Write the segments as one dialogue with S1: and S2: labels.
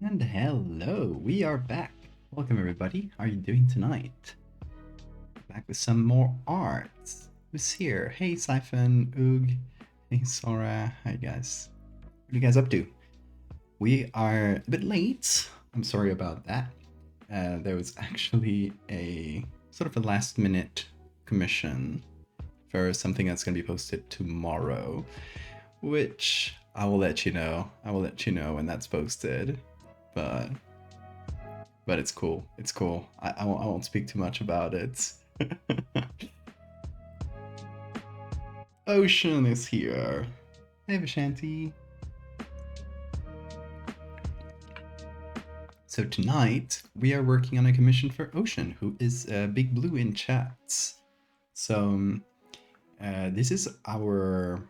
S1: And hello, we are back. Welcome everybody. How are you doing tonight? Back with some more art. Who's here? Hey Siphon, Oog. Hey Sora. Hi guys. What are you guys up to? We are a bit late. I'm sorry about that. There was actually a sort of a last minute commission for something that's going to be posted tomorrow, which I will let you know. I will let you know when that's posted. But it's cool. It's cool. I won't speak too much about it. Ocean is here. Hey, Vishanti. So tonight we are working on a commission for Ocean, who is Big Blue in chats. So this is our.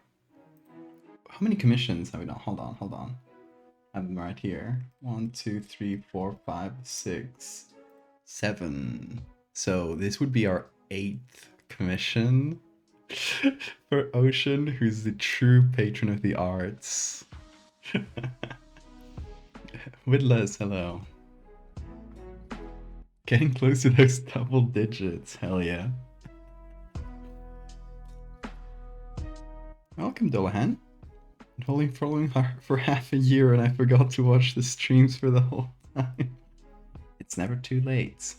S1: How many commissions have we done? Hold on. I have them right here. 1, 2, 3, 4, 5, 6, 7. So this would be our 8th commission for Ocean, who's the true patron of the arts. Widless, hello. Getting close to those double digits, hell yeah. Welcome, Dolahan. Been following her for half a year and I forgot to watch the streams for the whole time. It's never too late.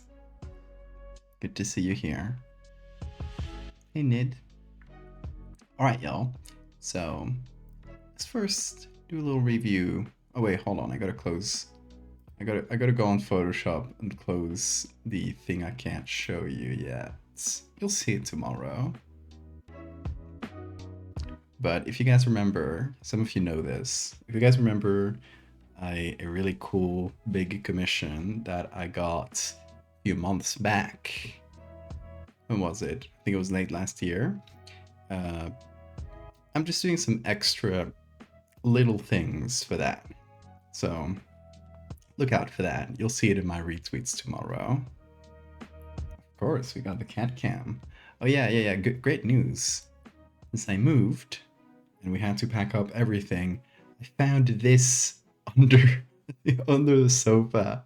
S1: Good to see you here. Hey, Nid. Alright, y'all. So, let's first do a little review. Oh wait, hold on. I gotta close. I gotta go on Photoshop and close the thing I can't show you yet. You'll see it tomorrow. But if you guys remember, some of you know this. If you guys remember a really cool big commission that I got a few months back. When was it? I think it was late last year. I'm just doing some extra little things for that. So look out for that. You'll see it in my retweets tomorrow. Of course, we got the cat cam. Oh yeah. Great news. Since I moved and we had to pack up everything, I found this under the sofa.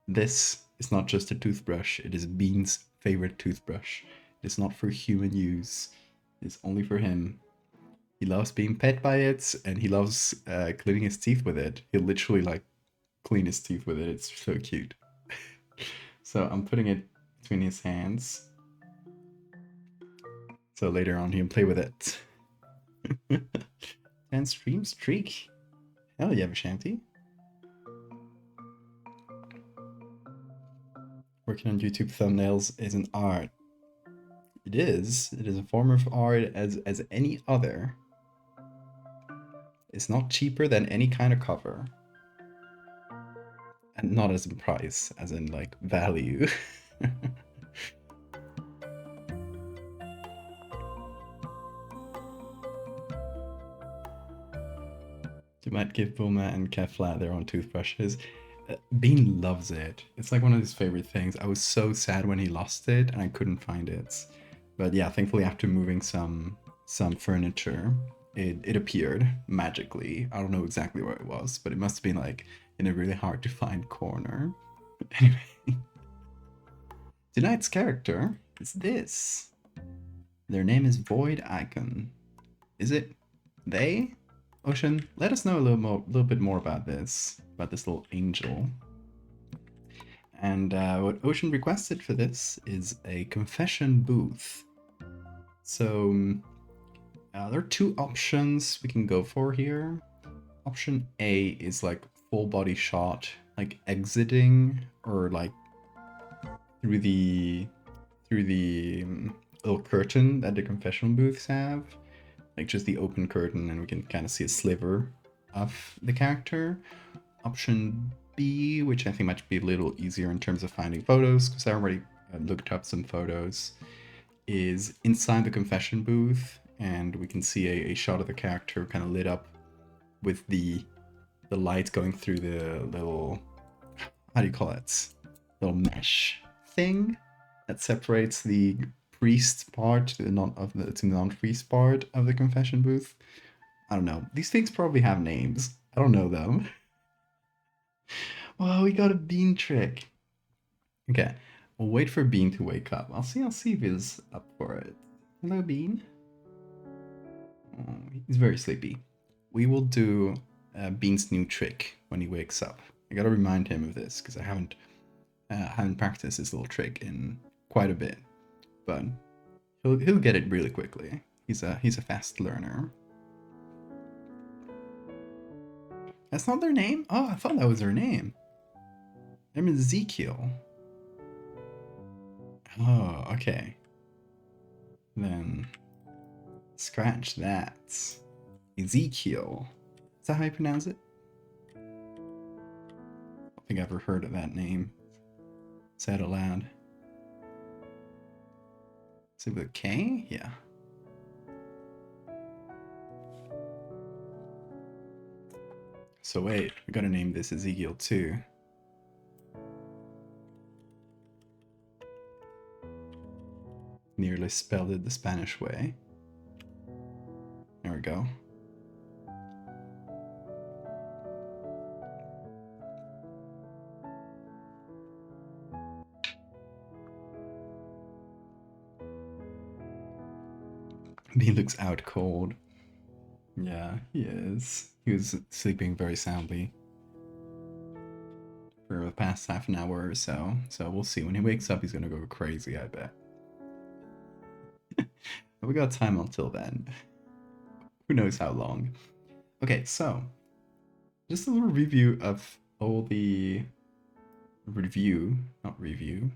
S1: This is not just a toothbrush. It is Bean's favorite toothbrush. It's not for human use. It's only for him. He loves being pet by it, and he loves cleaning his teeth with it. He'll literally like clean his teeth with it. It's so cute. So I'm putting it between his hands. So later on he can play with it. And stream streak. Hell yeah, Vishanti. Working on YouTube thumbnails is an art. It is. It is a form of art as any other. It's not cheaper than any kind of cover. And not as in price, as in like value. You might give Bulma and Kefla their own toothbrushes. Bean loves it. It's like one of his favorite things. I was so sad when he lost it and I couldn't find it. But yeah, thankfully after moving some furniture, it appeared magically. I don't know exactly where it was, but it must have been like in a really hard to find corner. Anyway. Tonight's character is this. Their name is Void Icon. Is it they? Ocean, let us know a little bit more about this little angel. And what Ocean requested for this is a confession booth. So there are two options we can go for here. Option A is like full body shot, like exiting or like through the little curtain that the confession booths have. Like just the open curtain and we can kind of see a sliver of the character. Option B, which I think might be a little easier in terms of finding photos, because I already looked up some photos, is inside the confession booth and we can see a shot of the character kind of lit up with the light going through the little, how do you call it? Little mesh thing that separates the priest part to the non-priest part of the confession booth. I don't know. These things probably have names. I don't know them. Oh, we got a Bean trick. Okay, we'll wait for Bean to wake up. I'll see if he's up for it. Hello, Bean. Oh, he's very sleepy. We will do Bean's new trick when he wakes up. I gotta remind him of this because I haven't practiced this little trick in quite a bit, but he'll get it really quickly. He's a fast learner. That's not their name? Oh, I thought that was their name. Their name is Ezekiel. Oh, okay. Then scratch that. Ezekiel. Is that how you pronounce it? I don't think I've ever heard of that name said aloud. Is it with a K? Yeah. So wait, we gotta name this Ezekiel too. Nearly spelled it the Spanish way. There we go. He looks out cold. Yeah, he is. He was sleeping very soundly for the past half an hour or so. So we'll see. When he wakes up, he's gonna go crazy, I bet. We got time until then. Who knows how long. Okay, so just a little review of all the not review,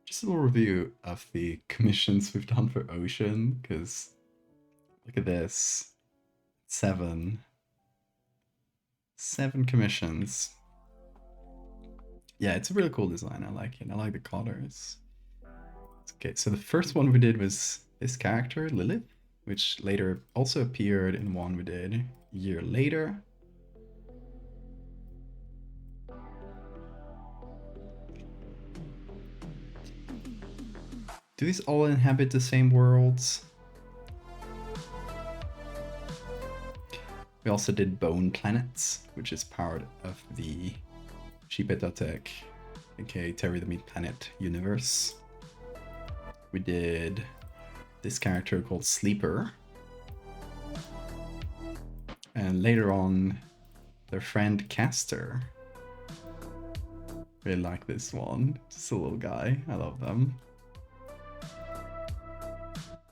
S1: just a little review of the commissions we've done for Ocean, because look at this. Seven commissions. Yeah, it's a really cool design. I like it. I like the colors. Okay, so the first one we did was this character, Lilith, which later also appeared in one we did a year later. Do these all inhabit the same worlds? We also did Bone Planets, which is part of the Shipetatek, aka Terry the Meat Planet universe. We did this character called Sleeper. And later on, their friend Castor. Really like this one. Just a little guy. I love them.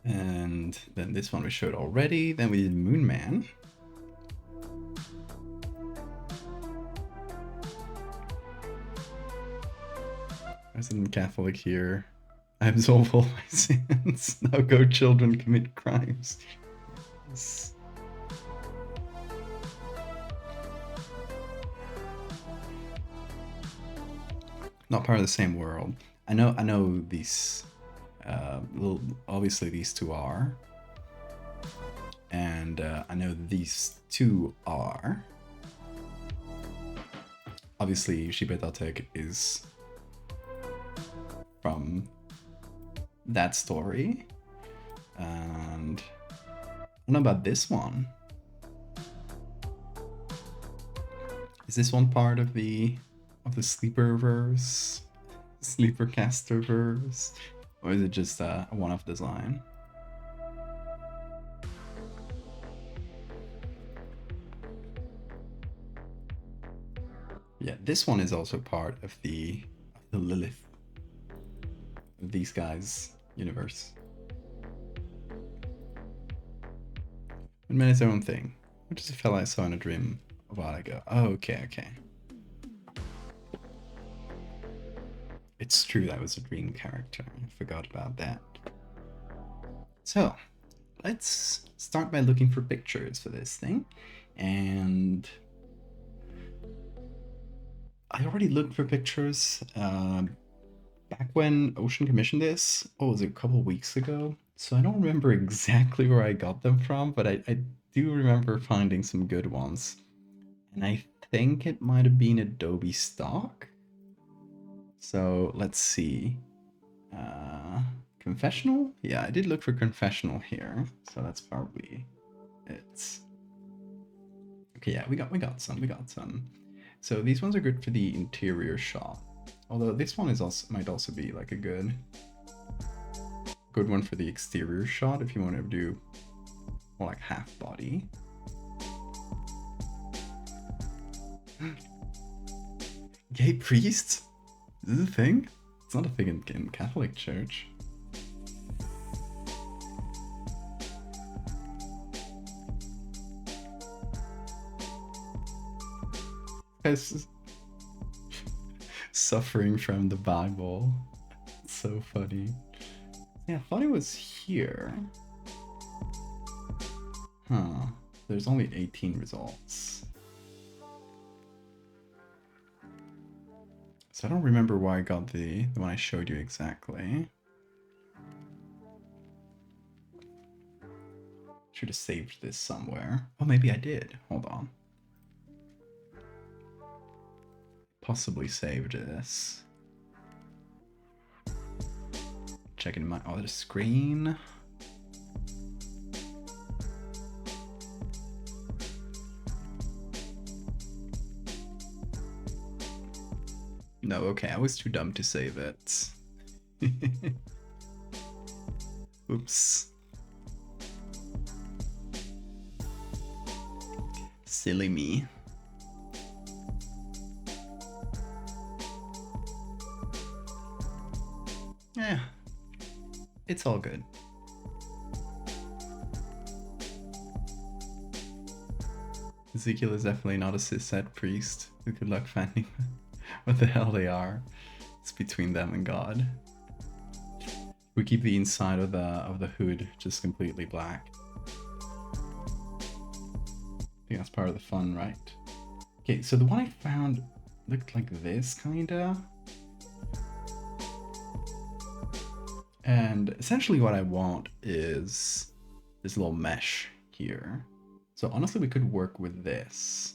S1: And then this one we showed already. Then we did Moon Man. Resident Catholic here. I absolve all my sins. Now go children commit crimes. Yes. Not part of the same world. I know these obviously these two are. And I know these two are. Obviously Shipetatek is from that story, and I don't know about this one. Is this one part of the Sleeperverse, Sleepercasterverse, or is it just a one-off design? Yeah, this one is also part of the Lilith, these guys' universe. And man its own thing, which is a fella I saw in a dream a while ago. Oh, okay. It's true, that was a dream character. I forgot about that. So, let's start by looking for pictures for this thing. And I already looked for pictures back when Ocean commissioned this. Oh, was it a couple weeks ago? So I don't remember exactly where I got them from, but I do remember finding some good ones. And I think it might have been Adobe stock. So let's see. Confessional? Yeah, I did look for confessional here, so that's probably it. Okay, yeah, we got some. So these ones are good for the interior shot. Although this one is also might also be like a good one for the exterior shot if you want to do more like half body. Gay priests? Is this a thing? It's not a thing in Catholic Church. Guys, suffering from the Bible. It's so funny. Yeah, I thought it was here. Huh. There's only 18 results. So I don't remember why I got the one I showed you exactly. Should have saved this somewhere. Oh, maybe I did. Hold on. Possibly saved this. Checking my other screen. No, okay, I was too dumb to save it. Oops. Silly me. Yeah, it's all good. Ezekiel is definitely not a cishet priest. Good luck finding what the hell they are. It's between them and God. We keep the inside of the hood just completely black. I think that's part of the fun, right? Okay, so the one I found looked like this, kinda. And essentially what I want is this little mesh here. So honestly, we could work with this.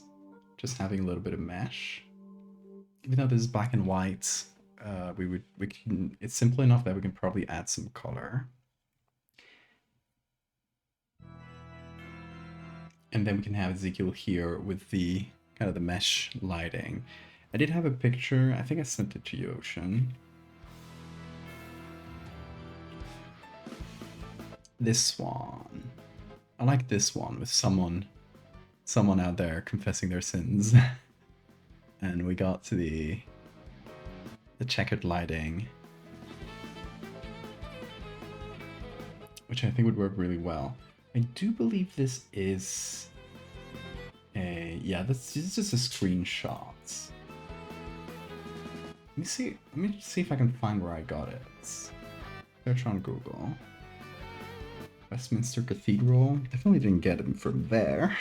S1: Just having a little bit of mesh. Even though this is black and white, we can, it's simple enough that we can probably add some color. And then we can have Ezekiel here with the kind of the mesh lighting. I did have a picture, I think I sent it to you, Ocean. This one. I like this one with someone out there confessing their sins. And we got to the checkered lighting, which I think would work really well. I do believe this is a, yeah, this is just a screenshot. Let me see if I can find where I got it. Search on Google. Westminster Cathedral. Definitely didn't get it from there.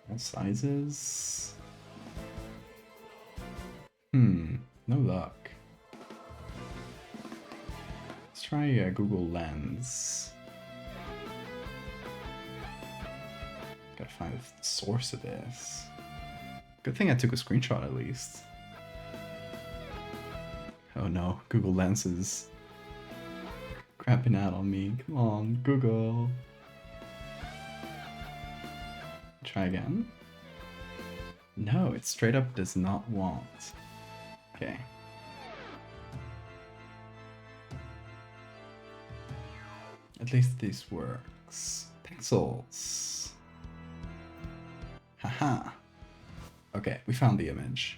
S1: All sizes. No luck. Let's try Google Lens. Gotta find the source of this. Good thing I took a screenshot at least. Oh no, Google Lens is crapping out on me. Come on, Google. Try again. No, it straight up does not want. Okay. At least this works. Pixels. Haha. Okay, we found the image.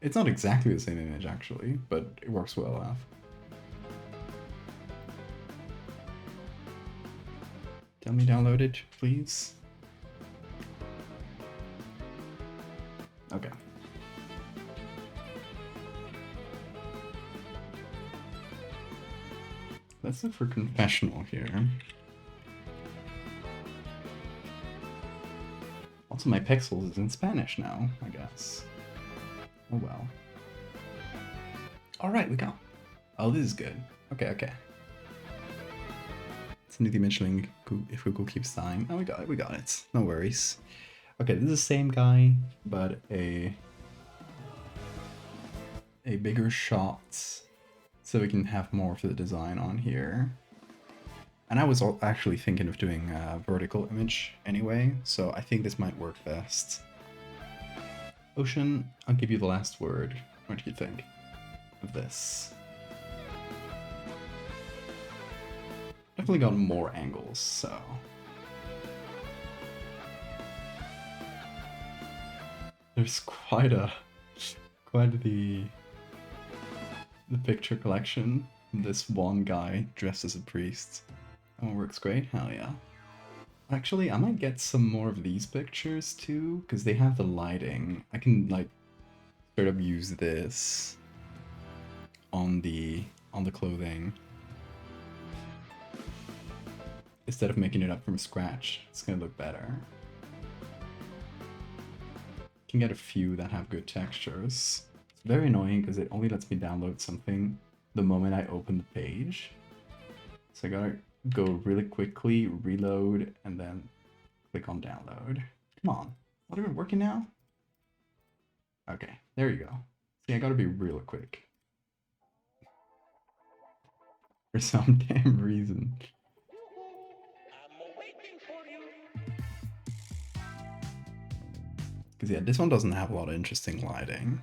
S1: It's not exactly the same image actually, but it works well enough. Tell me download it, please. Okay. Let's look for confessional here. Also, my pixels is in Spanish now, I guess. Oh well. Alright, we go. Oh, this is good. Okay, okay. It's a new image link if Google keeps dying. Oh, we got it. No worries. Okay, this is the same guy, but a bigger shot. so we can have more of the design on here. And I was actually thinking of doing a vertical image anyway, so I think this might work best. Ocean, I'll give you the last word. What do you think of this? Definitely got more angles, so... There's quite the picture collection. This one guy dressed as a priest. That one works great, hell yeah. Actually, I might get some more of these pictures too, because they have the lighting. I can like sort of use this on the clothing. Instead of making it up from scratch, it's gonna look better. Can get a few that have good textures. It's very annoying because it only lets me download something the moment I open the page. So I gotta go really quickly, reload, and then click on download. Come on, what are we working now? Okay, there you go. See, I gotta be real quick. For some damn reason. Because yeah, this one doesn't have a lot of interesting lighting.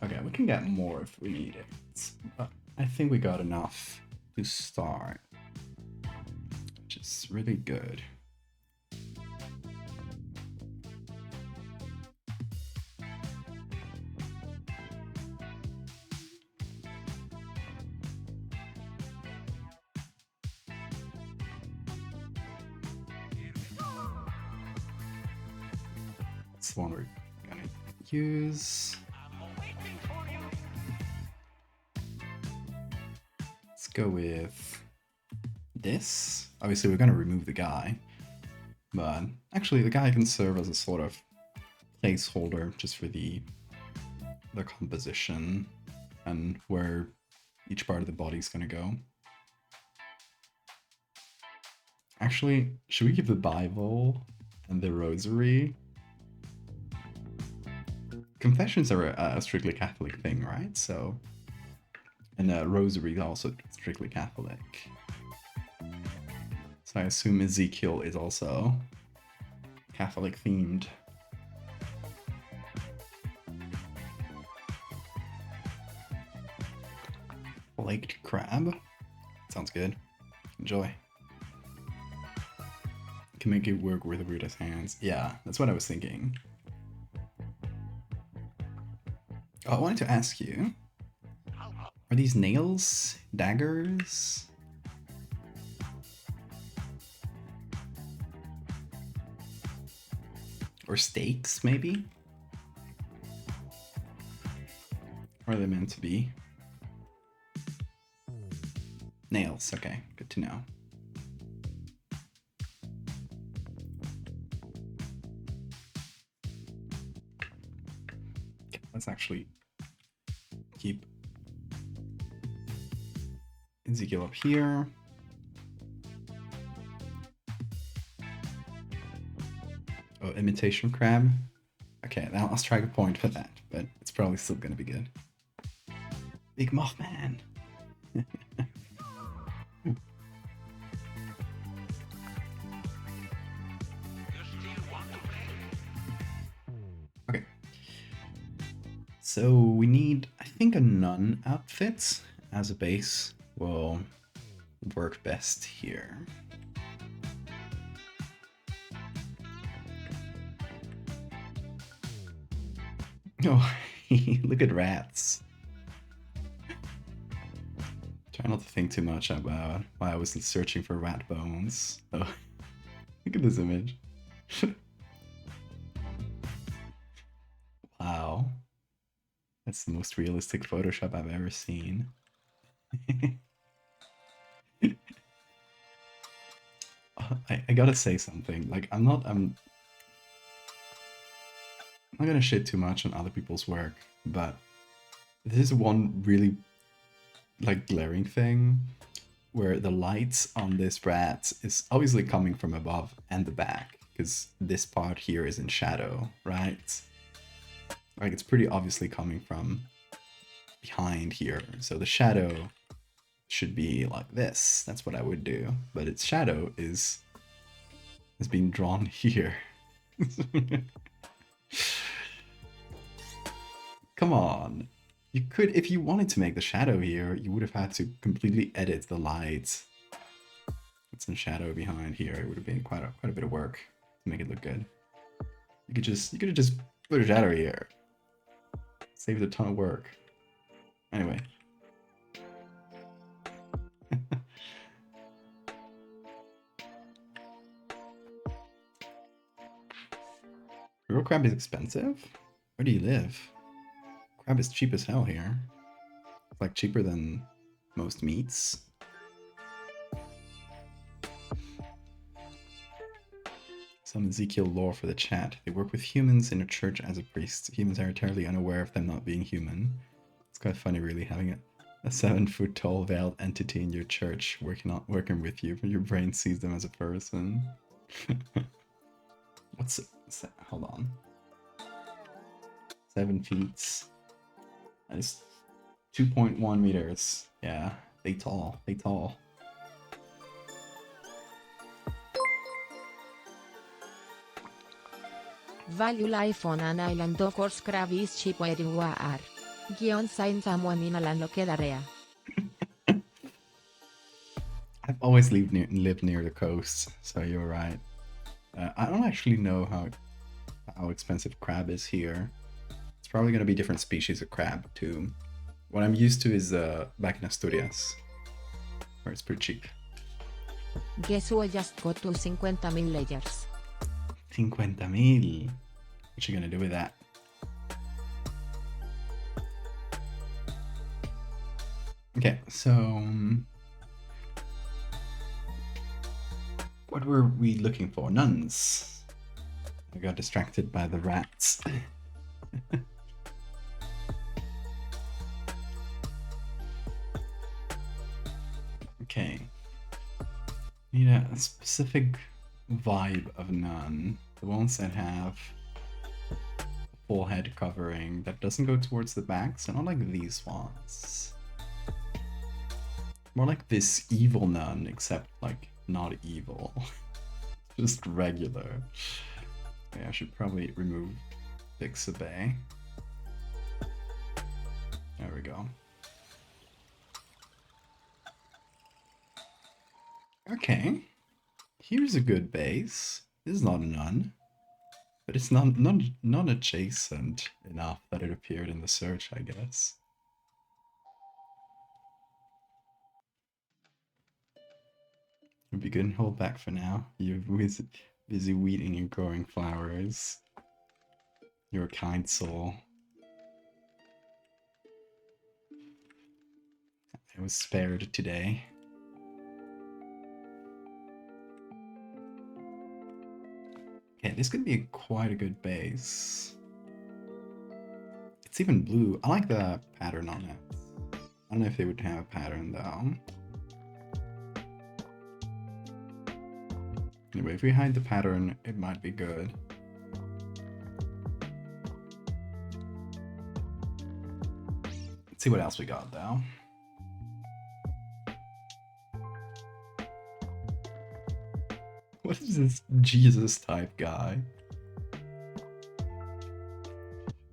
S1: Okay, we can get more if we need it, but I think we got enough to start, which is really good. That's the one we're gonna use. Let's go with this. Obviously, we're gonna remove the guy, but actually, the guy can serve as a sort of placeholder just for the composition and where each part of the body is gonna go. Actually, should we give the Bible and the Rosary? Confessions are a strictly Catholic thing, right? So, and Rosary is also strictly Catholic. So I assume Ezekiel is also Catholic themed. Flaked crab. Sounds good. Enjoy. Can make it work with the weirdest hands. Yeah, that's what I was thinking. Oh, I wanted to ask you, are these nails? Daggers? Or stakes, maybe? Or are they meant to be? Nails, okay, good to know. Okay, let's actually keep Ezekiel up here. Oh, imitation crab. Okay, now I'll strike a point for that, but it's probably still gonna be good. Big Mothman. Okay. So we need, I think, a nun outfit as a base will work best here. Oh, look at rats. Try not to think too much about why I was searching for rat bones. Oh, look at this image. Wow. That's the most realistic Photoshop I've ever seen. I gotta say something. Like, I'm not gonna shit too much on other people's work, but this is one really, like, glaring thing where the lights on this rat is obviously coming from above and the back, because this part here is in shadow, right? Like, it's pretty obviously coming from behind here. So the shadow should be like this. That's what I would do. But its shadow is being drawn here. Come on. You could, if you wanted to make the shadow here, you would have had to completely edit the lights. It's in shadow behind here. It would have been quite a bit of work to make it look good. You could have just put a shadow here. Saved a ton of work. Anyway. Real crab is expensive? Where do you live? Crab is cheap as hell here. It's like cheaper than most meats. Some Ezekiel lore for the chat. They work with humans in a church as a priest. Humans are entirely unaware of them not being human. It's quite funny, really, having a 7-foot tall veiled entity in your church working with you, but your brain sees them as a person. What's that? Hold on. 7 feet. That is 2.1 meters. Yeah, they tall. They tall.
S2: Value life on an island of course crab is cheap where you are. Gion sign someone in a lo quedarea.
S1: I've always lived near the coast, so you're right. I don't actually know how expensive crab is here. It's probably going to be different species of crab too. What I'm used to is back in Asturias, where it's pretty cheap.
S2: Guess who just got to 50,000 layers.
S1: 50,000. What you gonna do with that? Okay, so what were we looking for? Nuns. I got distracted by the rats. Okay. Need a specific vibe of nun. The ones that have full head covering that doesn't go towards the back, so not like these ones. More like this evil nun, except like not evil. Just regular. Okay, I should probably remove Pixabay. There we go. Okay. Here's a good base. This is not a nun. But it's not adjacent enough that it appeared in the search, I guess. It'd be good and hold back for now. You're busy weeding and growing flowers. You're a kind soul. I was spared today. Okay, this could be quite a good base. It's even blue. I like the pattern on it. I don't know if they would have a pattern though. Anyway, if we hide the pattern, it might be good. Let's see what else we got though. What is this Jesus type guy?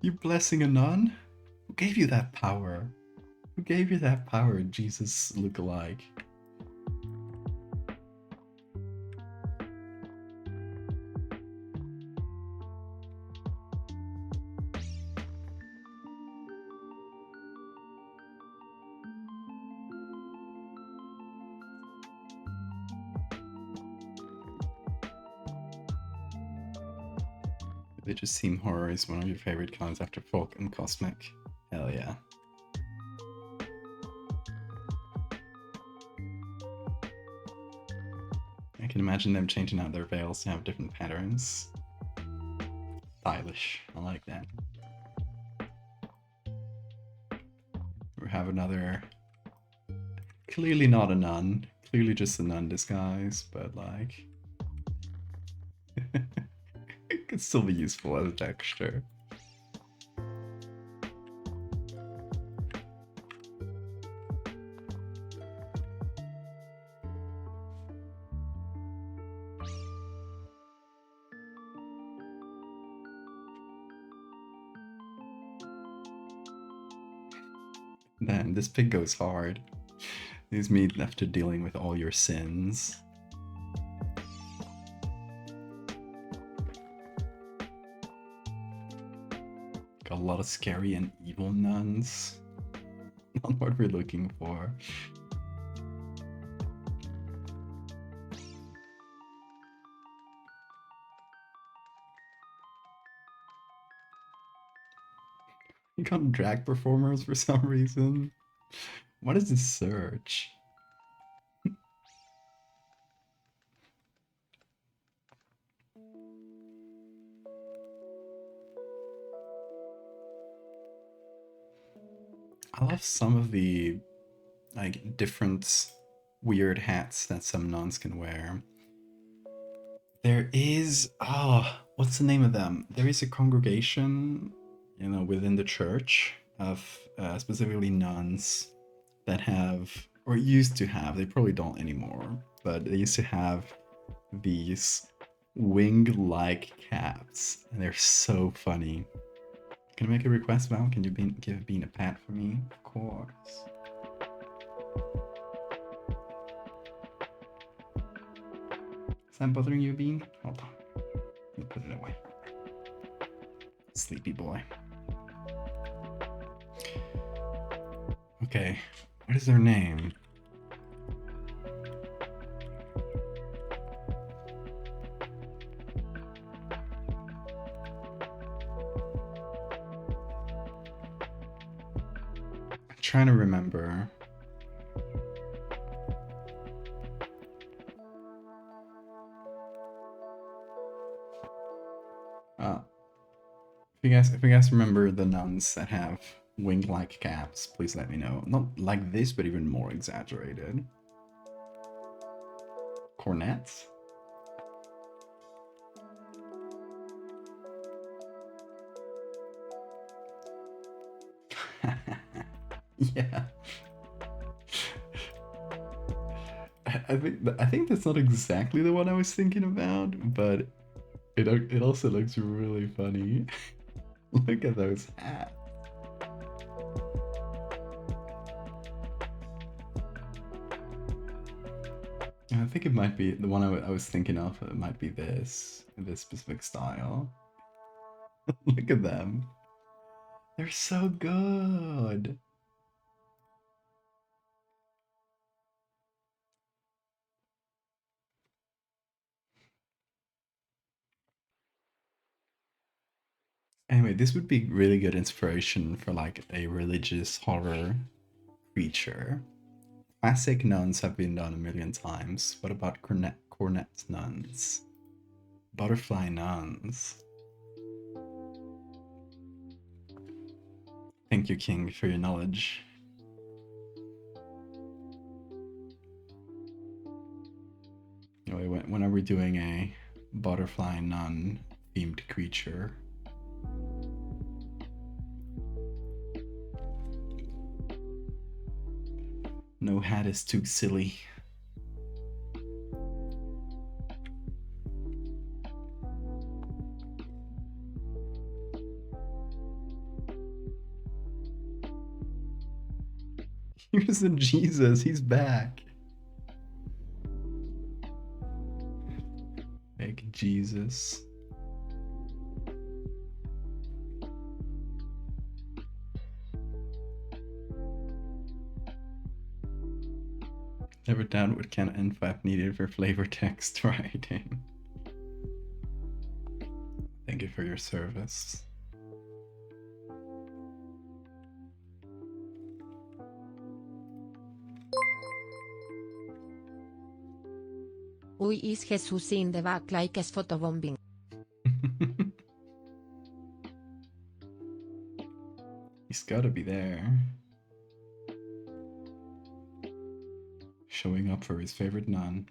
S1: You blessing a nun? Who gave you that power? Who gave you that power, Jesus lookalike? They just seem horror is one of your favorite colors after folk and cosmic. Hell yeah. I can imagine them changing out their veils to have different patterns. Stylish. I like that. We have another Clearly not a nun. Clearly just a nun disguise, but like it could still be useful as a texture. Man, this pig goes hard. Leaves me after dealing with all your sins. Got a lot of scary and evil nuns. Not what we're looking for. You got drag performers for some reason. What is this search? I love some of the like different weird hats that some nuns can wear. There is what's the name of them? There is a congregation, within the church of specifically nuns that have, or used to have, they probably don't anymore, but they used to have these wing-like caps, and they're so funny. Can I make a request, Val? Can you give Bean a pat for me? Of course. Is that bothering you, Bean? Hold on. Let me put it away. Sleepy boy. Okay, what is their name? I'm trying to remember. If you guys remember the nuns that have wing-like caps, please let me know. Not like this, but even more exaggerated. Cornets? Yeah. I think that's not exactly the one I was thinking about, but it also looks really funny. Look at those hats. I think it might be the one I was thinking of. It might be this specific style. Look at them. They're so good. Anyway, this would be really good inspiration for like a religious horror creature. Classic nuns have been done a million times. What about cornet nuns? Butterfly nuns. Thank you, King, for your knowledge. Anyway, when are we doing a butterfly nun themed creature? No hat is too silly. Here's the Jesus, he's back. Make Jesus. Never doubt what can N5 needed for flavor text writing. Thank you for your service.
S2: Uy is Jesus in the back like as photobombing.
S1: He's gotta be there. showing up for his favorite nun.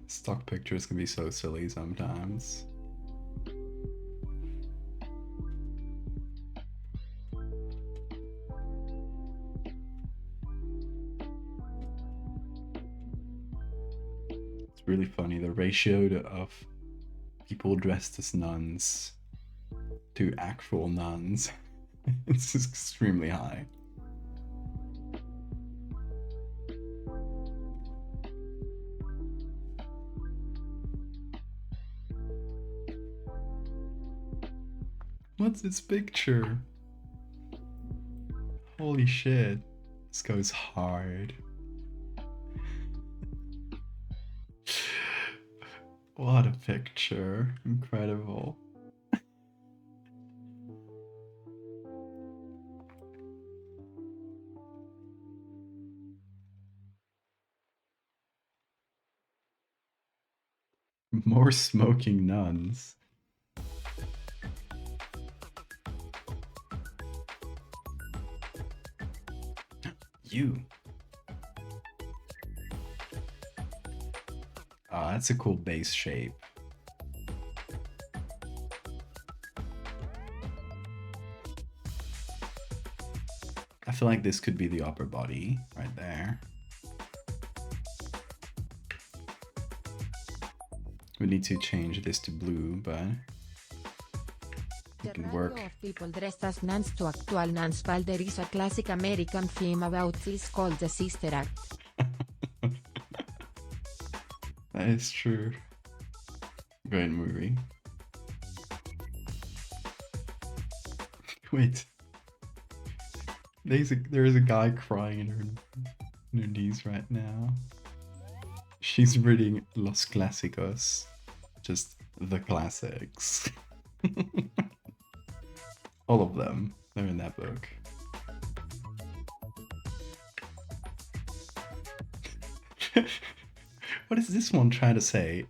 S1: Stock pictures can be so silly sometimes. It's really funny, the ratio of people dressed as nuns to actual nuns. It's just extremely high. What's this picture? Holy shit. This goes hard. What a picture. Incredible. More smoking nuns. You. Oh, that's a cool base shape. I feel like this could be the upper body right there. We need to change this to blue, but it can work.
S2: Of people dressed as nuns to actual nuns. There is a classic American film about this called The Sister Act.
S1: That is true. Great movie. Wait. There is a guy crying in her knees right now. She's reading Los Clásicos. Just the classics. All of them. They're in that book. What is this one trying to say?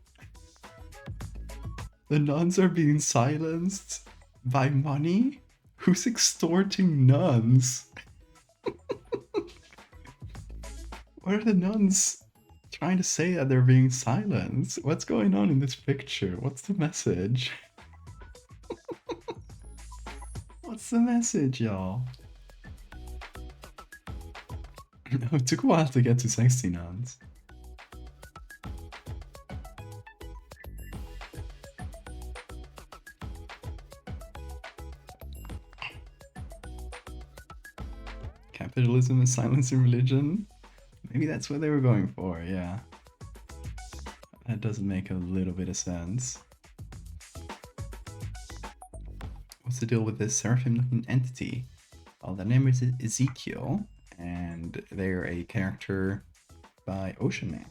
S1: The nuns are being silenced by money? Who's extorting nuns? What are the nuns trying to say that they're being silenced? What's going on in this picture? What's the message? What's the message, y'all? It took a while to get to sexy nuns. Capitalism is silencing religion? Maybe that's what they were going for, yeah. That doesn't make a little bit of sense. What's the deal with this seraphim-looking entity? Well, their name is Ezekiel, and they're a character by Ocean Man.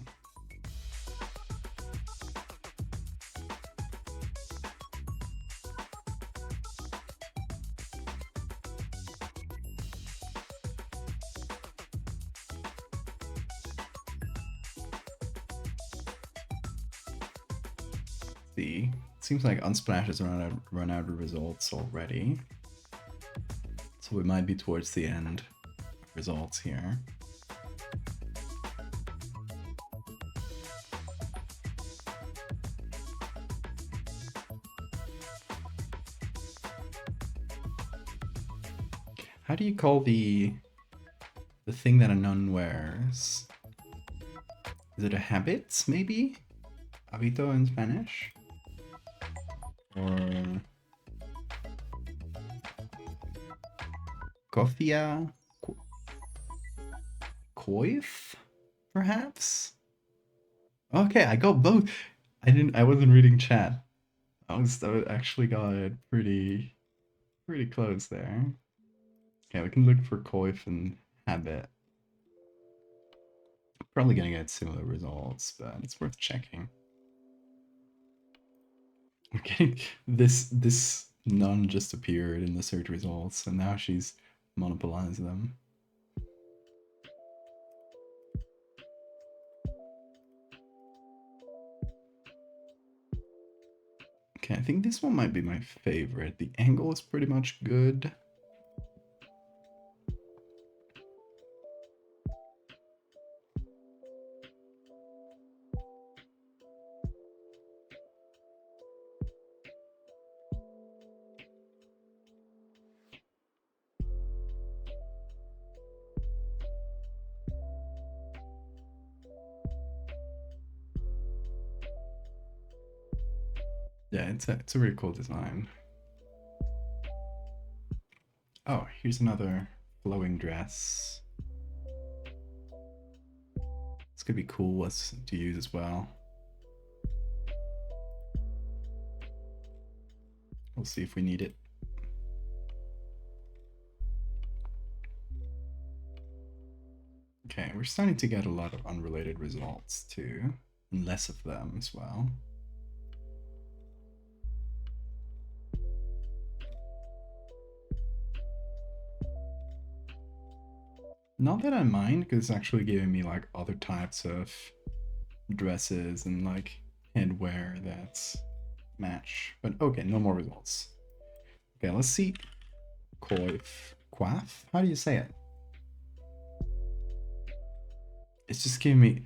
S1: See, it seems like Unsplash has run out of results already. So we might be towards the end of results here. How do you call the thing that a nun wears? Is it a habit, maybe? Habito in Spanish? Or Kofia? Coif? Perhaps? Okay, I got both. I wasn't reading chat. I actually got it pretty close there. Okay, we can look for coif and habit. Probably gonna get similar results, but it's worth checking. We're getting this nun just appeared in the search results, and now she's monopolized them. Okay, I think this one might be my favorite. The angle is pretty much good. Yeah, it's a really cool design. Oh, here's another flowing dress. This could be cool to use as well. We'll see if we need it. Okay, we're starting to get a lot of unrelated results too, and less of them as well. Not that I mind, because it's actually giving me like other types of dresses and like headwear that's match. But okay, no more results. Okay, let's see. Coif? How do you say it? It's just giving me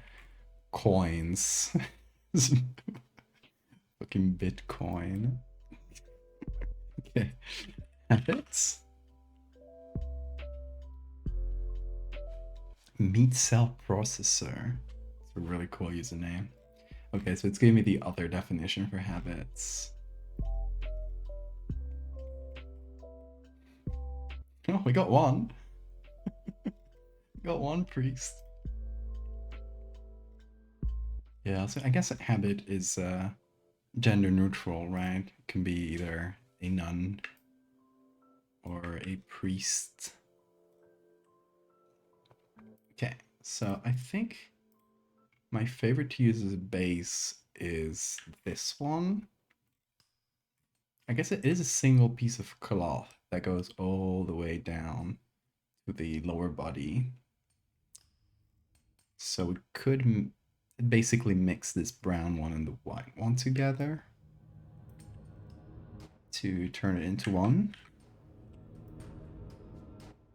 S1: coins. Fucking Bitcoin. Okay. Habits. Meat cell processor. It's a really cool username. Okay, so it's giving me the other definition for habits. Oh, we got one. Got one priest. Yeah, so I guess a habit is gender neutral, right? It can be either a nun or a priest. Okay, so I think my favorite to use as a base is this one. I guess it is a single piece of cloth that goes all the way down to the lower body. So we could basically mix this brown one and the white one together to turn it into one.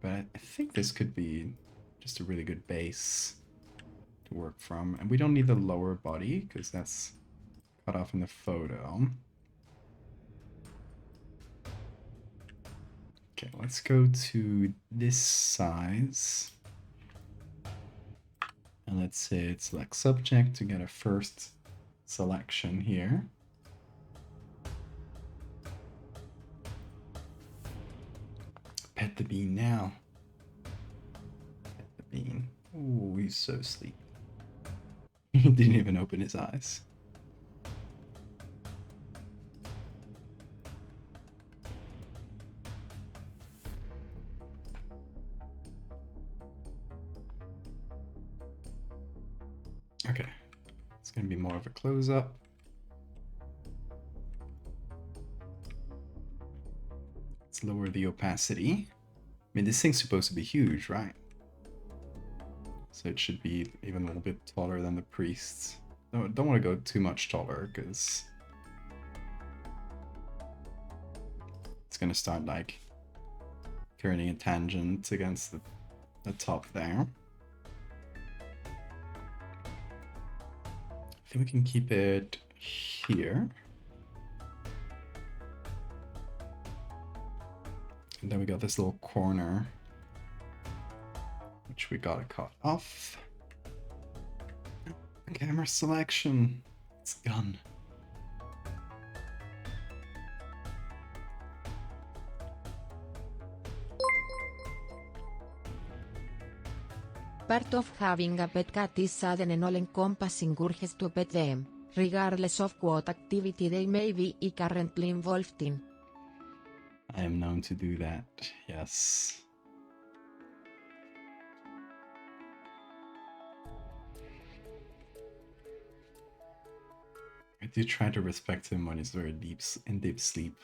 S1: But I think this could be just a really good base to work from. And we don't need the lower body because that's cut off in the photo. Okay, let's go to this size. And let's say select subject to get a first selection here. Pet the bean now. Pet the bean. Oh, he's so sleepy. He didn't even open his eyes. Okay, it's gonna be more of a close-up. Let's lower the opacity. I mean, this thing's supposed to be huge, right? So it should be even a little bit taller than the priests. No, don't want to go too much taller because it's gonna start like turning a tangent against the top there. I think we can keep it here. And then we got this little corner, which we gotta cut off. Camera selection. It's gone.
S2: Part of having a pet cat is sudden and all-encompassing urges to pet them, regardless of what activity they may be currently involved in.
S1: I am known to do that, yes. I do try to respect him when he's very in deep sleep.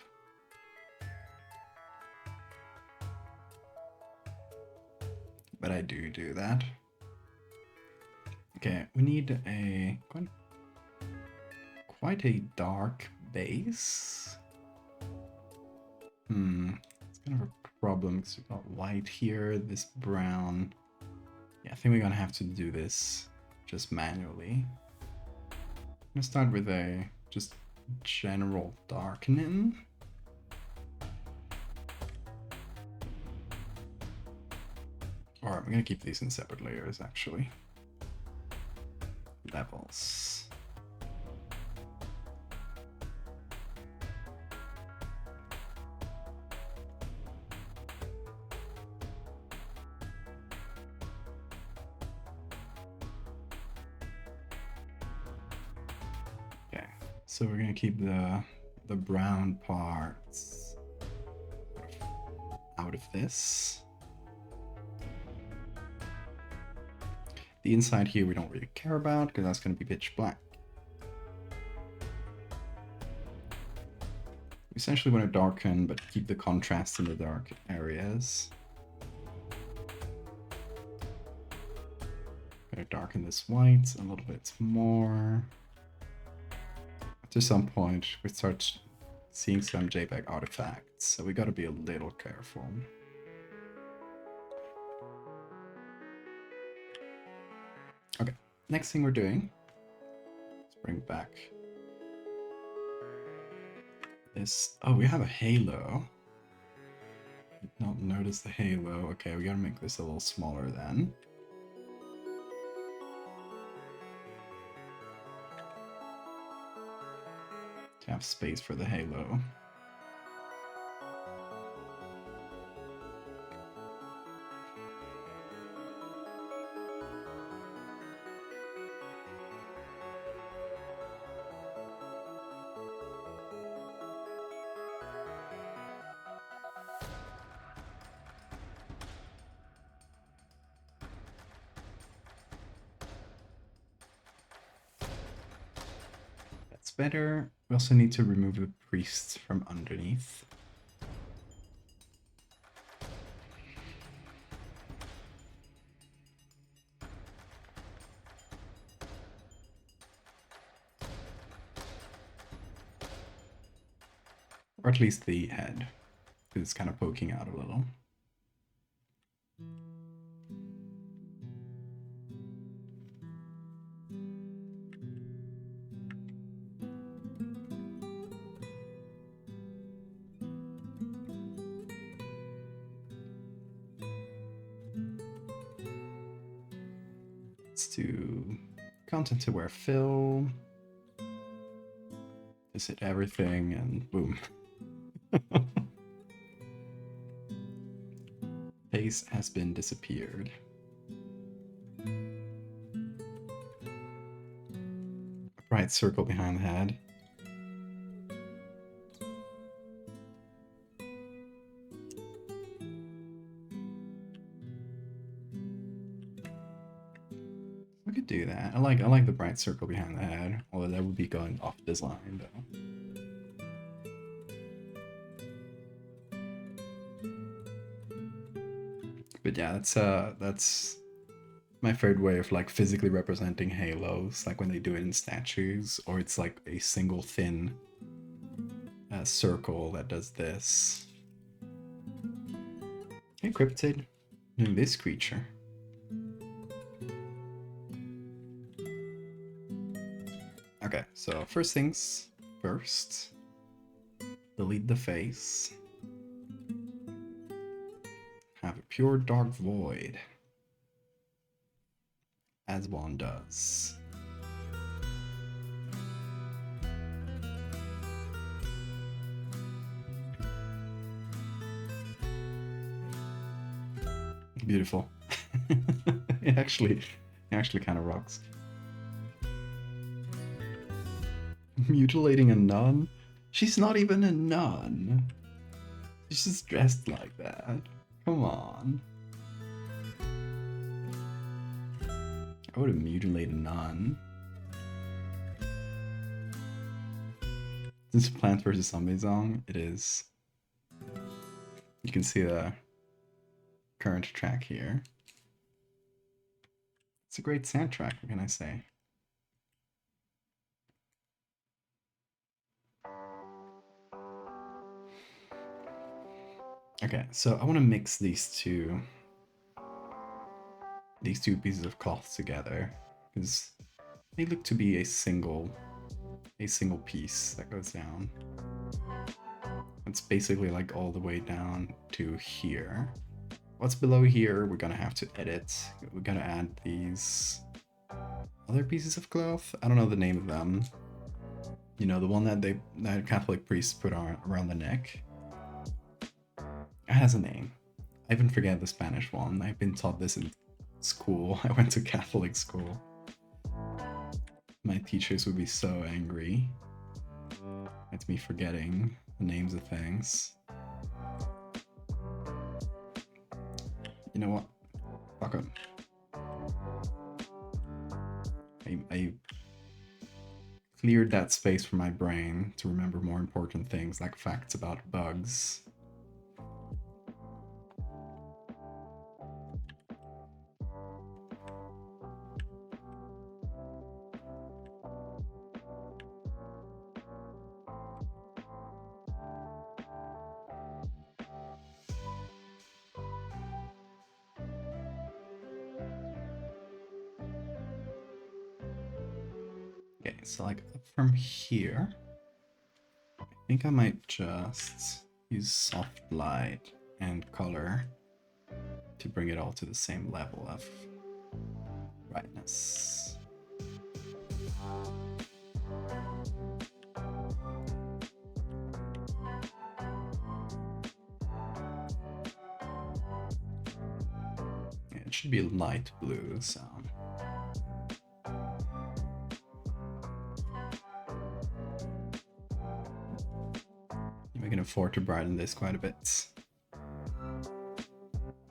S1: But I do that. Okay, we need a quite a dark base. It's kind of a problem because we've got white here, this brown. Yeah, I think we're gonna have to do this just manually. I'm gonna start with a just general darkening. Alright, we're gonna keep these in separate layers actually. Levels. So we're gonna keep the brown parts out of this. The inside here we don't really care about because that's gonna be pitch black. We essentially want to darken, but keep the contrast in the dark areas. Gonna darken this white a little bit more. After some point, we start seeing some JPEG artifacts, so we gotta be a little careful. Okay, next thing we're doing, let's bring back this. Oh, we have a halo. Did not notice the halo. Okay, we gotta make this a little smaller then. To have space for the halo. That's better. We also need to remove the priests from underneath. Or at least the head, because it's kind of poking out a little. Let's do content aware fill. Just hit everything and boom. Face has been disappeared. A bright circle behind the head. We could do that. I like the bright circle behind the head, although that would be going off design though. But yeah, that's my favorite way of like physically representing halos, like when they do it in statues, or it's like a single thin circle that does this. Hey, Cryptid, doing this creature. Okay, so first things first, delete the face. Have a pure dark void, as one does. Beautiful. it actually kind of rocks. Mutilating a nun? She's not even a nun. She's just dressed like that. Come on. I would have mutilated a nun. This is Plants vs. Zombies song. It is. You can see the current track here. It's a great soundtrack, what can I say? Okay, so I want to mix these two pieces of cloth together because they look to be a single piece that goes down. It's basically like all the way down to here. What's below here, we're gonna have to edit. We're gonna add these other pieces of cloth. I don't know the name of them. You know, the one that Catholic priests put on around the neck. It has a name. I even forget the Spanish one. I've been taught this in school. I went to Catholic school. My teachers would be so angry. It's me forgetting the names of things. You know what? Fuck up. I cleared that space from my brain to remember more important things like facts about bugs. Okay, so like up from here, I think I might just use soft light and color to bring it all to the same level of brightness. Yeah, it should be light blue, so. We can afford to brighten this quite a bit.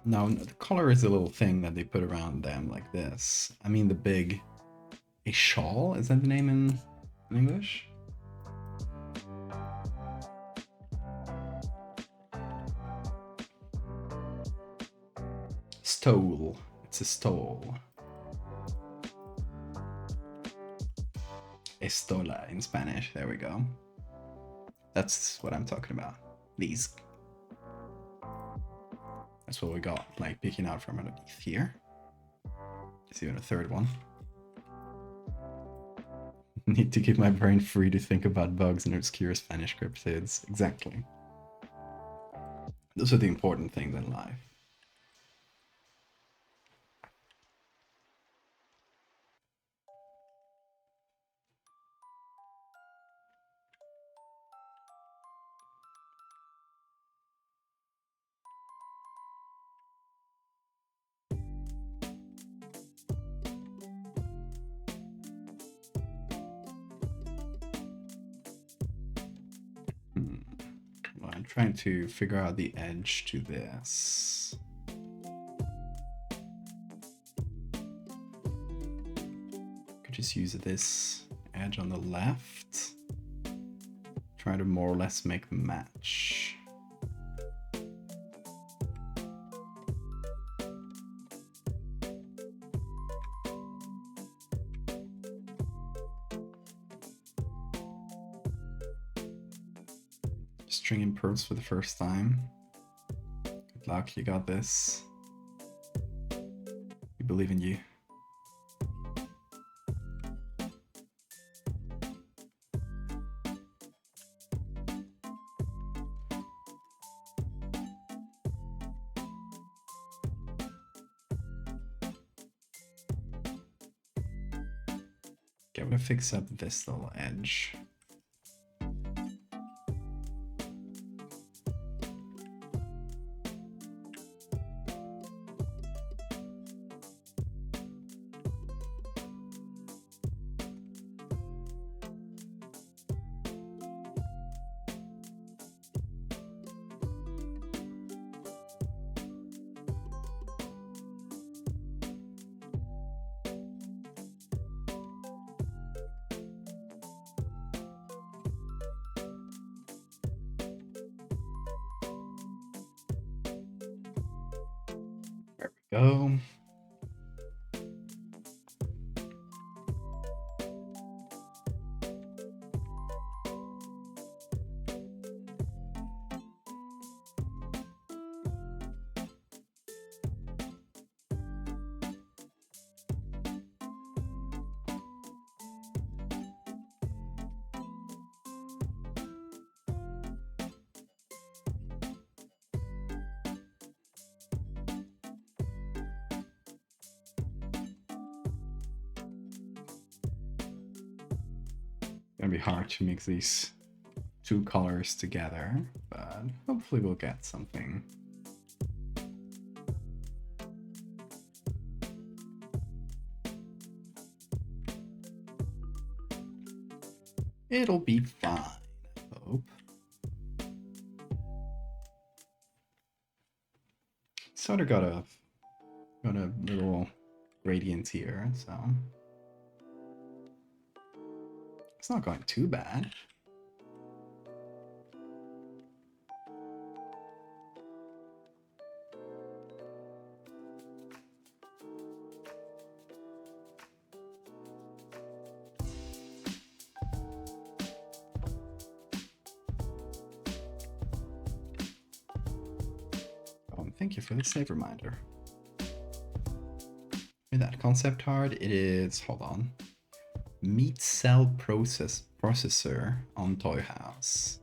S1: No, the color is a little thing that they put around them like this. I mean the big... A shawl? Is that the name in English? Stole. It's a stole. Estola in Spanish. There we go. That's what I'm talking about. These. That's what we got, like, peeking out from underneath here. There's even a third one. Need to keep my brain free to think about bugs and obscure Spanish cryptids. Exactly. Those are the important things in life. Well, I'm trying to figure out the edge to this. Could just use this edge on the left. Try to more or less make them match. String in pearls for the first time. Good luck, you got this. We believe in you. Okay, I'm gonna fix up this little edge. There we go. Gonna be hard to mix these two colors together, but hopefully we'll get something. It'll be fine, I hope. envelope. Sort of got a little gradient here, so it's not going too bad. Thank you for the save reminder. With that concept art, it is, hold on, meat cell processor on Toy House.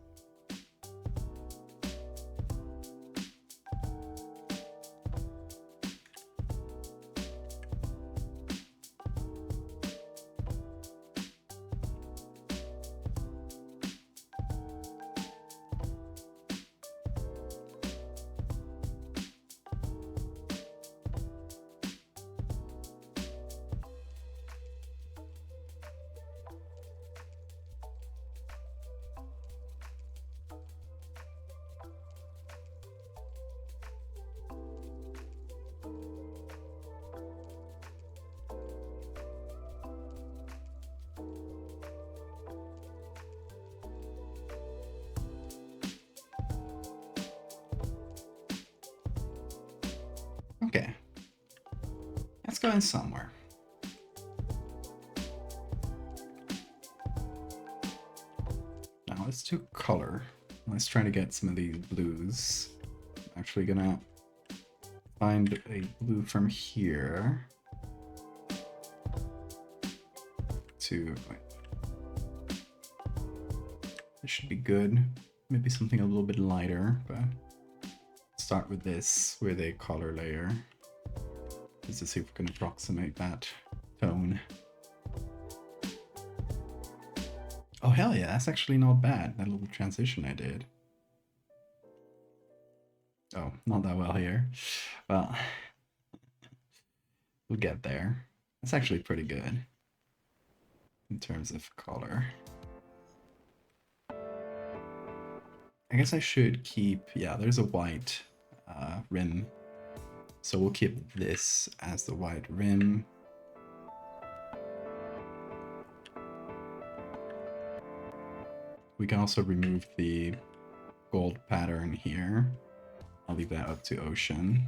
S1: Okay, that's going somewhere. Now let's do color. Let's try to get some of these blues. I'm actually gonna find a blue from here to, this should be good. Maybe something a little bit lighter, but start with this with a color layer just to see if we can approximate that tone. Oh hell yeah, that's actually not bad, that little transition I did. Oh, not that well here. Well, we'll get there. That's actually pretty good in terms of color. I guess I should keep, yeah, there's a white rim. So we'll keep this as the white rim. We can also remove the gold pattern here. I'll leave that up to Ocean.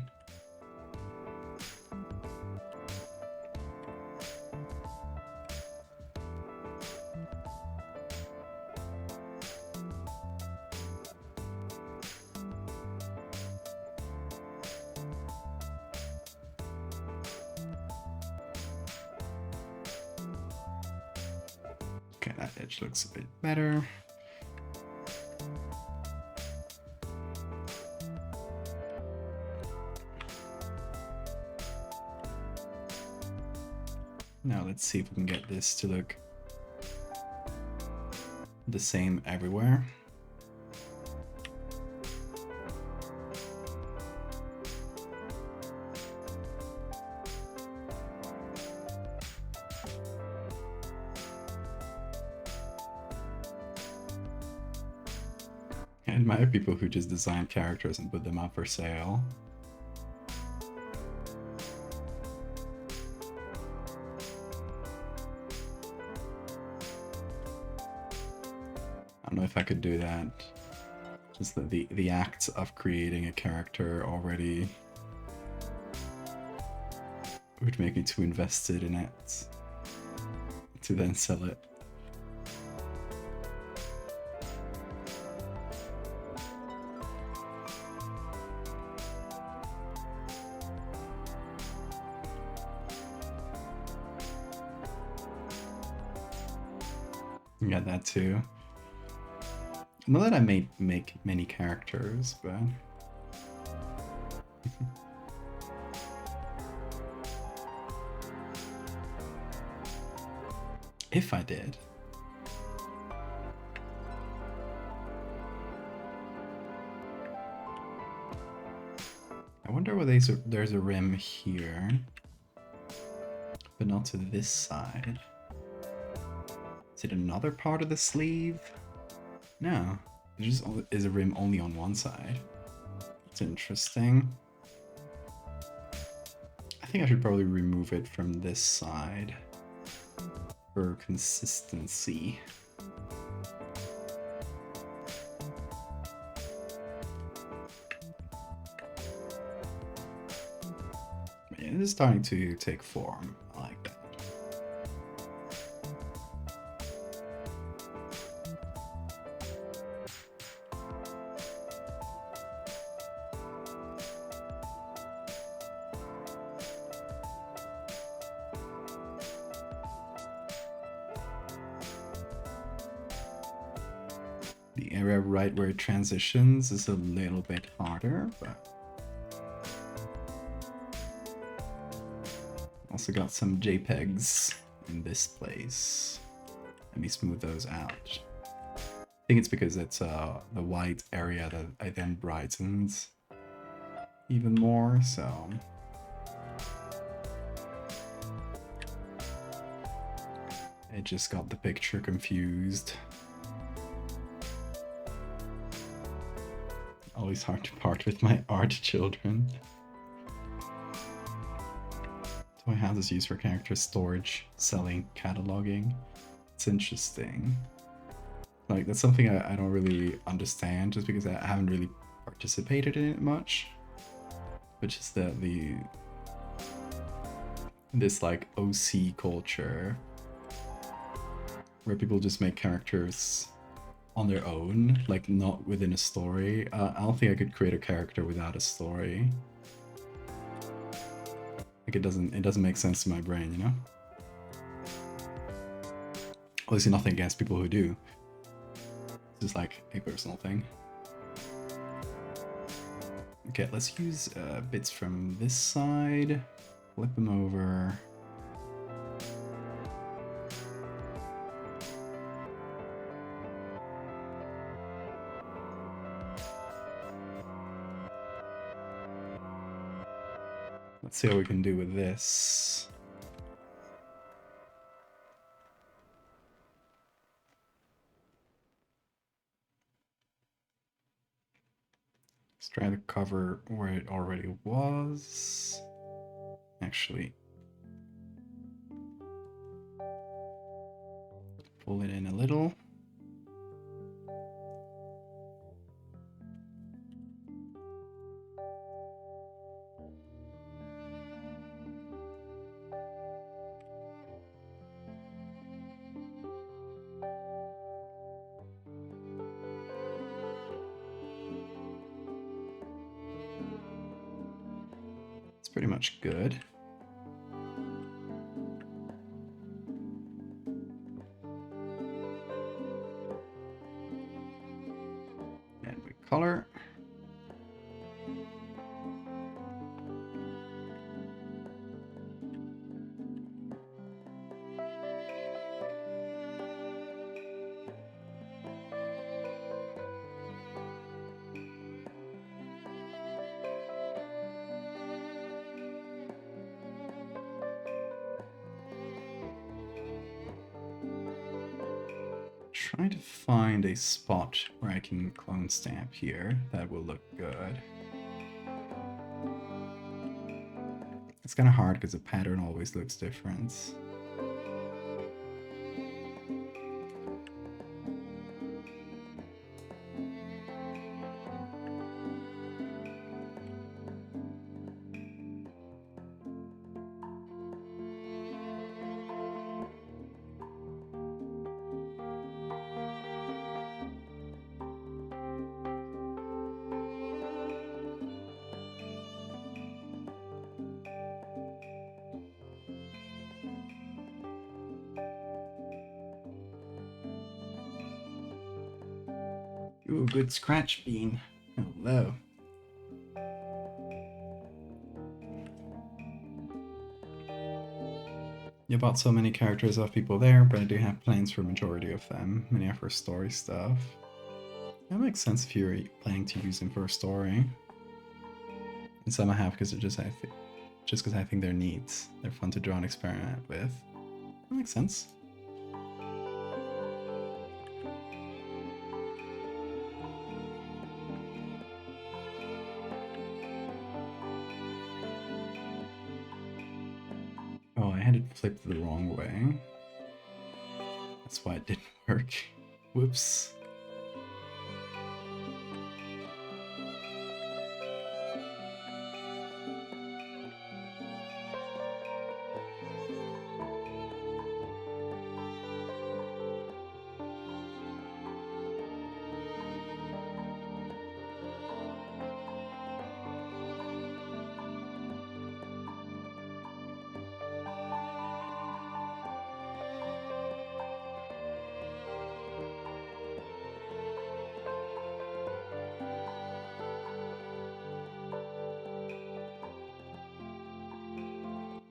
S1: Okay, that edge looks a bit better. Now let's see if we can get this to look the same everywhere. I admire people who just design characters and put them up for sale. I don't know if I could do that. Just the act of creating a character already would make me too invested in it to then sell it. Got that too. Not that I may make many characters, but if I did. I wonder whether there's a rim here, but not to this side. Is it another part of the sleeve? No, it just is a rim only on one side. It's interesting. I think I should probably remove it from this side for consistency. Yeah, it is starting to take form. I like that. The area right where it transitions is a little bit harder, but also got some JPEGs in this place. Let me smooth those out. I think it's because it's the white area that I then brightened even more, so it just got the picture confused. Always hard to part with my art children. Toy houses used for character storage, selling, cataloging. It's interesting. Like, that's something I don't really understand just because I haven't really participated in it much. Which is that this like OC culture where people just make characters on their own, like not within a story. I don't think I could create a character without a story. Like it doesn't make sense to my brain, you know? Obviously nothing against people who do. It's just like a personal thing. Okay, let's use bits from this side, flip them over. Let's see what we can do with this. Let's try to cover where it already was. Actually, pull it in a little. It's pretty much good. And we color. Try to find a spot where I can clone stamp here. That will look good. It's kind of hard because the pattern always looks different. Ooh, good scratch bean. Hello. You bought so many characters of people there, but I do have plans for a majority of them. Many are for story stuff. That makes sense if you're planning to use them for a story. And some I have because they're just because I think they're neat. They're fun to draw and experiment with. That makes sense. had it flipped the wrong way. That's why it didn't work. Whoops.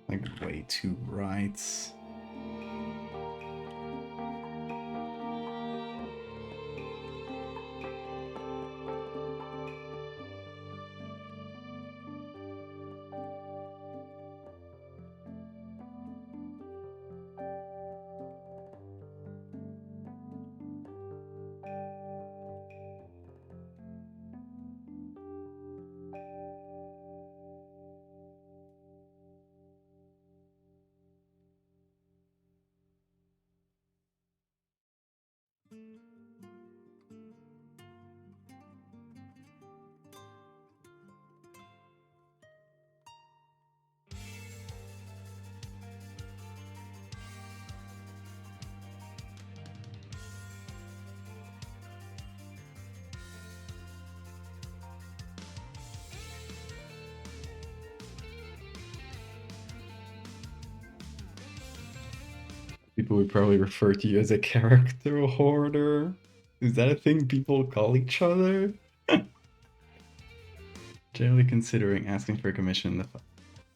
S1: Like way too bright. People would probably refer to you as a character hoarder. Is that a thing people call each other? Generally considering asking for a commission in the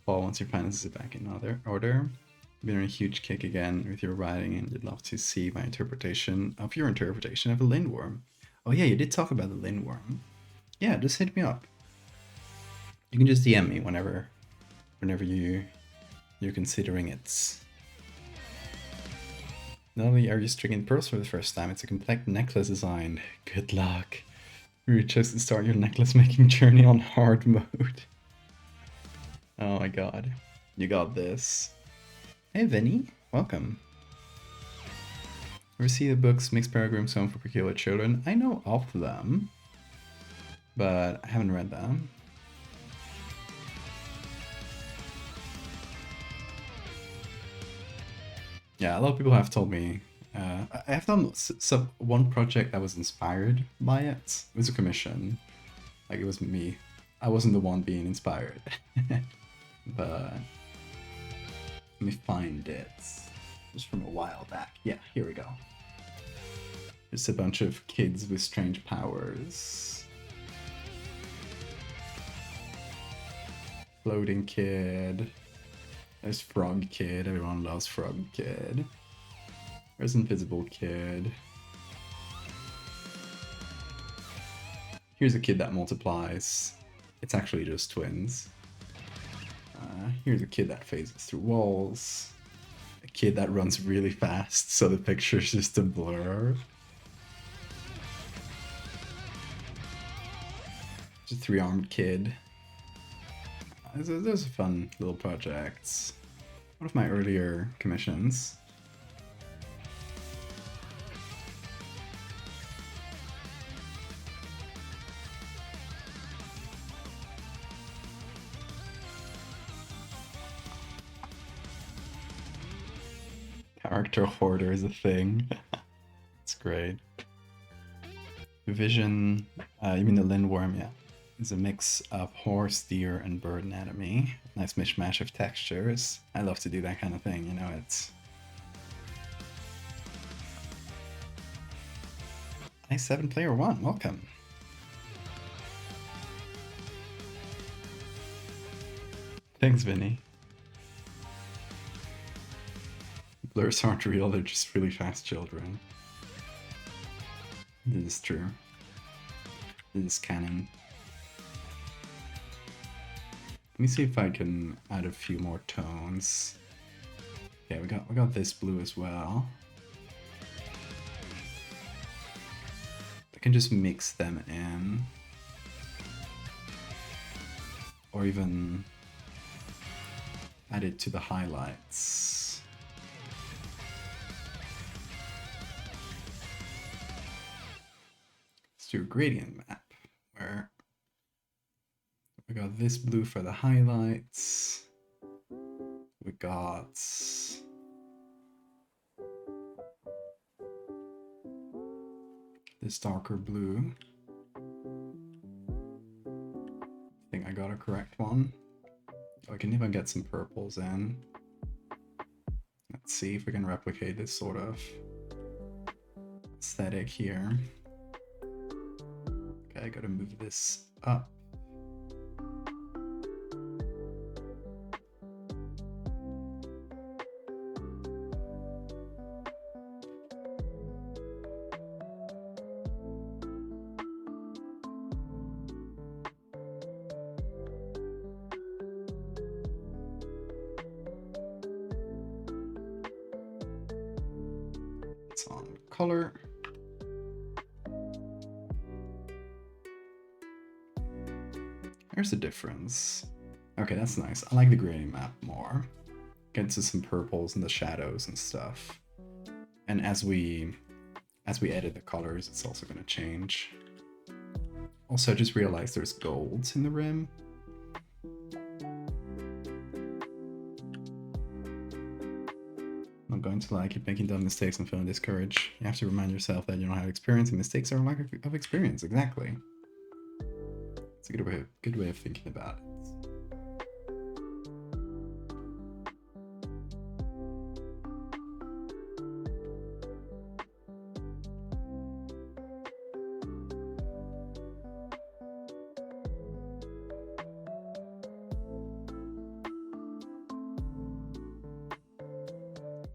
S1: fall once your finances are back in order. You've been on a huge kick again with your writing, and you'd love to see my interpretation of your interpretation of a lindworm. Oh yeah, you did talk about the lindworm. Yeah, just hit me up. You can just DM me whenever you're considering it. Not only are you stringing pearls for the first time, it's a complete necklace design. Good luck. You chose to start your necklace making journey on hard mode. Oh my god. You got this. Hey Vinny, welcome. Ever see the books Mixed Paragrams Home for Peculiar Children? I know of them, but I haven't read them. Yeah, a lot of people have told me. I have done one project that was inspired by it. It was a commission. Like, it was me. I wasn't the one being inspired. But let me find it. Just from a while back. Yeah, here we go. Just a bunch of kids with strange powers. Floating kid. There's Frog Kid, everyone loves Frog Kid. There's Invisible Kid. Here's a kid that multiplies. It's actually just twins. Here's a kid that phases through walls. A kid that runs really fast, so the picture's just a blur. Just a three-armed kid. Those are fun little projects. One of my earlier commissions. Character hoarder is a thing. It's great. Vision, you mean the lindworm, yeah. It's a mix of horse, deer, and bird anatomy. Nice mishmash of textures. I love to do that kind of thing, you know, it's... i7 Player 1, welcome. Thanks, Vinny. Blurs aren't real, they're just really fast children. This is true. This is canon. Let me see if I can add a few more tones. Okay, we got this blue as well. I can just mix them in. Or even add it to the highlights. Let's do a gradient map where we got this blue for the highlights. We got this darker blue. I think I got a correct one. I can even get some purples in. Let's see if we can replicate this sort of aesthetic here. Okay, I gotta move this up. It's on color. There's a difference. Okay, that's nice. I like the gradient map more. Gets us some purples in the shadows and stuff. And as we edit the colors, it's also going to change. Also, I just realized there's golds in the rim. I'm going to keep making dumb mistakes and feeling discouraged. You have to remind yourself that you don't have experience, and mistakes are a lack of experience. Exactly. It's a good way of thinking about it.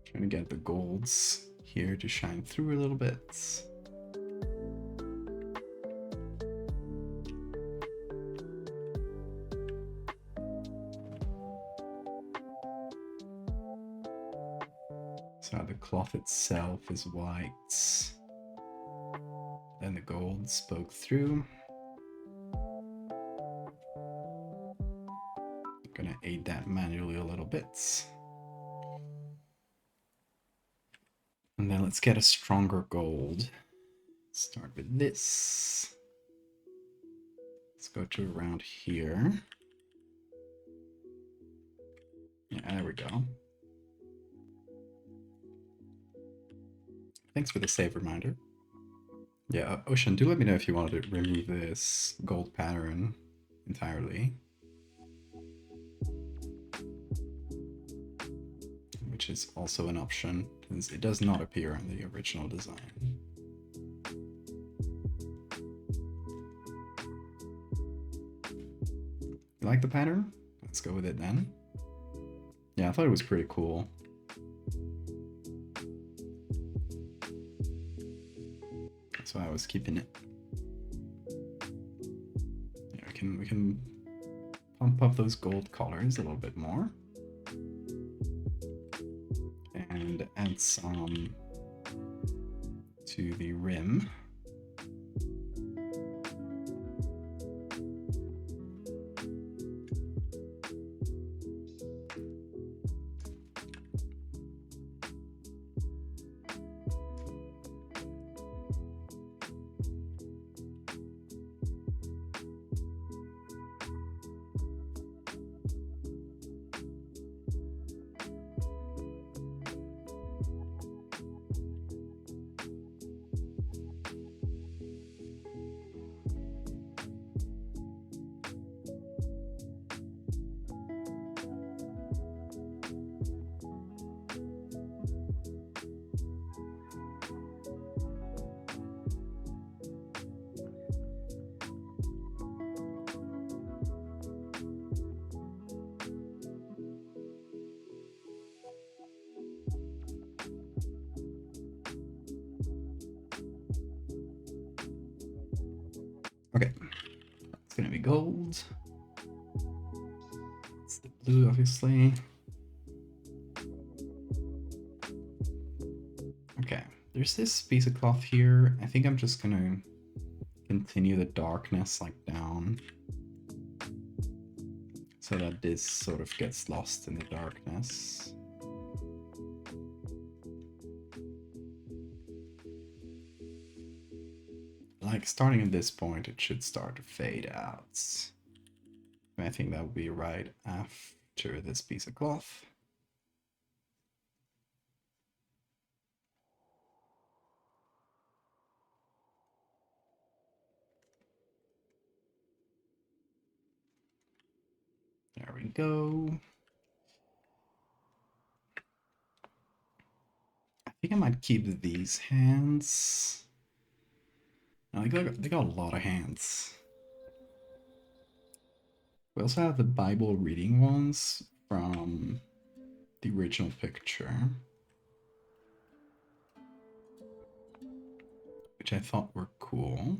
S1: Trying to get the golds here to shine through a little bit. So the cloth itself is white. Then the gold spoke through. I'm gonna aid that manually a little bit. And then let's get a stronger gold. Start with this. Let's go to around here. Yeah, there we go. Thanks for the save reminder. Yeah, Ocean, do let me know if you want to remove this gold pattern entirely. Which is also an option, since it does not appear on the original design. You like the pattern? Let's go with it then. Yeah, I thought it was pretty cool. That's why I was keeping it. Yeah, we can pump up those gold colors a little bit more. And add some to the rim. Okay, it's gonna be gold. It's the blue, obviously. Okay, there's this piece of cloth here. I think I'm just gonna continue the darkness like down. so that this sort of gets lost in the darkness. Like, starting at this point, it should start to fade out. And I think that would be right after this piece of cloth. There we go. I think I might keep these hands. No, they got a lot of hands. We also have the Bible reading ones from the original picture, which I thought were cool.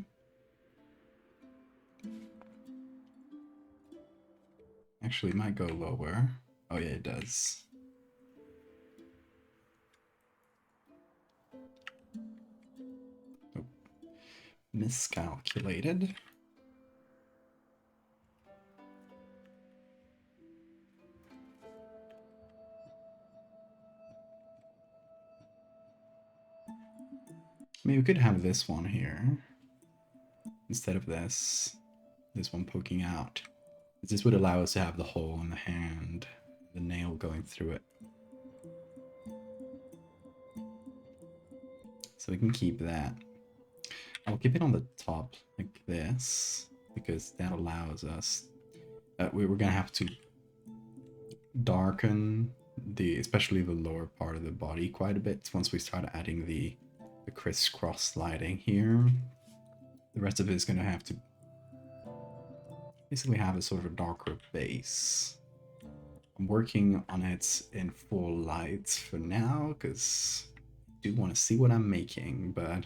S1: Actually, it might go lower. Oh yeah, it does. Oh, miscalculated. I mean, we could have this one here instead of this one poking out. This would allow us to have the hole in the hand, the nail going through it. So we can keep that. I'll keep it on the top like this, because that allows us... we're gonna have to darken especially the lower part of the body quite a bit once we start adding the crisscross lighting here. The rest of it is gonna have to basically have a sort of a darker base. I'm working on it in full light for now because I do want to see what I'm making, but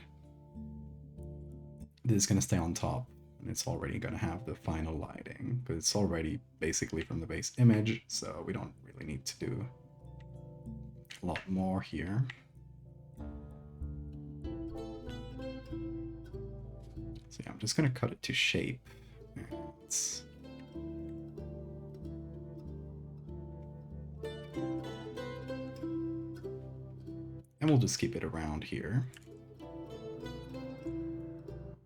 S1: this is going to stay on top and it's already going to have the final lighting because it's already basically from the base image, so we don't really need to do a lot more here. So yeah, I'm just going to cut it to shape. And we'll just keep it around here.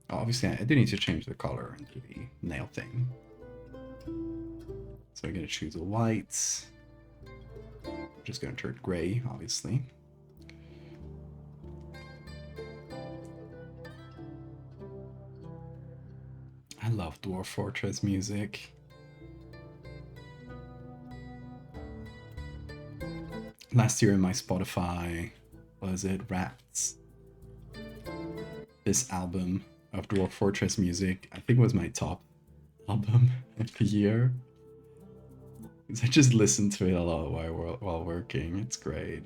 S1: Obviously, I do need to change the color into the nail thing. So I'm going to choose a white. I'm just going to turn gray, obviously. I love Dwarf Fortress music. Last year in my Spotify, was it Wrapped? This album of Dwarf Fortress music, I think was my top album of the year. I just listen to it a lot while working. It's great.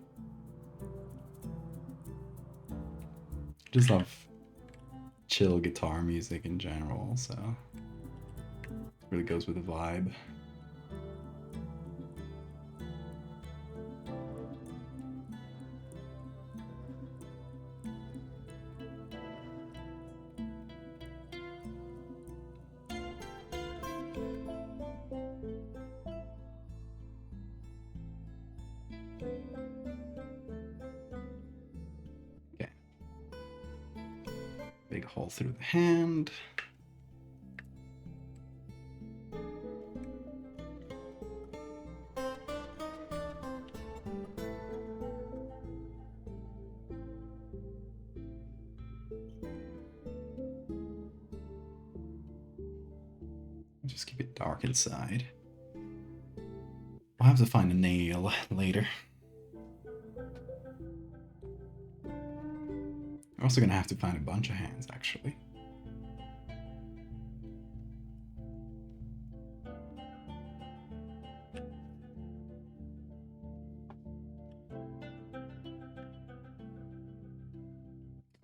S1: Just love chill guitar music in general, so it really goes with the vibe. Big hole through the hand. Just keep it dark inside. I'll have to find a nail later. We're also gonna have to find a bunch of hands, actually.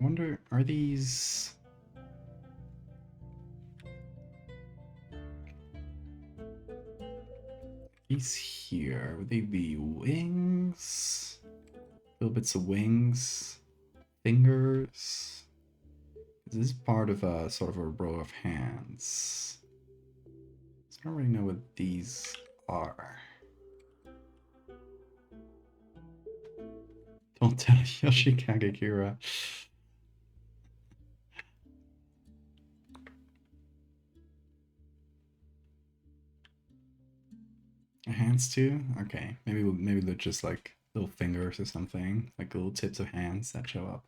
S1: I wonder, are these... These here, would they be wings? Little bits of wings? Fingers? This is part of a sort of a row of hands. So I don't really know what these are. Don't tell Yoshikage Kira. Hands too? Okay, maybe they're just like little fingers or something, like little tips of hands that show up.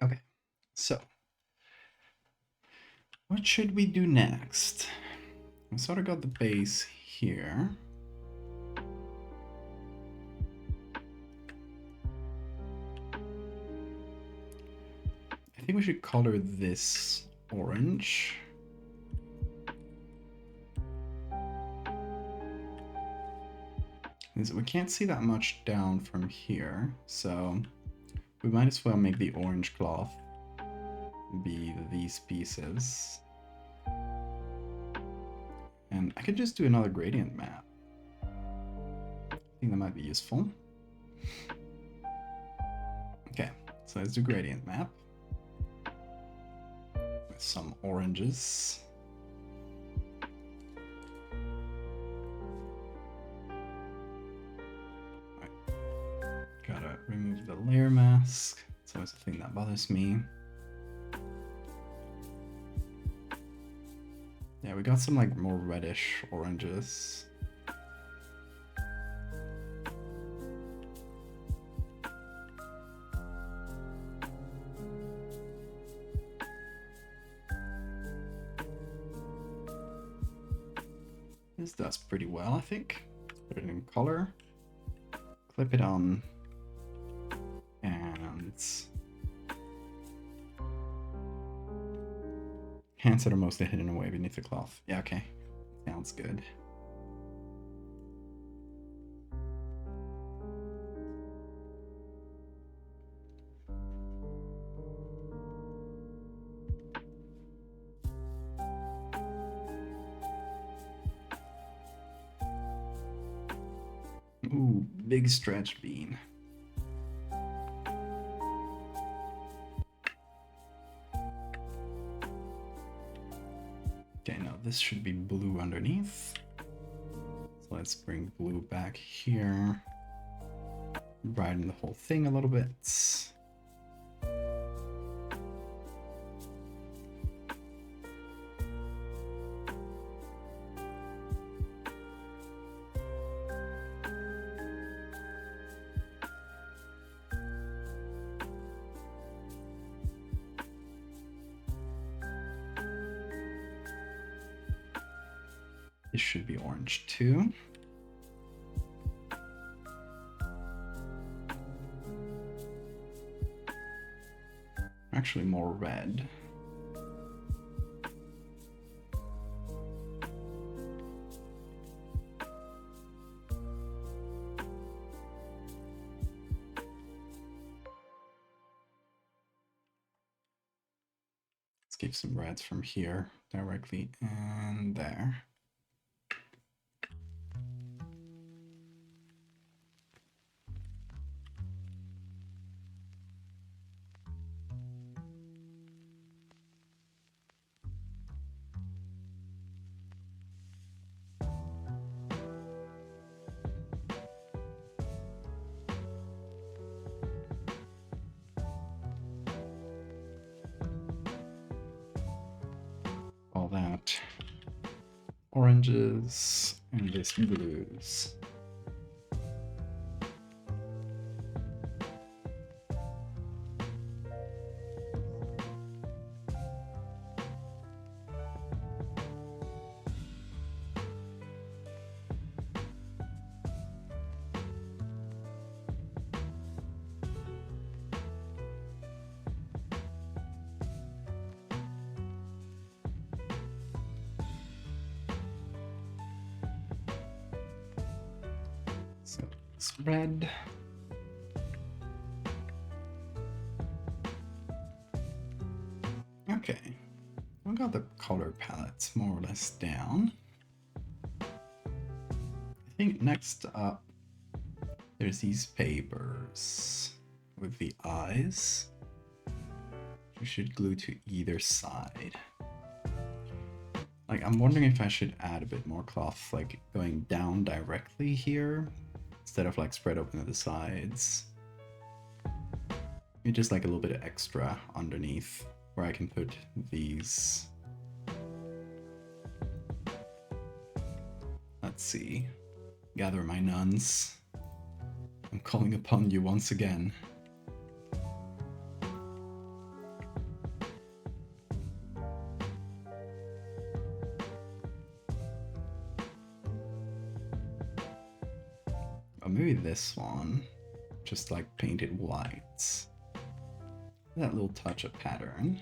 S1: Okay, so what should we do next? We sort of got the base here. I think we should color this orange. We can't see that much down from here, so we might as well make the orange cloth be these pieces. And I could just do another gradient map. I think that might be useful. Okay, so let's do gradient map with some oranges. Gotta remove the layer mask. It's always a thing that bothers me. Yeah, we got some like more reddish oranges. This does pretty well, I think. Put it in color. Clip it on. And hands that are mostly hidden away beneath the cloth. Yeah, okay. Sounds good. Ooh, big stretch bean. Okay, now this should be blue underneath. So let's bring blue back here. Brighten the whole thing a little bit. This should be orange too. Actually more red. Let's give some reds from here directly and there. All that oranges and this blues. So it's red. Okay, we got the color palettes more or less down. I think next up there's these papers with the eyes. You should glue to either side. Like, I'm wondering if I should add a bit more cloth, like going down directly here instead of like spread open to the sides. Maybe just like a little bit of extra underneath where I can put these. Let's see. Gather my nuns. I'm calling upon you once again. Or maybe this one, just like painted white. That little touch of pattern.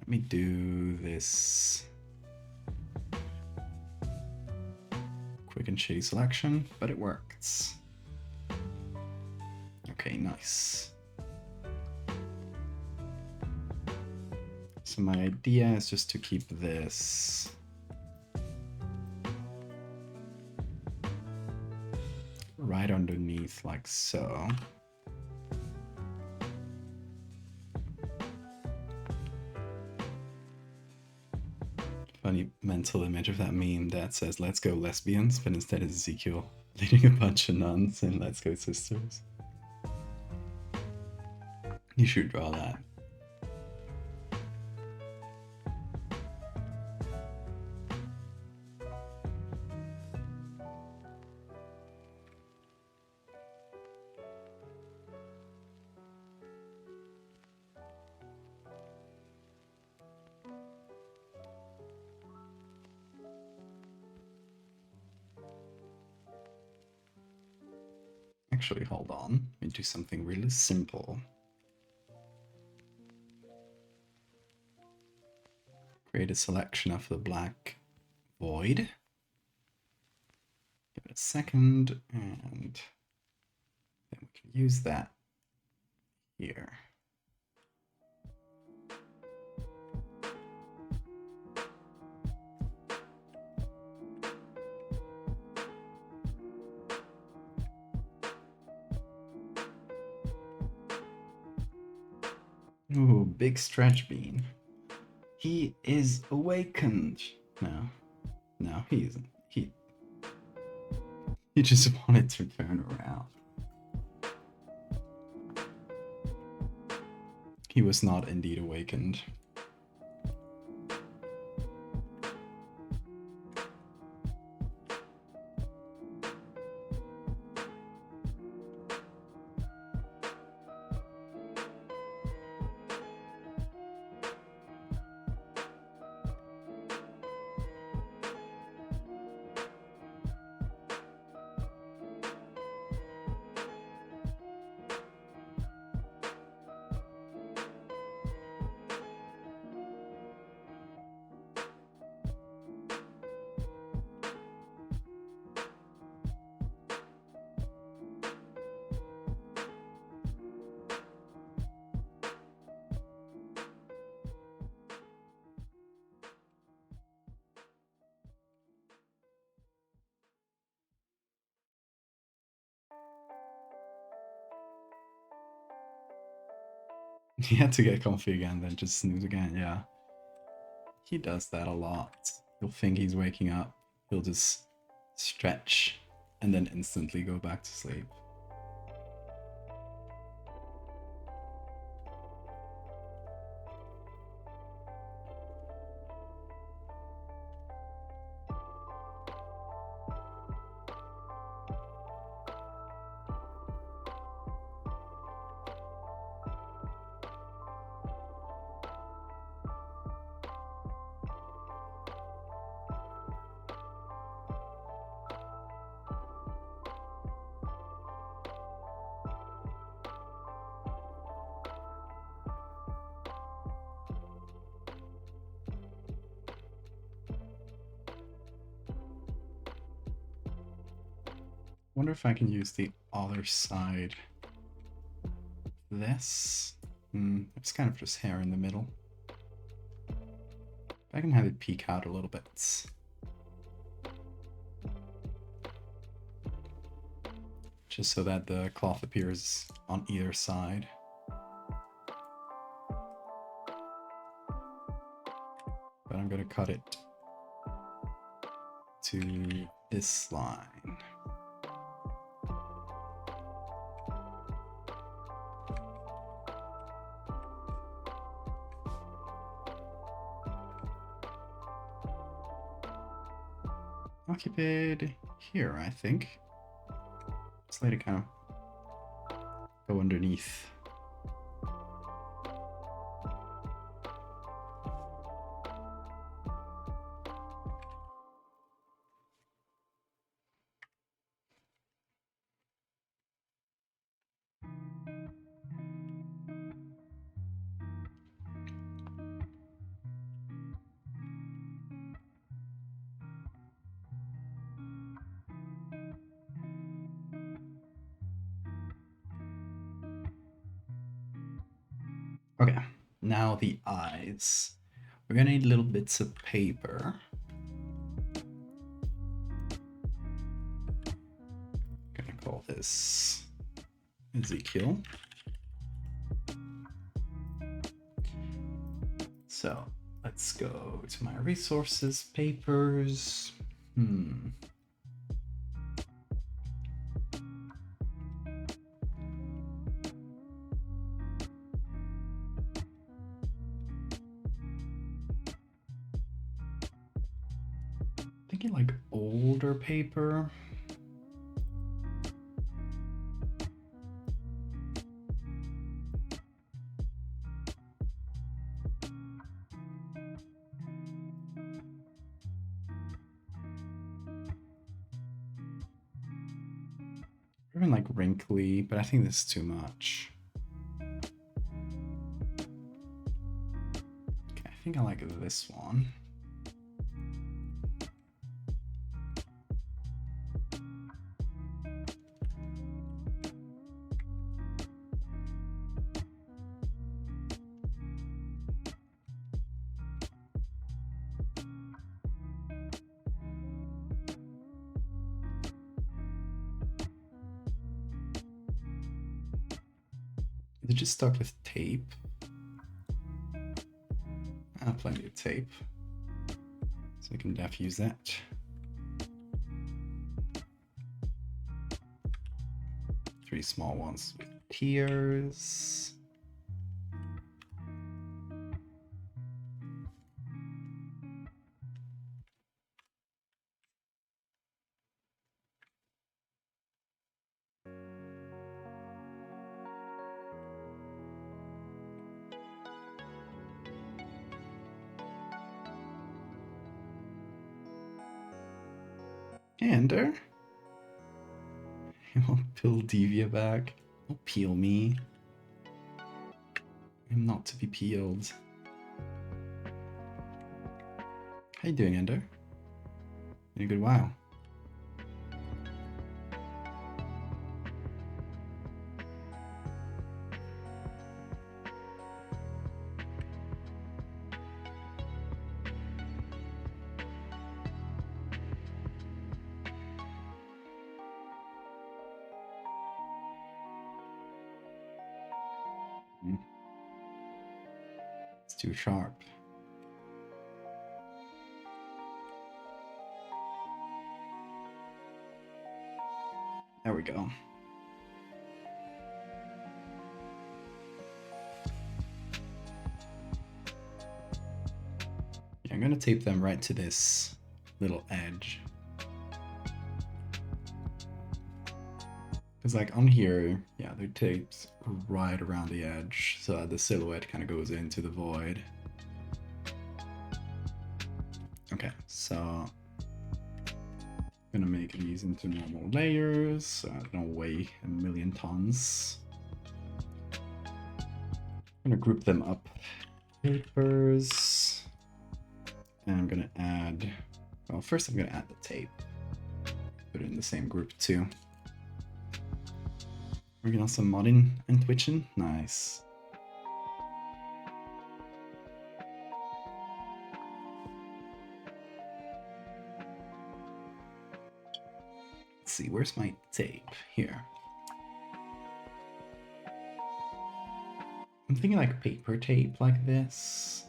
S1: Let me do this quick and shady selection, but it works. Okay, nice. So my idea is just to keep this right underneath like so. Funny mental image of that meme that says "Let's go lesbians," but instead it's Ezekiel leading a bunch of nuns in "Let's go sisters." You should draw that. Actually, hold on. Let me do something really simple. Create a selection of the black void. Give it a second, and then we can use that here. Ooh, big stretch bean. He is awakened. No, he isn't. He just wanted to turn around. He was not indeed awakened. He had to get comfy again, then just snooze again, yeah. He does that a lot. He'll think he's waking up, he'll just stretch, and then instantly go back to sleep. Wonder if I can use the other side. This. It's kind of just hair in the middle. I can have it peek out a little bit. Just so that the cloth appears on either side. But I'm gonna cut it to this line. I'll keep it here, I think. Just let it kind of go underneath. Okay, now the eyes. We're gonna need little bits of paper. Gonna call this Ezekiel. So let's go to my resources, papers. Thinking like older paper. Even like wrinkly, but I think this is too much. Okay, I think I like this one. Is it just stuck with tape? Plenty of tape. So we can def use that. Three small ones with tears. And Valdevia back. Don't peel me. I'm not to be peeled. How you doing, Ender? Been a good while. It's too sharp. There we go. Yeah, I'm gonna tape them right to this little edge. Because like on here, yeah, they're taped right around the edge so that the silhouette kind of goes into the void. Okay, so I'm gonna make these into normal layers so I don't weigh a million tons. I'm gonna group them up. Papers. And I'm gonna add, well, first I'm gonna add the tape. Put it in the same group too. Working on some modding and twitching. Nice. where's my tape? Here. I'm thinking like paper tape like this.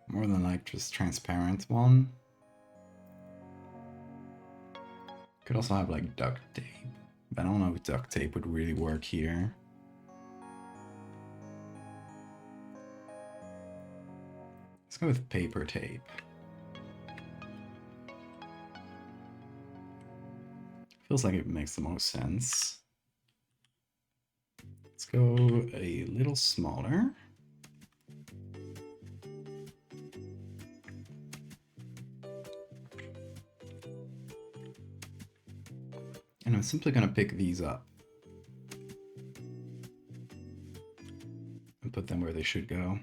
S1: More than like just transparent one. Could also have like duct tape. But I don't know if duct tape would really work here. Let's go with paper tape. Feels like it makes the most sense. Let's go a little smaller. And I'm simply going to pick these up and put them where they should go.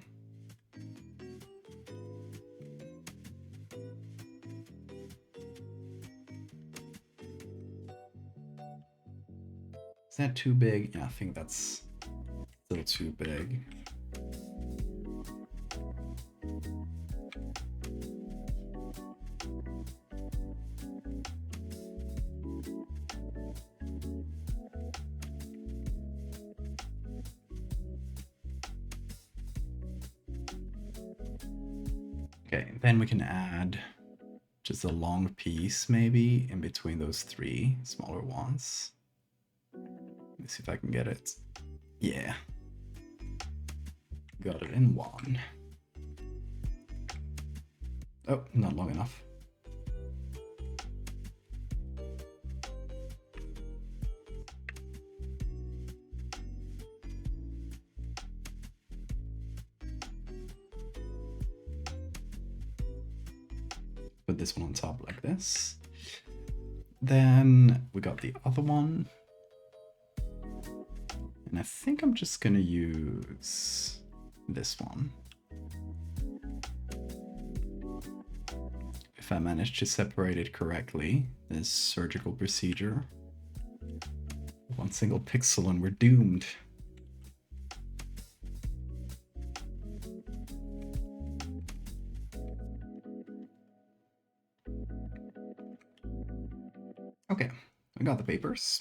S1: Is that too big? Yeah, I think that's a little too big. Okay, then we can add just a long piece maybe in between those three smaller ones. Let me see if I can get it. Yeah. Got it in one. Oh, not long enough. Put this one on top like this. Then we got the other one. And I think I'm just gonna use this one. If I manage to separate it correctly, this surgical procedure. One single pixel and we're doomed. Okay, I got the papers.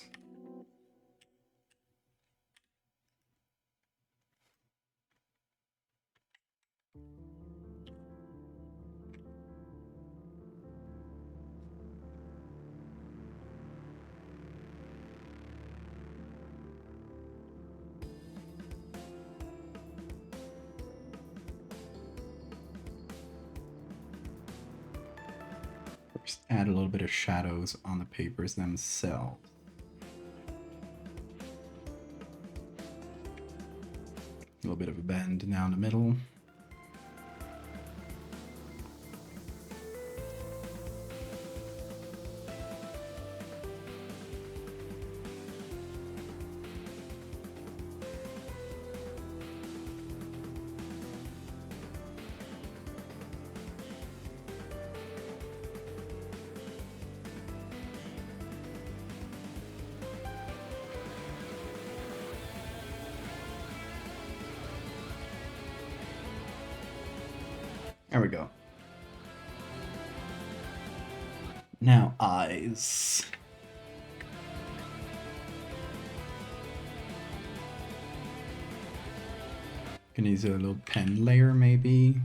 S1: Just add a little bit of shadows on the papers themselves. A little bit of a bend down the middle. There we go. Now eyes. Gonna use a little pen layer maybe.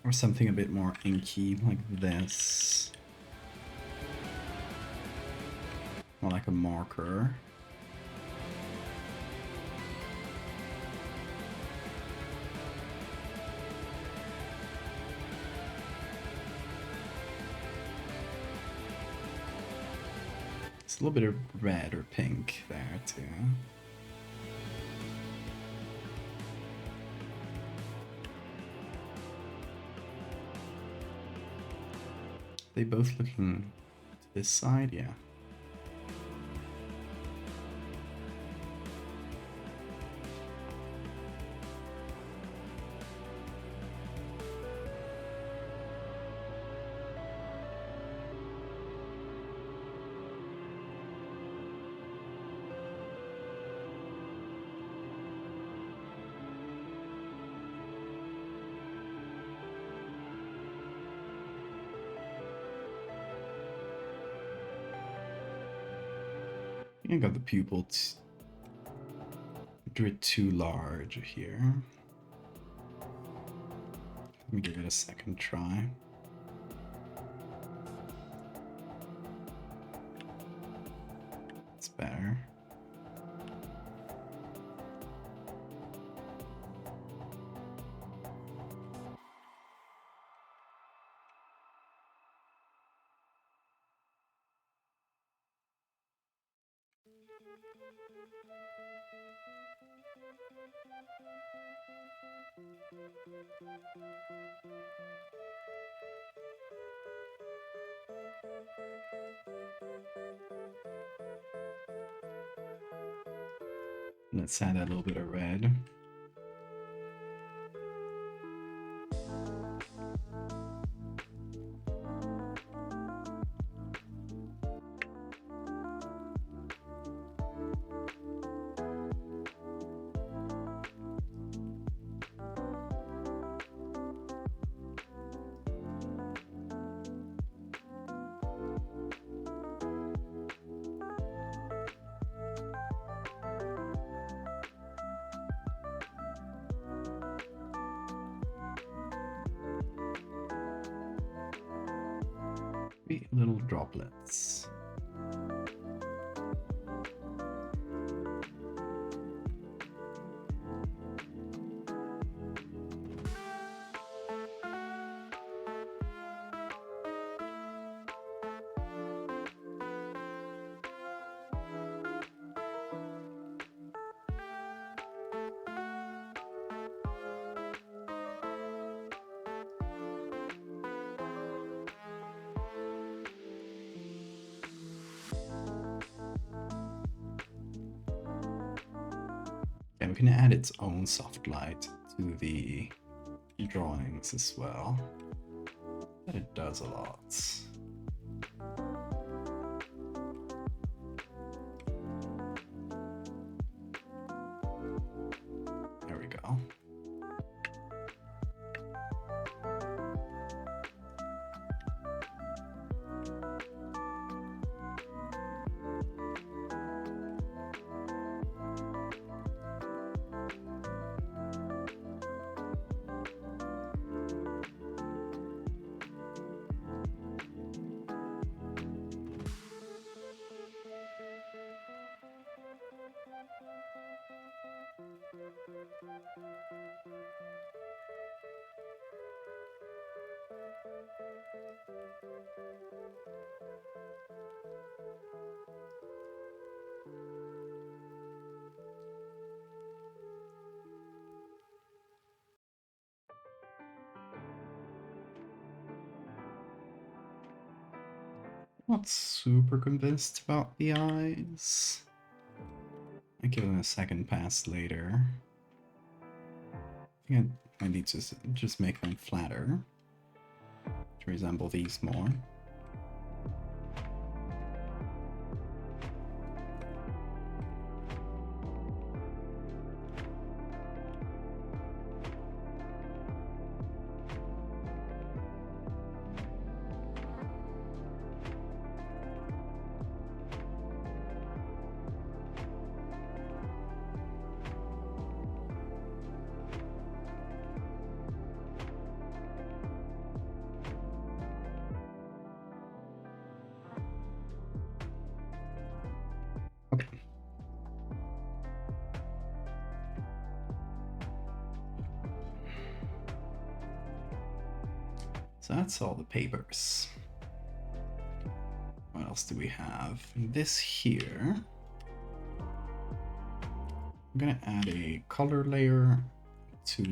S1: Or something a bit more inky like this. More like a marker. A little bit of red or pink there too. They both looking to this side, yeah. I got the pupil drew it too large here. Let me give it a second try. It's better. Let's add a little bit of red. Little droplets. And we can add its own soft light to the drawings as well. But it does a lot. There we go. Not super convinced about the eyes. I'll give them a second pass later. I think I need to just make them flatter to resemble these more. Okay. So that's all the papers. What else do we have? This here. I'm gonna add a color layer to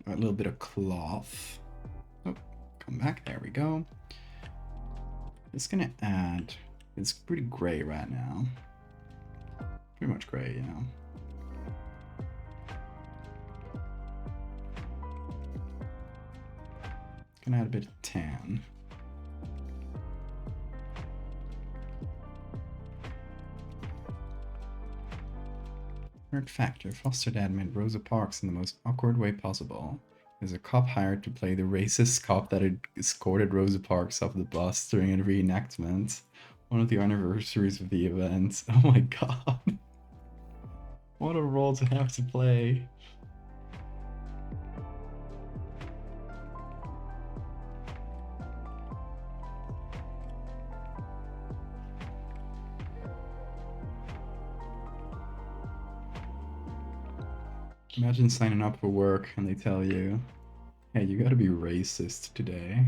S1: a little bit of cloth. Oh, come back, there we go. It's gonna add, it's pretty gray right now. Pretty much gray, you know. Gonna add a bit of tan. Third factor, foster dad made Rosa Parks in the most awkward way possible. There's a cop hired to play the racist cop that had escorted Rosa Parks off the bus during a reenactment. One of the anniversaries of the event. Oh my god. What a role to have to play. Imagine signing up for work and they tell you, hey, you gotta be racist today.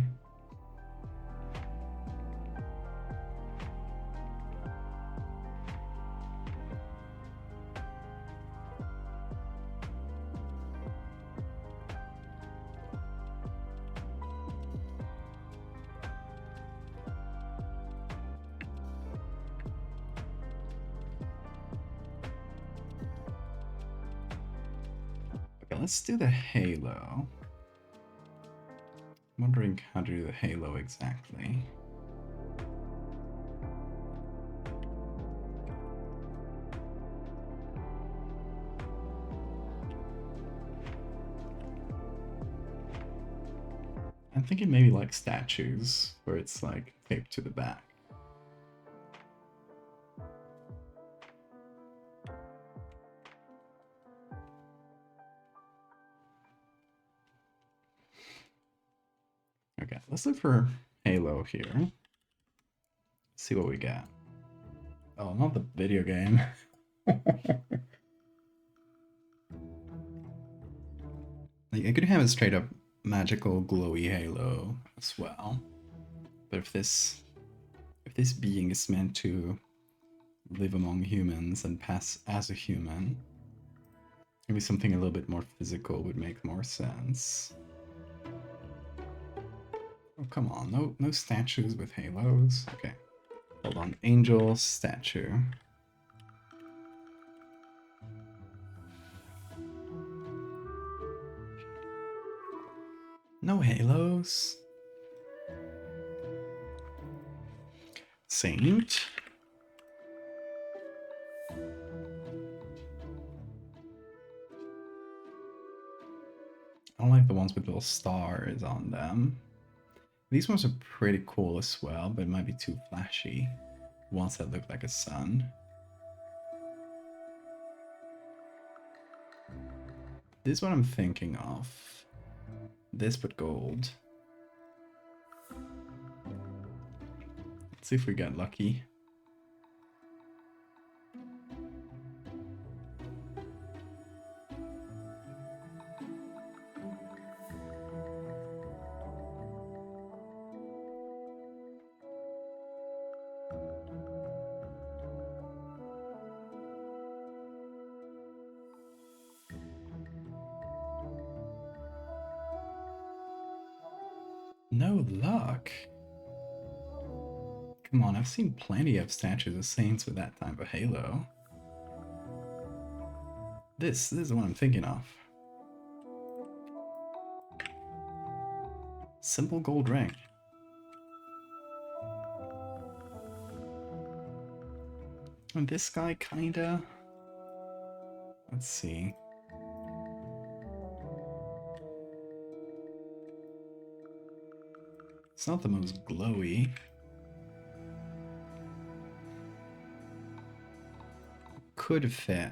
S1: Okay, let's do the halo. I'm wondering how to do the halo exactly. I'm thinking maybe like statues, where it's like taped to the back. Okay, let's look for halo here. See what we got. Oh, not the video game. Like, I could have a straight up magical glowy halo as well. But if this being is meant to live among humans and pass as a human, maybe something a little bit more physical would make more sense. Oh, come on, no statues with halos. Okay. Hold on, angel statue. No halos. Saint. I don't like the ones with little stars on them. These ones are pretty cool as well, but it might be too flashy. Ones that look like a sun. This is what I'm thinking of. This but gold. Let's see if we get lucky. No luck. Come on, I've seen plenty of statues of saints with that type of halo. This is what I'm thinking of. Simple gold ring. And this guy kinda... Let's see. It's not the most glowy. Could fit.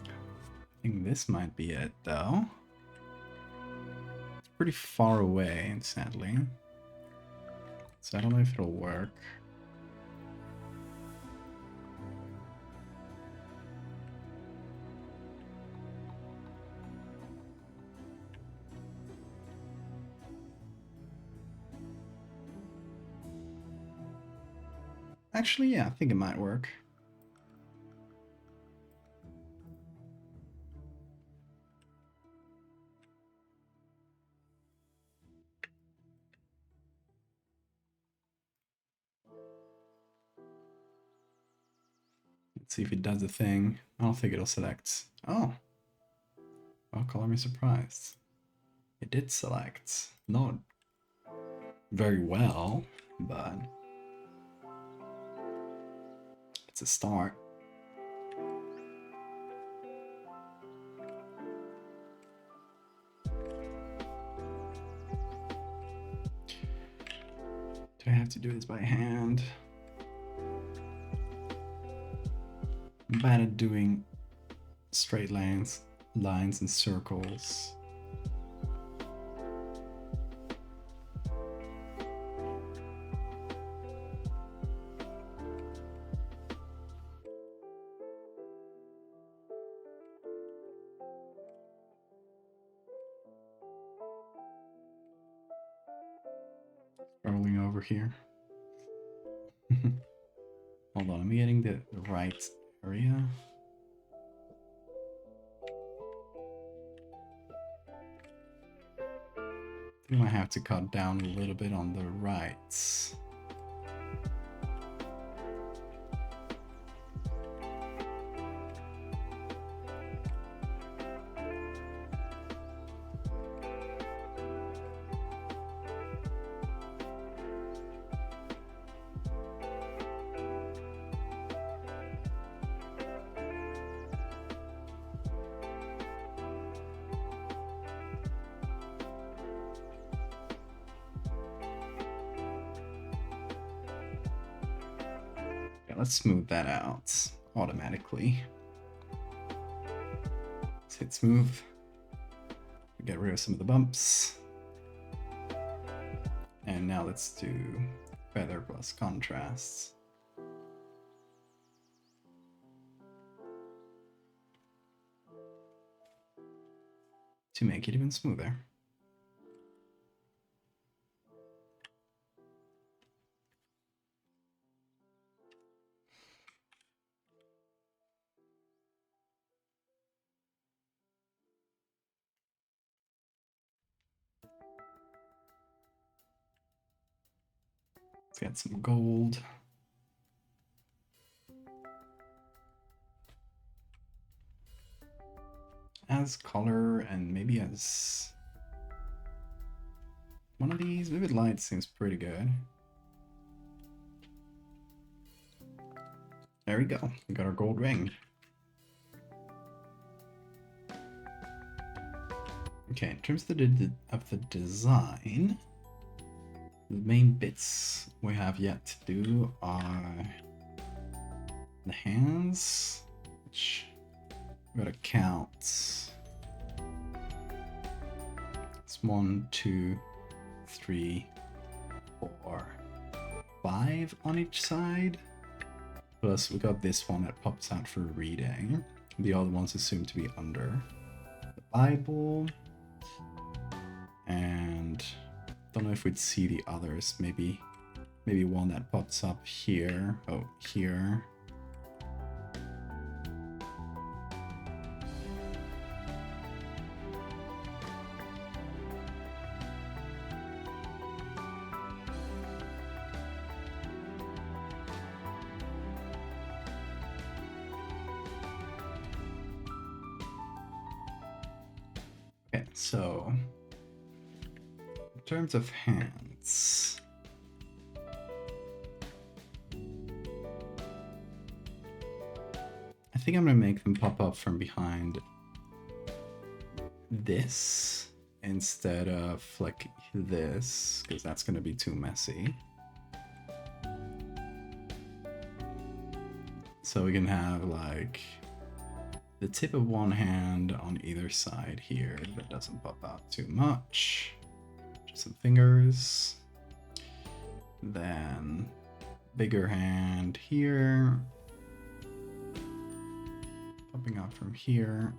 S1: I think this might be it, though. It's pretty far away, sadly. So I don't know if it'll work. Actually, yeah, I think it might work. Let's see if it does the thing. I don't think it'll select. Oh. Well, color me surprised. It did select. Not very well, but it's a start. Do I have to do this by hand? I'm bad at doing straight lines and circles. Scrolling over here. Hold on, I'm getting the right area. I might have to cut down a little bit on the rights. Let's smooth that out automatically. Let's hit smooth. Get rid of some of the bumps. And now let's do feather plus contrasts. To make it even smoother. Let's get some gold. As color and maybe as one of these. Vivid light seems pretty good. There we go. We got our gold ring. Okay, in terms of the design, the main bits we have yet to do are the hands, which we gotta count. It's 1, 2, 3, 4, 5 on each side. Plus we got this one that pops out for reading. The other one's assumed to be under the Bible. And don't know if we'd see the others. Maybe one that pops up here. Oh, here. Okay, so in terms of hands, I think I'm gonna make them pop up from behind this instead of like this, because that's gonna be too messy. So we can have like the tip of one hand on either side here that doesn't pop out too much. Just some fingers. Then bigger hand here. Popping out from here.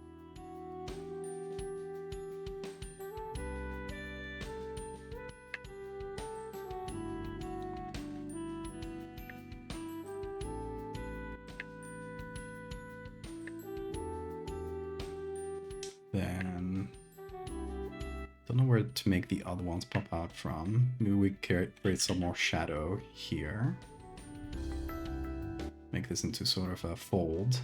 S1: Then, don't know where to make the other ones pop out from. Maybe we create some more shadow here. Make this into sort of a fold.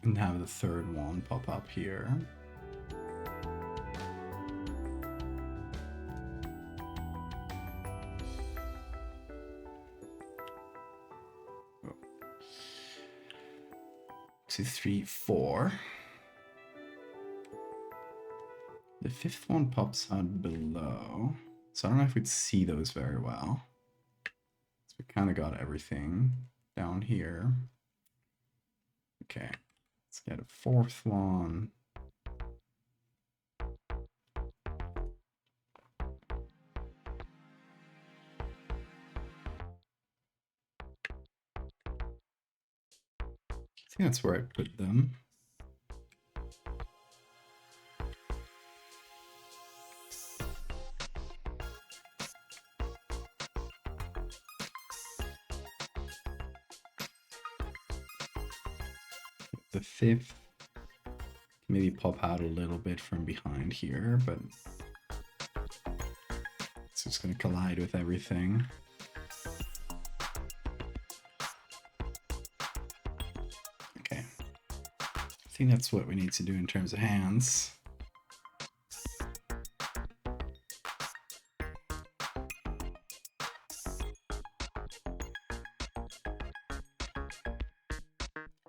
S1: And have the third one pop up here. Oh. 2, 3, 4. The fifth one pops out below. So I don't know if we'd see those very well. So we kind of got everything down here. Okay, let's get a fourth one. I think that's where I put them. The fifth, maybe pop out a little bit from behind here, but it's just going to collide with everything. Okay, I think that's what we need to do in terms of hands.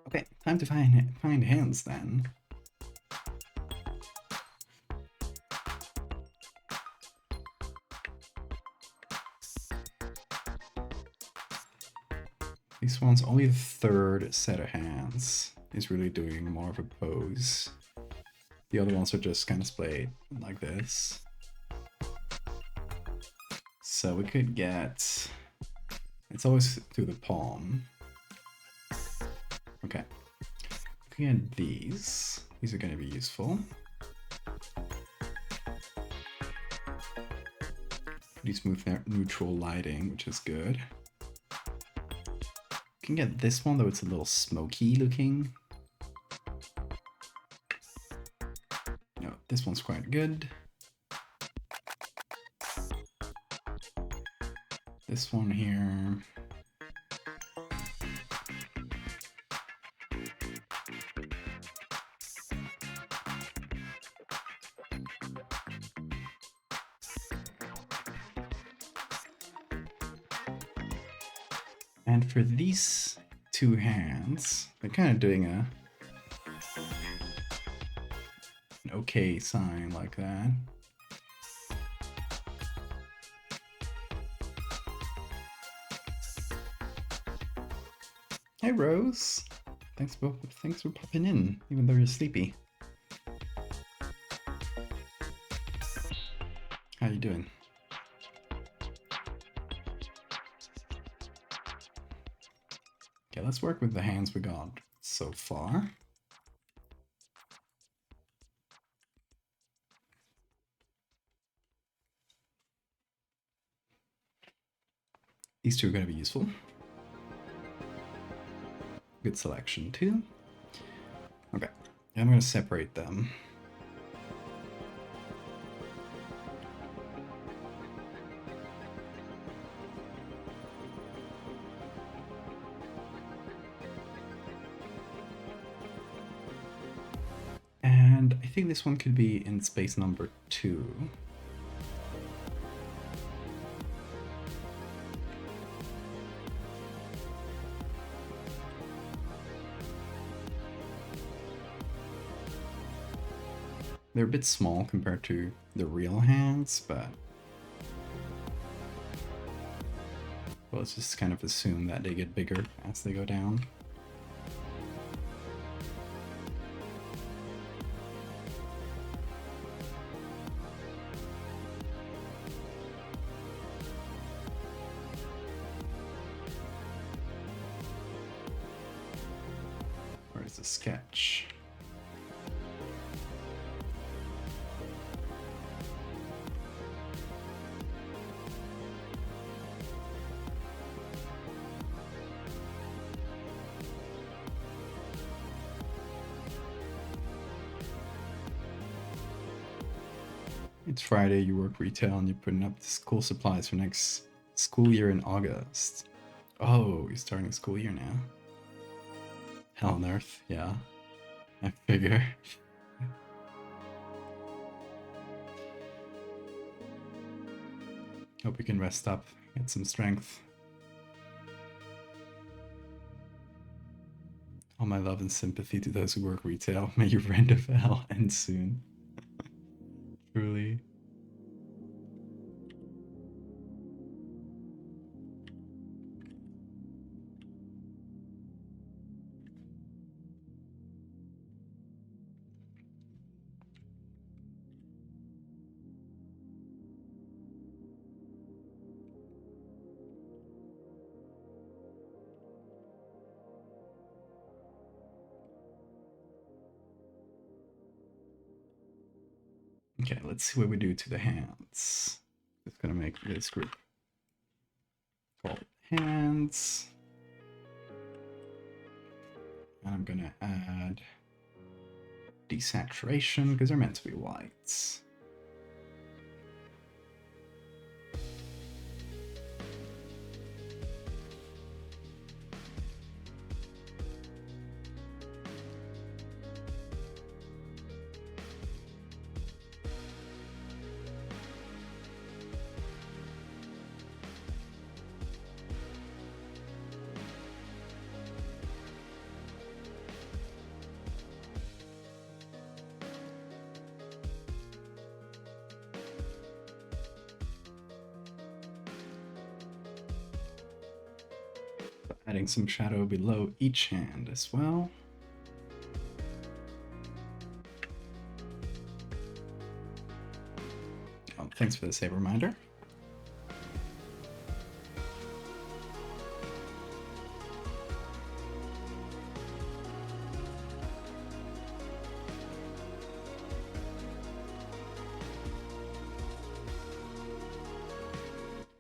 S1: Okay, time to find hands then. This one's only the third set of hands. Is really doing more of a pose. The other ones are just kind of splayed like this. So we could get... It's always to the palm. Okay. We can get these. These are going to be useful. Pretty smooth neutral lighting, which is good. We can get this one, though it's a little smoky looking. No, this one's quite good. This one here. And for these two hands, they're kind of doing an okay sign like that. Hey Rose, thanks for popping in, even though you're sleepy. How you doing? Okay, let's work with the hands we got so far. These two are going to be useful. Good selection too. Okay, I'm going to separate them. And I think this one could be in space number 2. They're a bit small compared to the real hands, but well, let's just kind of assume that they get bigger as they go down. Where's the sketch? It's Friday, you work retail, and you're putting up the school supplies for next school year in August. Oh, you're starting school year now. Hell on earth, yeah. I figure. Hope you can rest up, get some strength. All my love and sympathy to those who work retail. May your reign of hell end soon. Truly. Okay, let's see what we do to the hands. Just gonna make this group called hands. And I'm gonna add desaturation because they're meant to be whites. Adding some shadow below each hand as well. Oh, thanks for the save reminder.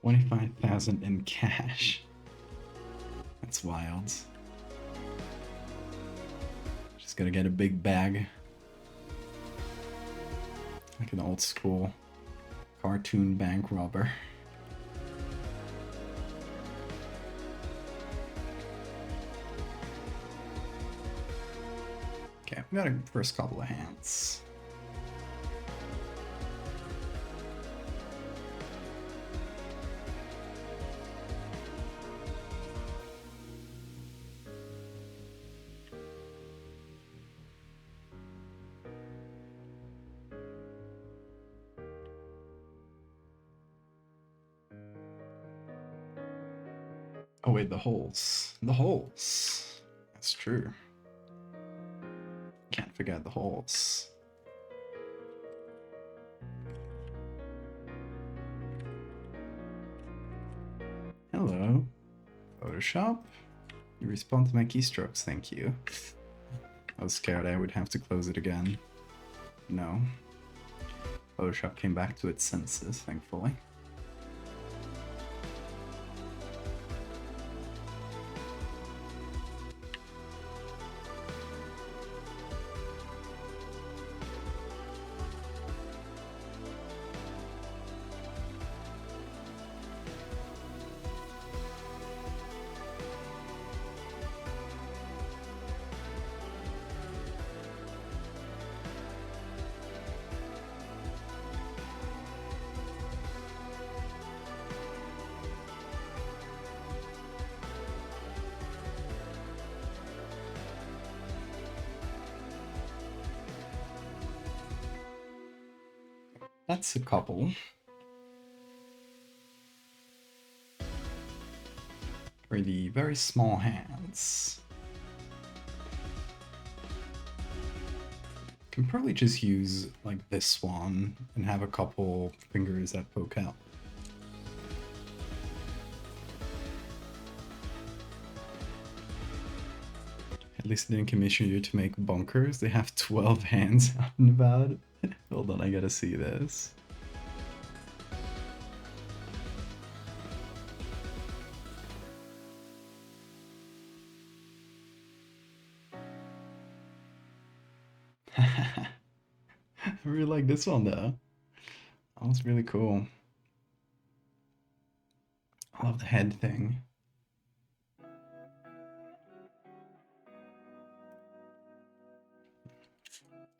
S1: $25,000 in cash. That's wild. Just gonna get a big bag. Like an old school cartoon bank robber. Okay, we got a first couple of hands. Oh wait, the holes. The holes. That's true. Can't forget the holes. Hello, Photoshop. You respond to my keystrokes, thank you. I was scared I would have to close it again. No. Photoshop came back to its senses, thankfully. That's a couple. For the very small hands. Can probably just use like this one and have a couple fingers that poke out. At least they didn't commission you to make bunkers. They have 12 hands out and about. Hold on, I gotta see this. I really like this one though. That was really cool. I love the head thing.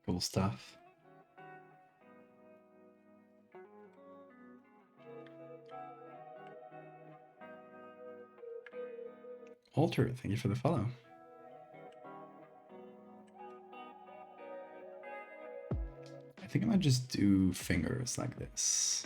S1: Cool stuff. Alter, thank you for the follow. I think I might just do fingers like this.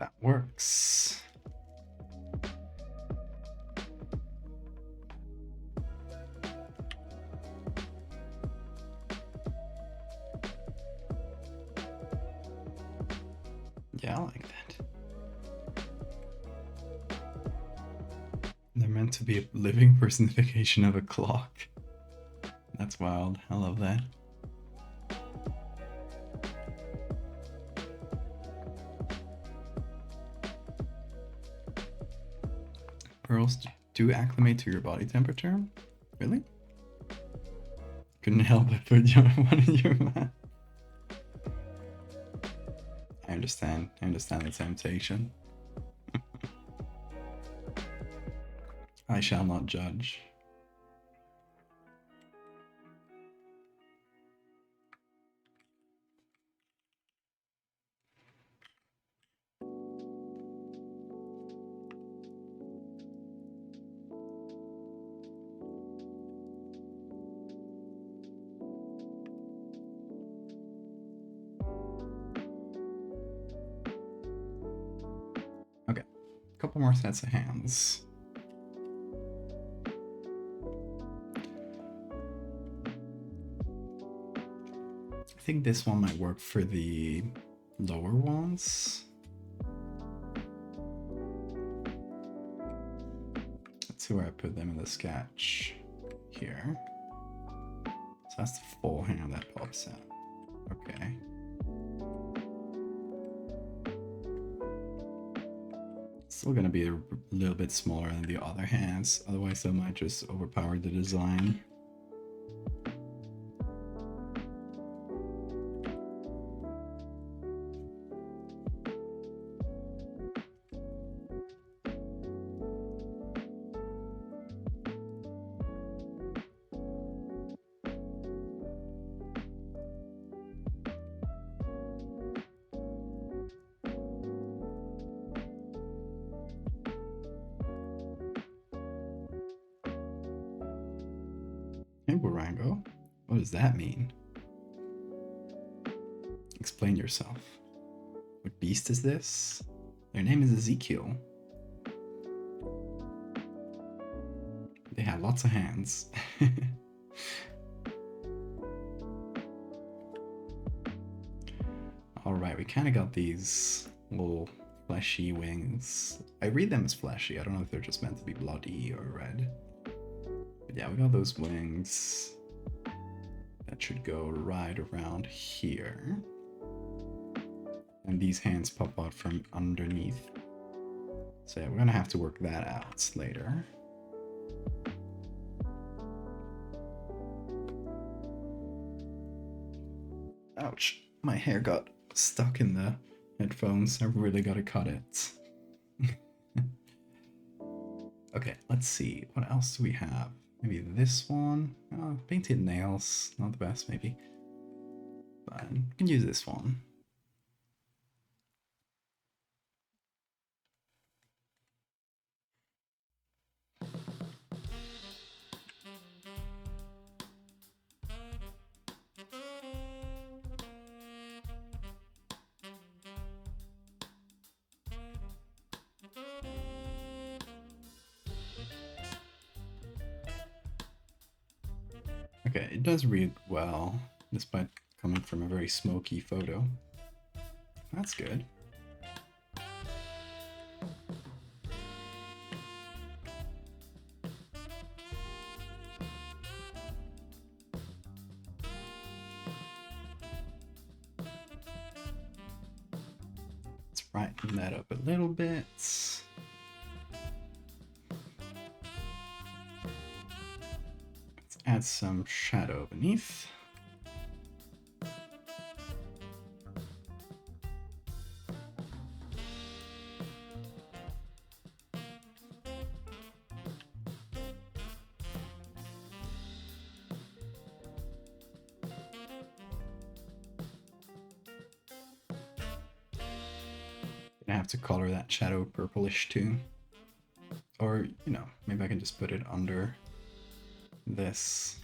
S1: That works. Yeah, I like that. They're meant to be a living personification of a clock. That's wild. I love that. Pearls do acclimate to your body temperature? Really? Couldn't help but put one in your mouth. I understand the temptation. I shall not judge. Okay, a couple more sets of hands. I think this one might work for the lower ones. Let's see where I put them in the sketch. Here. So that's the full hand that pops out. Okay. Still gonna be a little bit smaller than the other hands, otherwise I might just overpower the design. Hey, Warango, what does that mean? Explain yourself. What beast is this? Their name is Ezekiel. They have lots of hands. Alright, we kind of got these little fleshy wings. I read them as fleshy. I don't know if they're just meant to be bloody or red. But yeah, we got those wings. That should go right around here. And these hands pop out from underneath. So yeah, we're gonna have to work that out later. Ouch, my hair got stuck in the headphones. I really gotta cut it. Okay, let's see. What else do we have? Maybe this one? Oh, painted nails. Not the best, maybe. But we can use this one. Okay, it does read well, despite coming from a very smoky photo. That's good. Let's brighten that up a little bit. Add some shadow beneath. Gonna have to color that shadow purplish too. Or, you know, maybe I can just put it under this.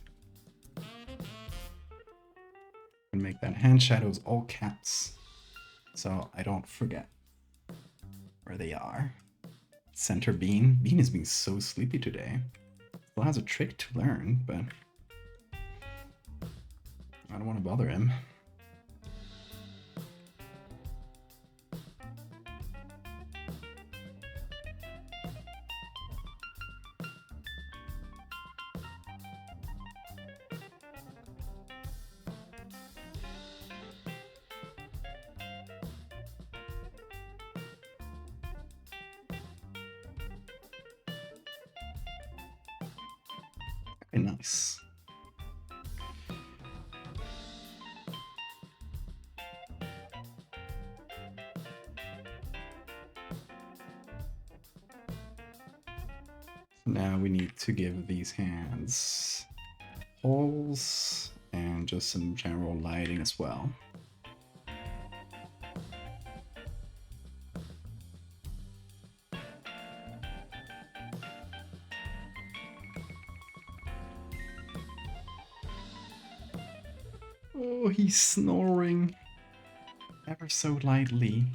S1: And make that hand shadows all caps, so I don't forget. where they are. Center Bean. Bean is being so sleepy today. Still has a trick to learn, but I don't want to bother him. Very nice. Now we need to give these hands holes and just some general lighting as well. Oh, he's snoring ever so lightly.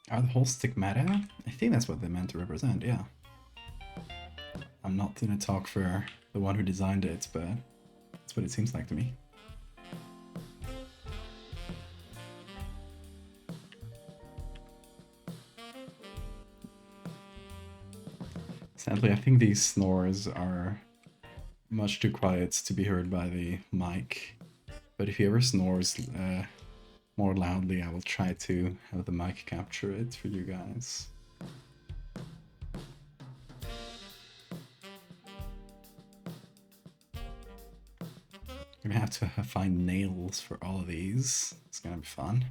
S1: Are the holes stigmata? I think that's what they meant to represent, yeah. I'm not gonna talk for the one who designed it, but that's what it seems like to me. Sadly, I think these snores are much too quiet to be heard by the mic. But if he ever snores more loudly, I will try to have the mic capture it for you guys. I'm gonna have to find nails for all of these. It's gonna be fun.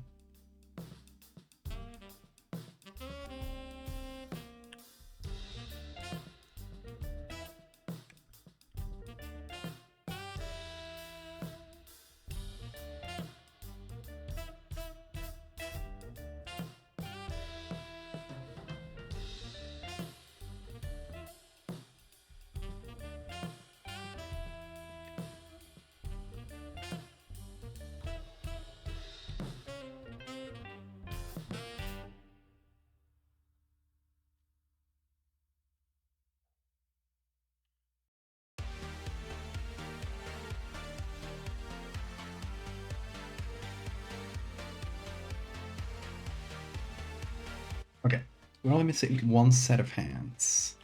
S1: Okay, we're only missing one set of hands,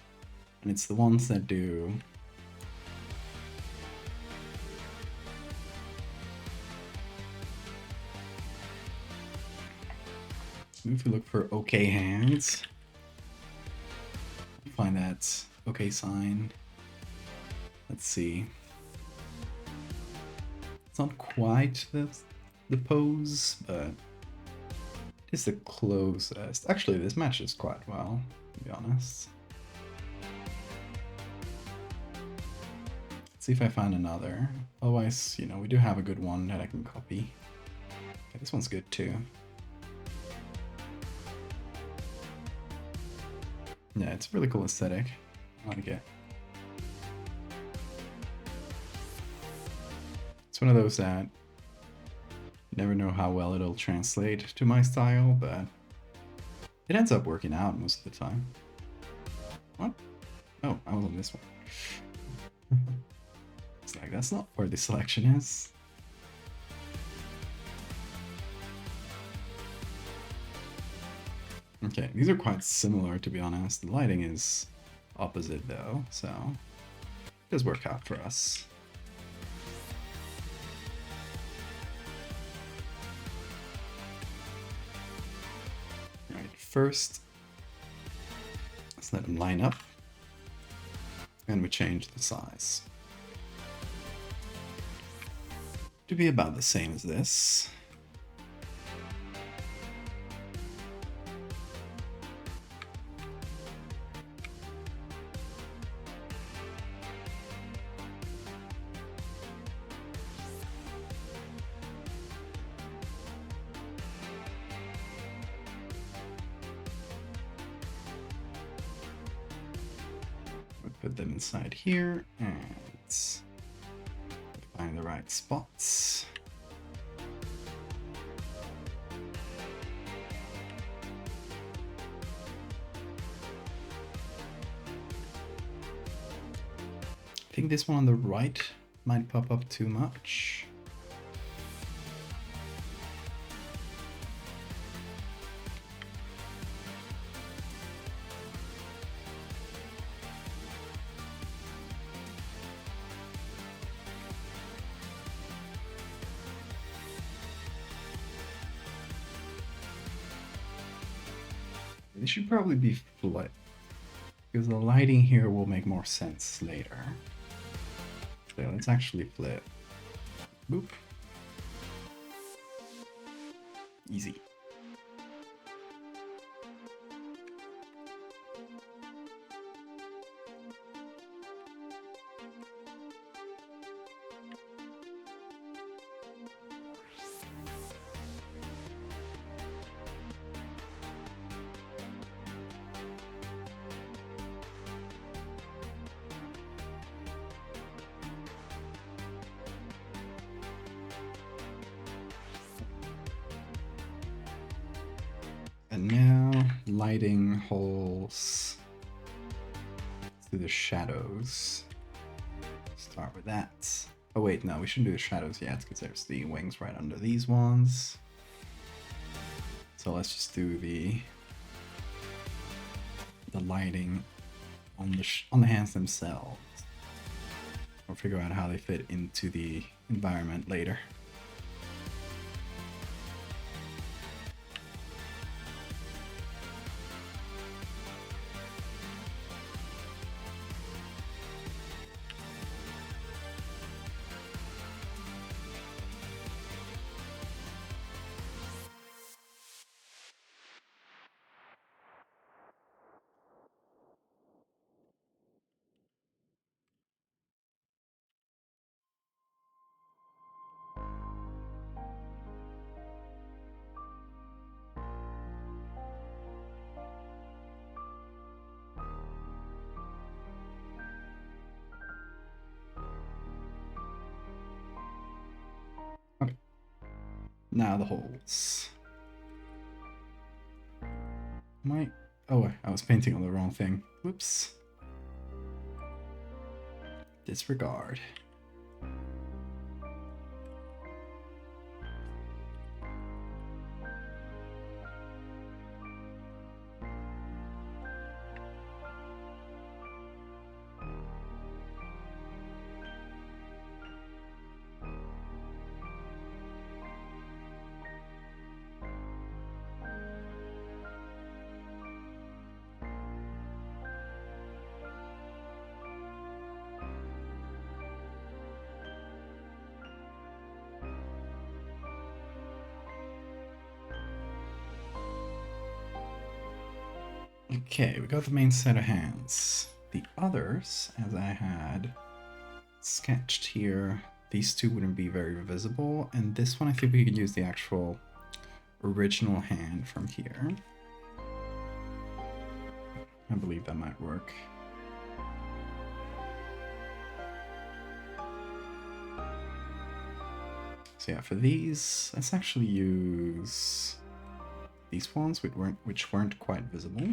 S1: and it's the ones that do if we look for okay hands, find that okay sign. Let's see. It's not quite the pose, but it's the closest. Actually, this matches quite well, to be honest. Let's see if I find another. Otherwise, you know, we do have a good one that I can copy. Okay, this one's good too. Yeah, it's a really cool aesthetic. I like it. It's one of those that you never know how well it'll translate to my style, but it ends up working out most of the time. What? Oh, I was on this one. It's like, that's not where the selection is. Okay, these are quite similar, to be honest. The lighting is opposite though, so it does work out for us. Alright, first, let's let them line up, and we change the size to be about the same as this. put them inside here and find the right spots. I think this one on the right might pop up too much. They should probably be flipped, because the lighting here will make more sense later. So let's actually flip. Boop. Easy. And now lighting holes through the shadows. Start with that. Oh wait, no, we shouldn't do the shadows yet because there's the wings right under these ones. So let's just do the lighting on the hands themselves. We'll figure out how they fit into the environment later. Okay. Now the holes. Oh, I was painting on the wrong thing. Whoops. Disregard. Okay, we got the main set of hands. The others, as I had sketched here, these two wouldn't be very visible, and this one I think we could use the actual original hand from here. I believe that might work. So yeah, for these, let's actually use these ones which weren't quite visible.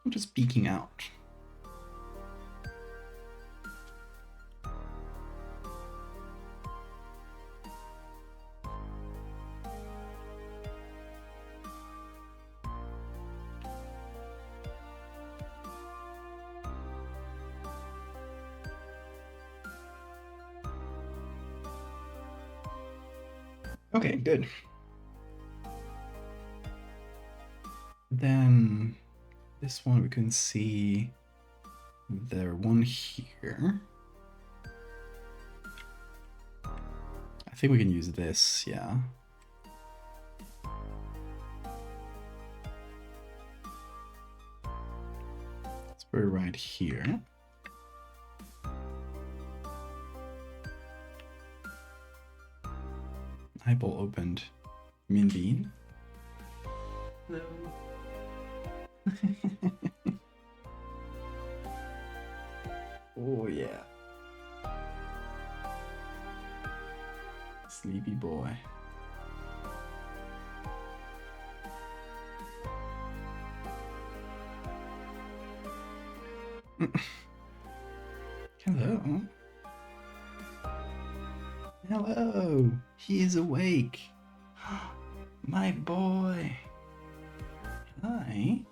S1: I'm just peeking out. Okay, good. Then this one we can see there one here. I think we can use this, yeah. Let's put it right here. Eyeball opened. Mean bean. Hello. Oh yeah. Sleepy boy. Hello. Hello. He is awake. My boy. Hi.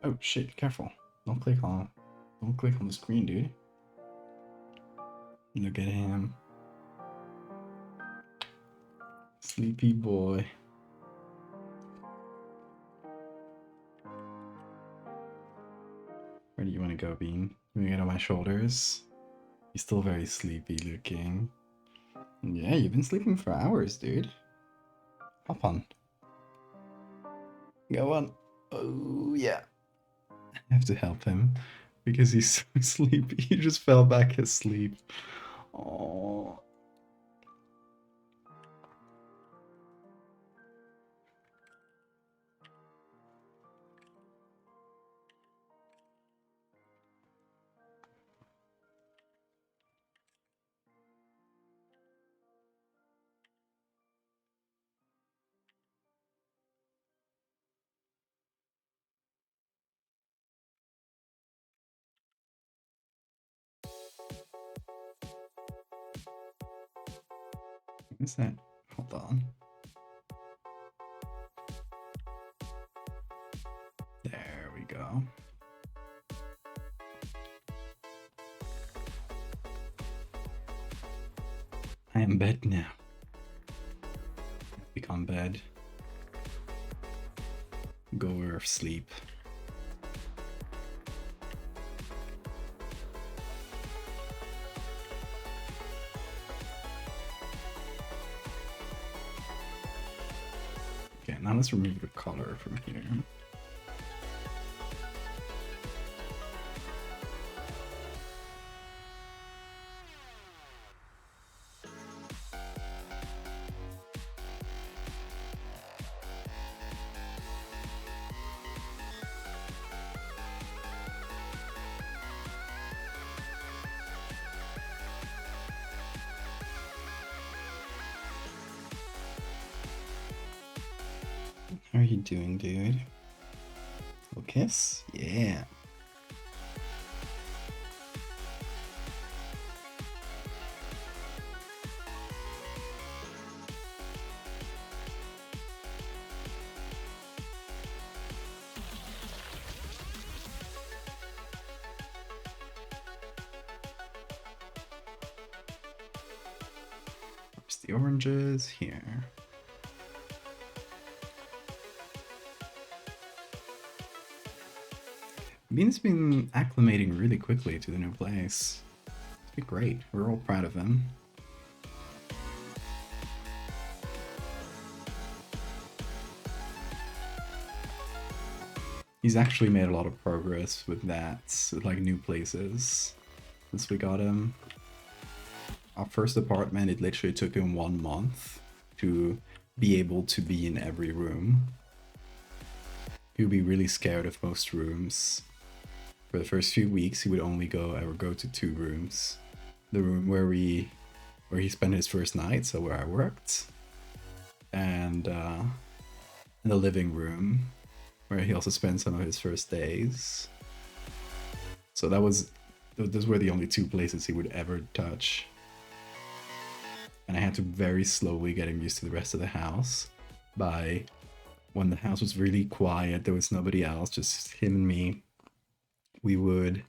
S1: Oh shit, careful. Don't click on the screen, dude. Look at him. Sleepy boy. Where do you want to go, Bean? You want to get on my shoulders? He's still very sleepy looking. Yeah, you've been sleeping for hours, dude. Hop on. Go on. Oh, yeah. I have to help him because he's so sleepy. He just fell back asleep. Oh. What is that? Hold on. There we go. I am bed now. Become bed. Goer of sleep. Okay, now let's remove the color from here. How are you doing, dude? Little kiss? Yeah. There's the oranges here. Bean's been acclimating really quickly to the new place. It's been great. We're all proud of him. He's actually made a lot of progress with that, with like new places since we got him. Our first apartment, it literally took him 1 month to be able to be in every room. He would be really scared of most rooms. For the first few weeks, he would only ever go to 2 rooms. The room where he spent his first night, so where I worked, and the living room, where he also spent some of his first days. So those were the only 2 places he would ever touch. And I had to very slowly get him used to the rest of the house. When the house was really quiet, there was nobody else, just him and me, we would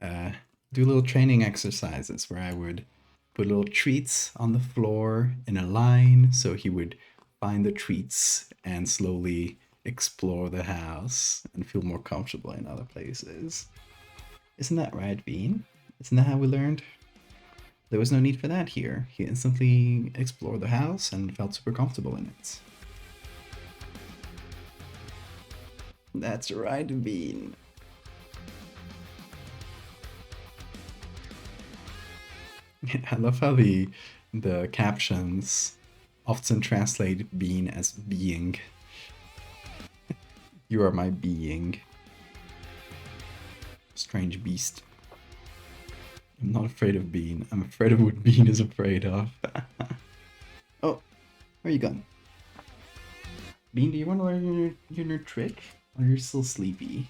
S1: do little training exercises where I would put little treats on the floor in a line so he would find the treats and slowly explore the house and feel more comfortable in other places. Isn't that right, Bean? Isn't that how we learned? There was no need for that here. He instantly explored the house and felt super comfortable in it. That's right, Bean. I love how the captions often translate Bean as being. You are my being. Strange beast. I'm not afraid of Bean. I'm afraid of what Bean is afraid of. Oh, where are you going? Bean, do you want to learn your new trick? Or you're still sleepy?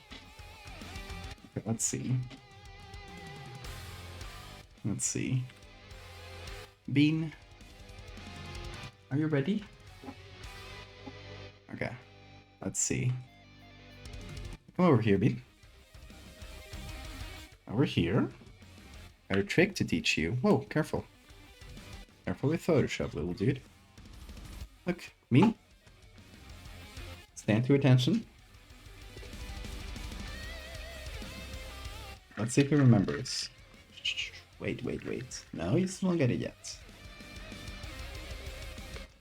S1: Okay, let's see. Let's see. Bean, are you ready? Okay, let's see. Come over here, Bean. Over here. Got a trick to teach you. Whoa, careful. Careful with Photoshop, little dude. Look, me. Stand to attention. Let's see if he remembers. Wait. No, you still don't get it yet.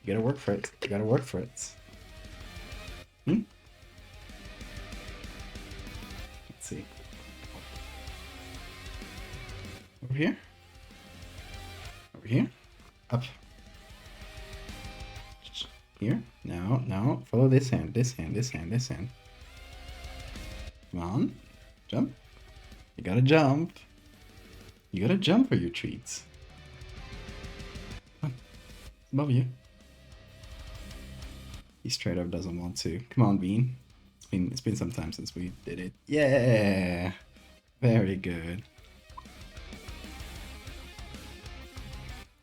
S1: You gotta work for it. You gotta work for it. Let's see. Over here. Over here. Up. Here. No. Follow this hand. This hand. Come on. Jump. You gotta jump. You gotta jump for your treats. Come on. It's above you. He straight up doesn't want to. Come on, Bean. It's been some time since we did it. Yeah. Very good.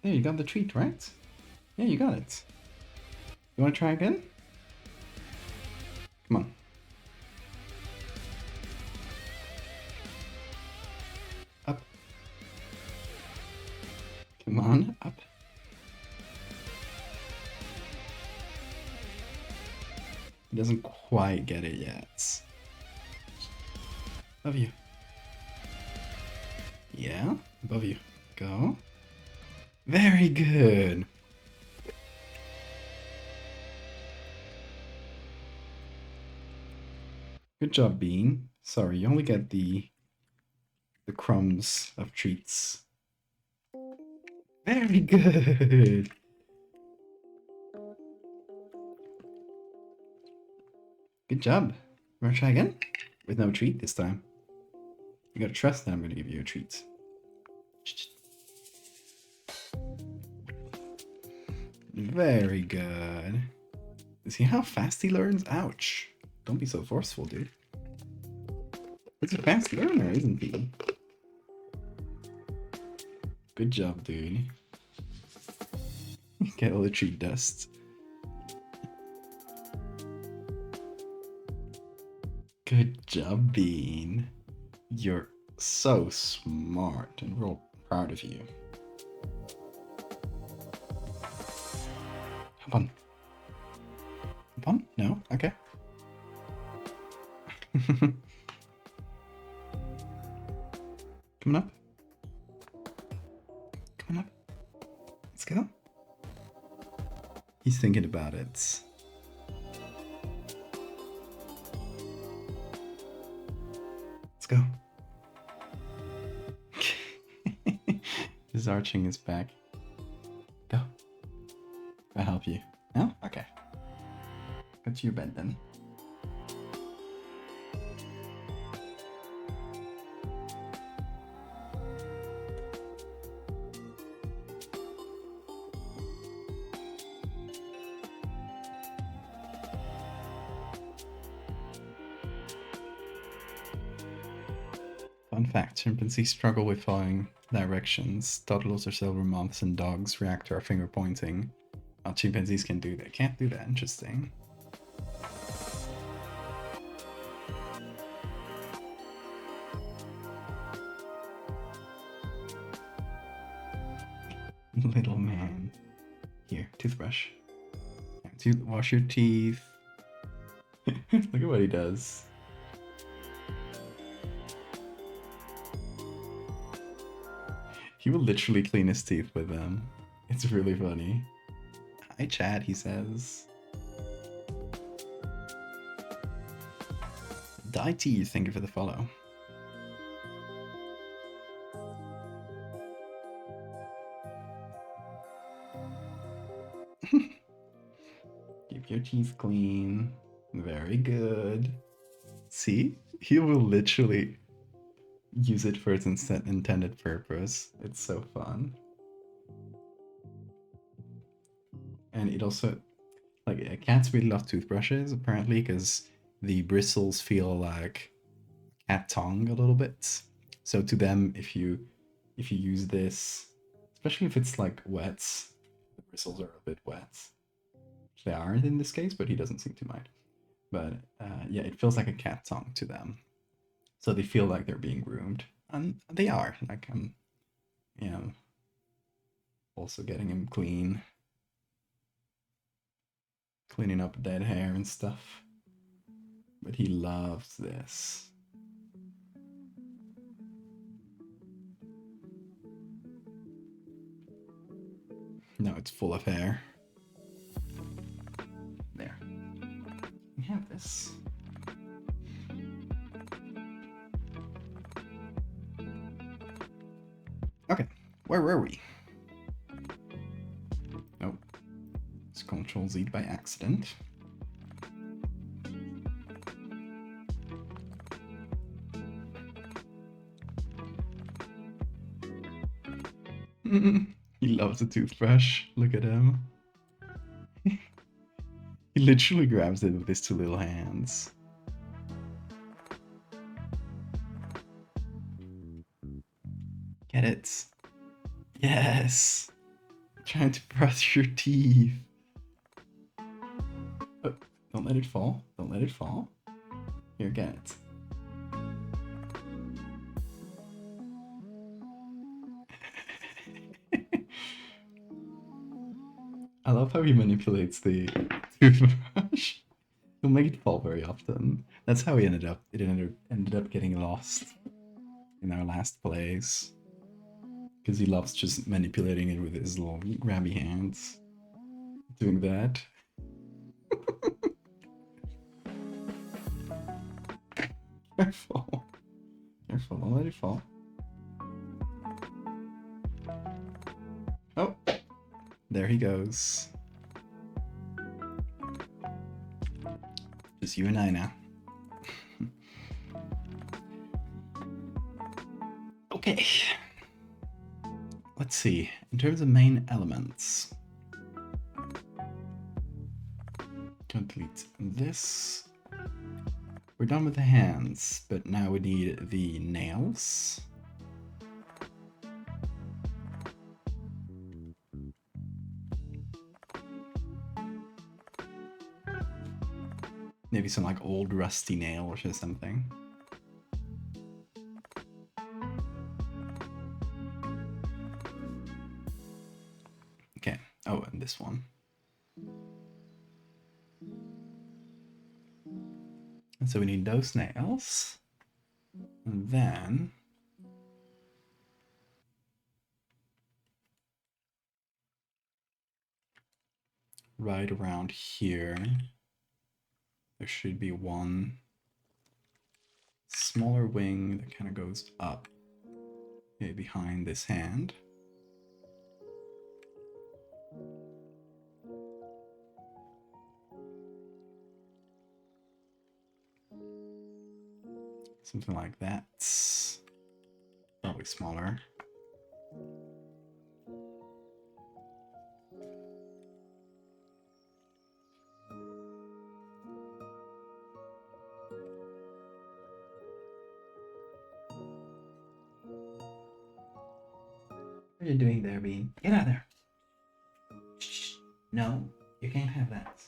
S1: There, you got the treat, right? Yeah, you got it. You want to try again? Come on. Up. Come on, up. He doesn't quite get it yet. Above you. Yeah, above you. Go. Very good. Good job, Bean. Sorry, you only get the crumbs of treats. Very good. Good job. Wanna try again? With no treat this time. You gotta trust that I'm gonna give you a treat. Very good. See how fast he learns? Ouch. Don't be so forceful, dude. He's a fast learner, isn't he? Good job, dude. Get all the treat dust. Good job, Bean. You're so smart, and we're all proud of you. Hop on. Hop on? No? Okay. Coming up. Coming up. Let's go. He's thinking about it. Let's go. He's arching his back. Go. I'll help you. No? Okay. Go to your bed then. Fun fact, chimpanzees struggle with following directions. Toddlers are several months and dogs react to our finger pointing. Chimpanzees can do that. Can't do that. Interesting. Little man. Here, toothbrush. Wash your teeth. Look at what he does. He will literally clean his teeth with them. It's really funny. Hi, Chad, he says. Diety, thank you for the follow. Keep your teeth clean. Very good. See? He will literally use it for its intended purpose. It's so fun. And it also, like, cats really love toothbrushes, apparently, because the bristles feel like cat tongue a little bit. So to them, if you use this, especially if it's like wet, the bristles are a bit wet. They aren't in this case, but he doesn't seem to mind. But yeah, it feels like a cat tongue to them. So they feel like they're being groomed. And they are. Like, you know, also getting him clean. Cleaning up dead hair and stuff. But he loves this. No, it's full of hair. There. We have this. Okay, where were we? Nope. It's Control-Z by accident. He loves a toothbrush. Look at him. He literally grabs it with his two little hands. Get it? Yes! Trying to brush your teeth. Oh, don't let it fall. Don't let it fall. Here, get it. I love how he manipulates the toothbrush. He'll make it fall very often. That's how he ended up getting lost in our last plays. Because he loves just manipulating it with his little grabby hands. Doing that. Careful. Careful, don't let it fall. Oh, there he goes. Just you and I now. Okay. Let's see. In terms of main elements, complete this. We're done with the hands, but now we need the nails. Maybe some like old rusty nails or something. Okay. Oh, and this one. And so we need those nails. And then right around here, there should be one smaller wing that kind of goes up behind this hand. Something like that. Probably smaller. What are you doing there, Bean? Get out of there. Shh. No, you can't have that.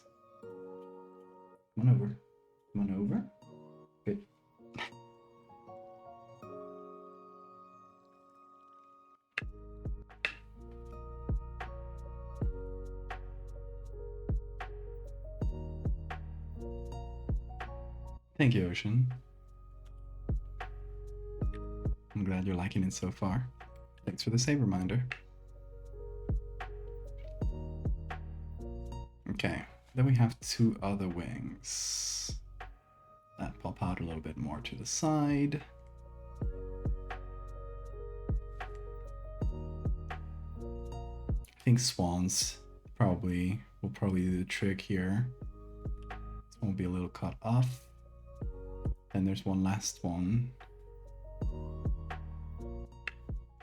S1: Come on over. Come on over. Good. Thank you, Ocean. I'm glad you're liking it so far. Thanks for the save reminder. Okay, then we have two other wings that pop out a little bit more to the side. I think swans will probably do the trick here. This one will be a little cut off. Then there's one last one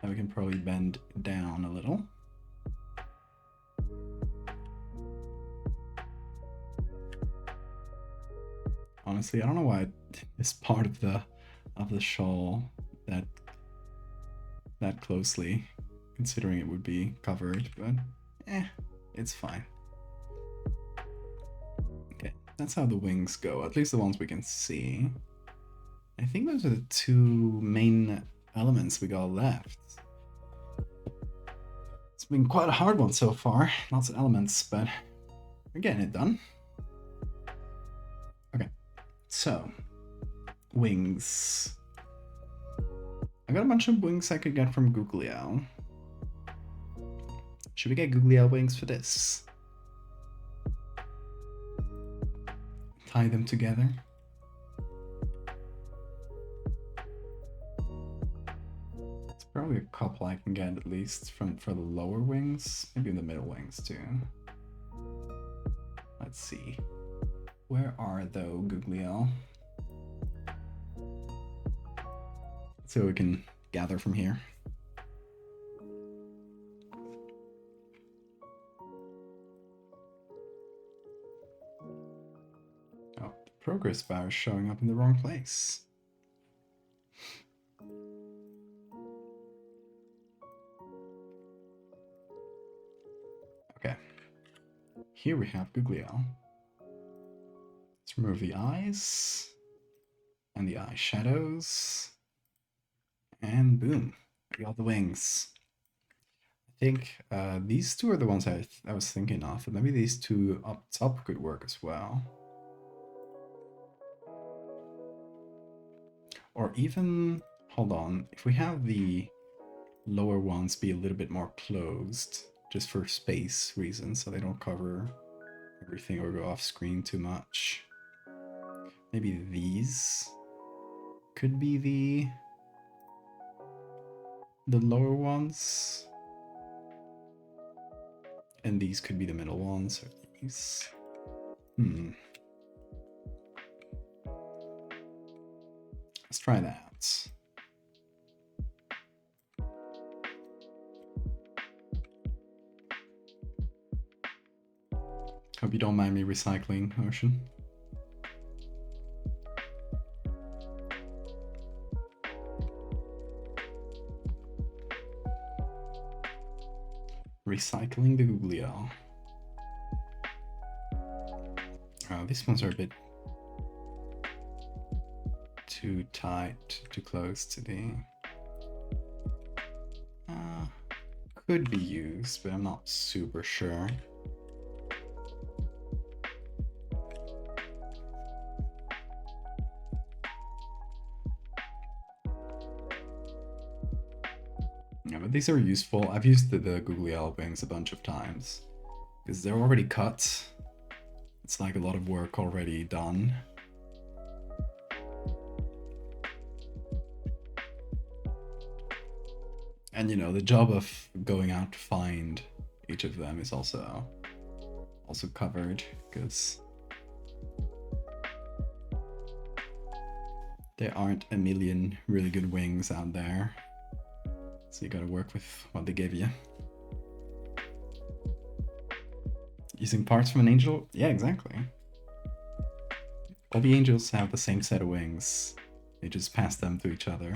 S1: that we can probably bend down a little. Honestly, I don't know why this part of the shawl that closely, considering it would be covered, but it's fine. Okay, that's how the wings go, at least the ones we can see. I think those are the two main elements we got left. It's been quite a hard one so far, lots of elements, but we're getting it done. Okay, so wings. I got a bunch of wings I could get from Googly Owl. Should we get Googly Owl wings for this? Tie them together. It's probably a couple I can get at least for the lower wings, maybe the middle wings too. Let's see. Where are though, Googly Owl? Let's see what we can gather from here. Oh, the progress bar is showing up in the wrong place. Okay. Here we have Googly Owl. Let's remove the eyes and the eye shadows. And boom, we got the wings. I think these two are the ones I was thinking of, and maybe these two up top could work as well. Or even, hold on, if we have the lower ones be a little bit more closed, just for space reasons, so they don't cover everything or go off screen too much. Maybe these could be the lower ones, and these could be the middle ones, or these. Let's try that. Hope you don't mind me recycling, Ocean. Recycling the Googly Owl. Oh, these ones are a bit too tight, too close to the... could be used, but I'm not super sure. Yeah, but these are useful. I've used the Googly Owl wings a bunch of times because they're already cut. It's like a lot of work already done. And you know, the job of going out to find each of them is also covered, because there aren't a million really good wings out there. So you gotta work with what they give you. Using parts from an angel? Yeah, exactly. All the angels have the same set of wings. They just pass them to each other.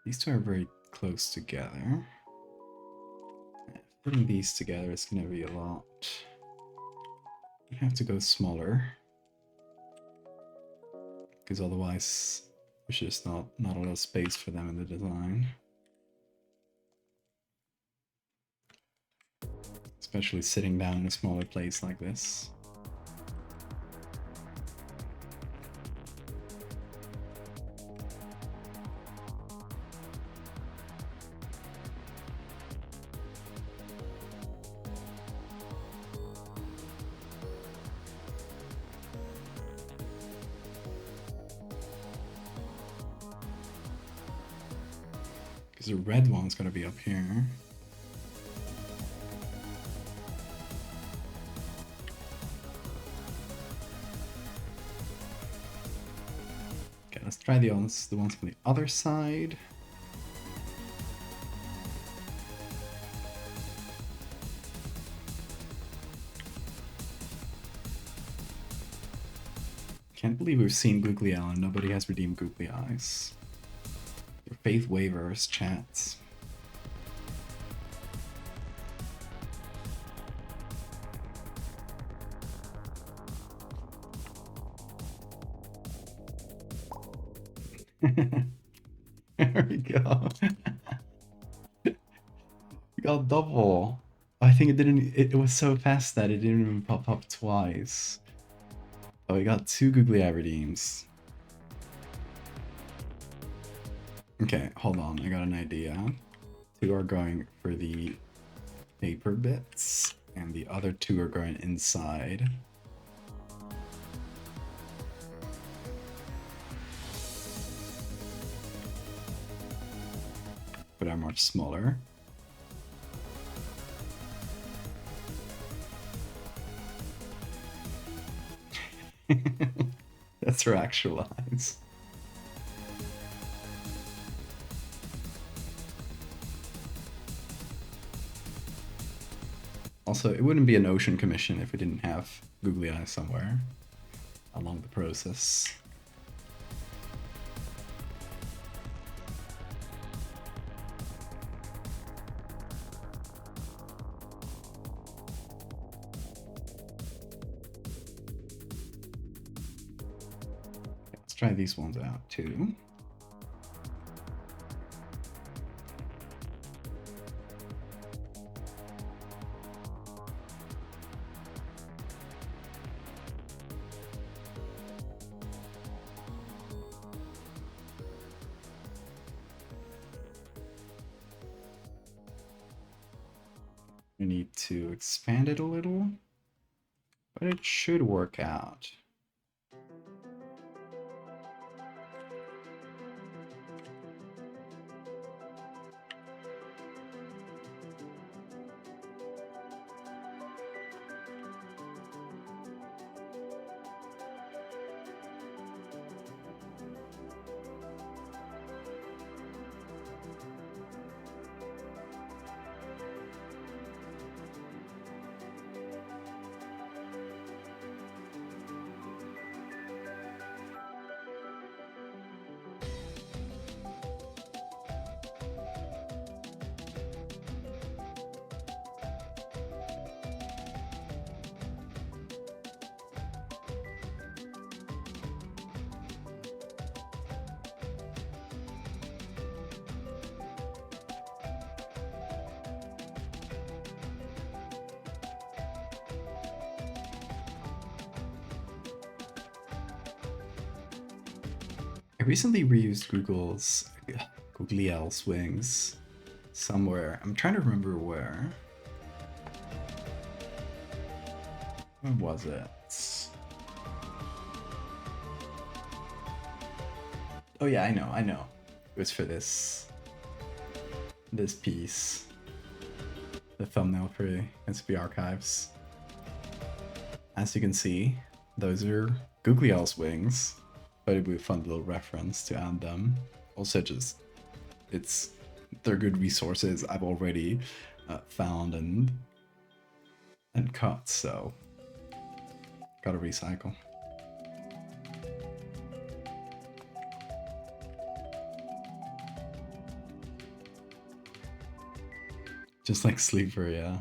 S1: These two are very close together. Putting these together is gonna be a lot. You have to go smaller, because otherwise there's just not a lot of space for them in the design. especially sitting down in a smaller place like this. Because the red one's gonna be up here. Okay, let's try the ones from the other side. Can't believe we've seen Googly Eye and nobody has redeemed Googly Eyes. Your faith wavers, chats. There we go. We got double. I think it didn't. It was so fast that it didn't even pop up twice. Oh, we got 2 Googly Eye redeems. Okay, hold on. I got an idea. 2 are going for the paper bits, and the other 2 are going inside. But are much smaller. That's her actual eyes. Also, it wouldn't be an ocean commission if we didn't have Googly Eyes somewhere along the process. Let's try these ones out too. We need to expand it a little, but it should work out. I recently reused Googly Eyes wings somewhere. I'm trying to remember where. Where was it? Oh yeah, I know. It was for this piece. The thumbnail for SB Archives. As you can see, those are Googly Eyes wings. But it'd be a fun little reference to add them. Also, they're good resources I've already found and cut, so gotta recycle. Just like Sleeper, yeah.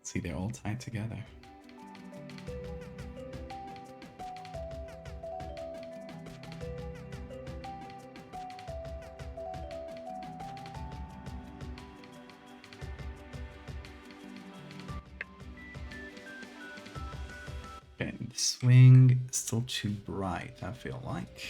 S1: See, they're all tied together. This wing is still too bright, I feel like.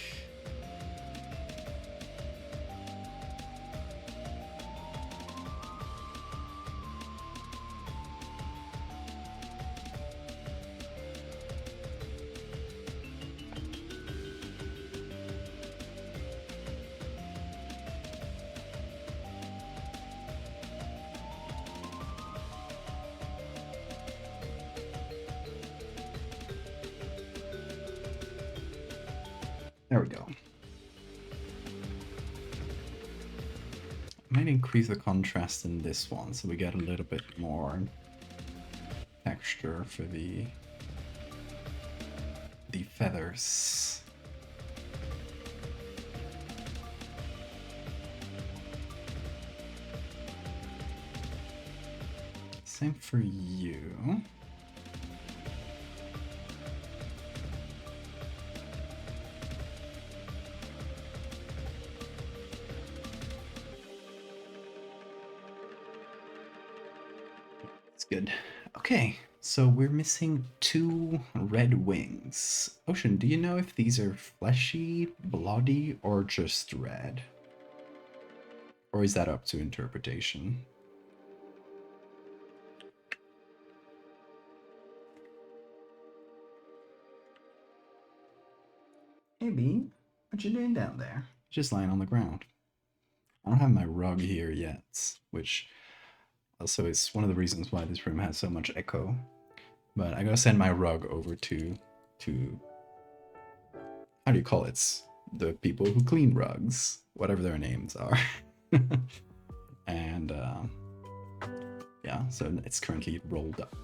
S1: There we go. I might increase the contrast in this one so we get a little bit more texture for the feathers. Same for you. Good. Okay, so we're missing 2 red wings. Ocean, do you know if these are fleshy, bloody, or just red? Or is that up to interpretation? Hey B, what you doing down there? Just lying on the ground. I don't have my rug here yet, which also is one of the reasons why this room has so much echo. But I gotta send my rug over to how do you call it? The people who clean rugs, whatever their names are. And yeah, so it's currently rolled up,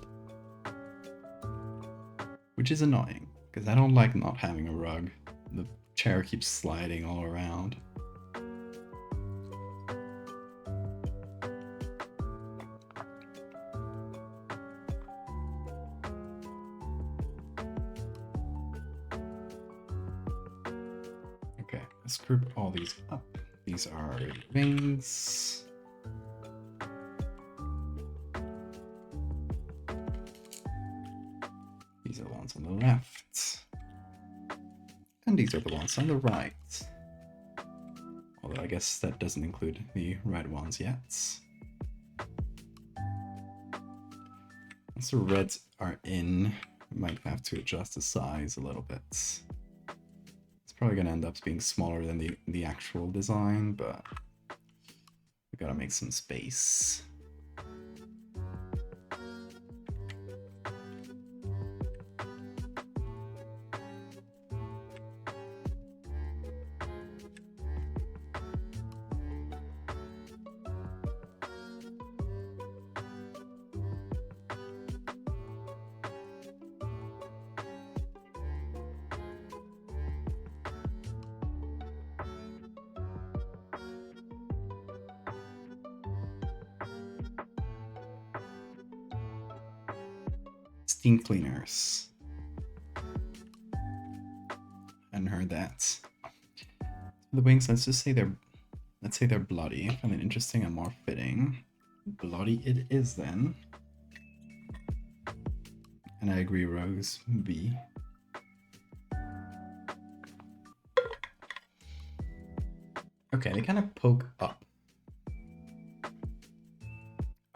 S1: which is annoying because I don't like not having a rug. The chair keeps sliding all around. Okay, let's group all these up. These are wings. These are the ones on the left. And these are the ones on the right. Although I guess that doesn't include the red ones yet. Once the reds are in, we might have to adjust the size a little bit. It's probably going to end up being smaller than the actual design, but we gotta make some space. Steam cleaners. Hadn't heard that. The wings, let's say they're bloody. I find it interesting and more fitting. Bloody it is then. And I agree, Rose B. Okay, they kind of poke up. I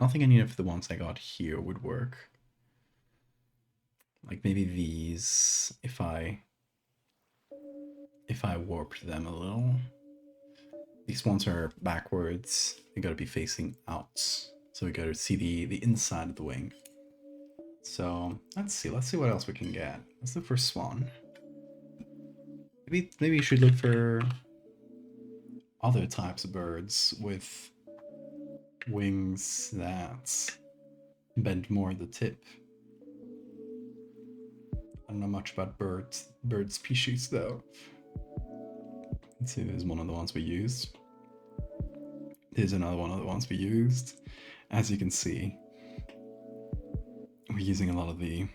S1: don't think any of the ones I got here would work. Like maybe these, if I warped them a little. These ones are backwards. They gotta be facing out. So we gotta see the inside of the wing. So let's see what else we can get. Let's look for swan. Maybe you should look for other types of birds with wings that bend more at the tip. I don't know much about bird species though. Let's see, there's one of the ones we used. Here's another one of the ones we used. As you can see, we're using a lot of the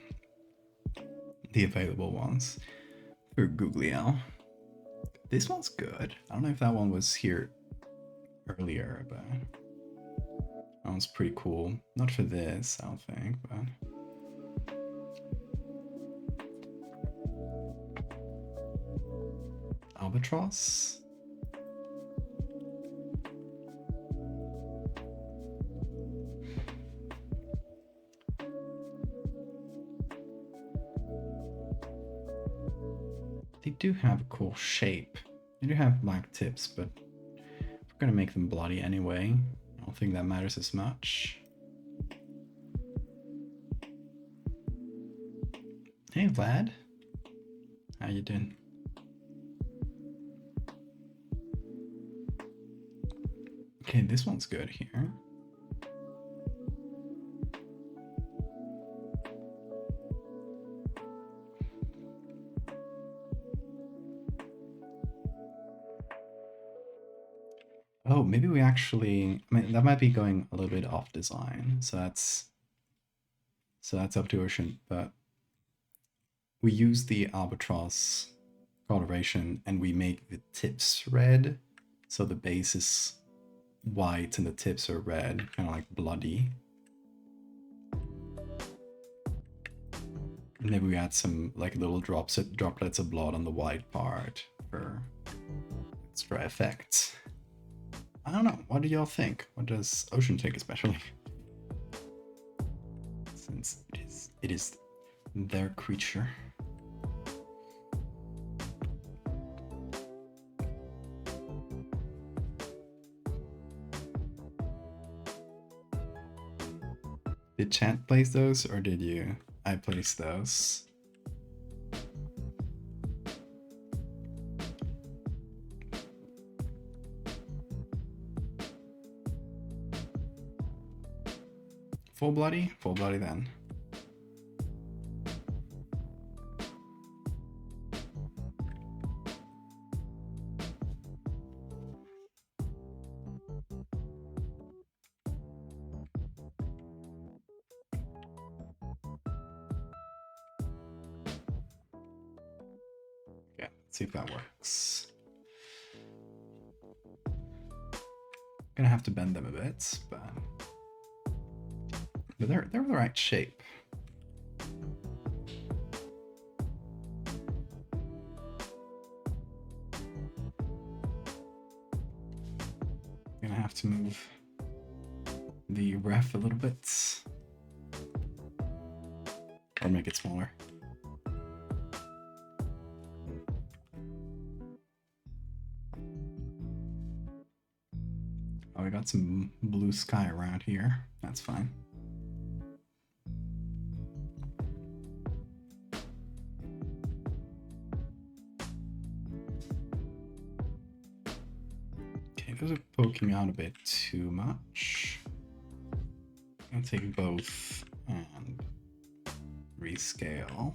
S1: available ones through Googlio. This one's good. I don't know if that one was here earlier, but that one's pretty cool. Not for this, I don't think, but albatross. They do have a cool shape. They do have black tips, but we're gonna make them bloody anyway. I don't think that matters as much. Hey Vlad, how you doing? Okay, this one's good here. Oh, maybe we actually, I mean, that might be going a little bit off design. So that's up to Ocean, but we use the albatross coloration and we make the tips red. So the base is white and the tips are red, kind of like bloody. And maybe we add some like little droplets of blood on the white part for extra effect. I don't know. What do y'all think? What does Ocean think especially? Since it is their creature. Did chat place those or did you? I placed those. Full bloody? Full bloody then. Okay, let's see if that works. Gonna have to bend them a bit, but they're the right shape. Gonna have to move the ref a little bit, or make it smaller. Oh, we got some blue sky around here. That's fine. Okay, those are poking out a bit too much. I'm gonna take both and rescale.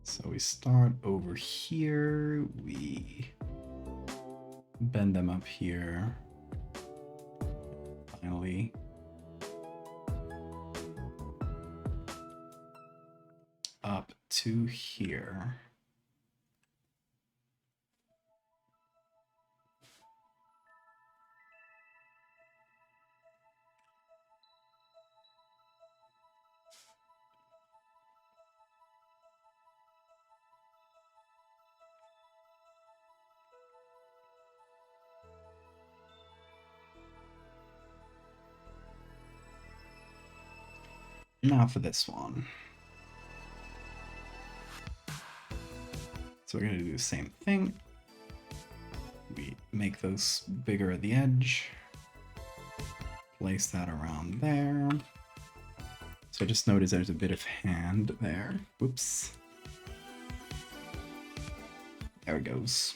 S1: So we start over here, we bend them up here, finally. Up to here. Now for this one. So we're gonna do the same thing. We make those bigger at the edge. Place that around there. So just notice there's a bit of hand there. Whoops. There it goes.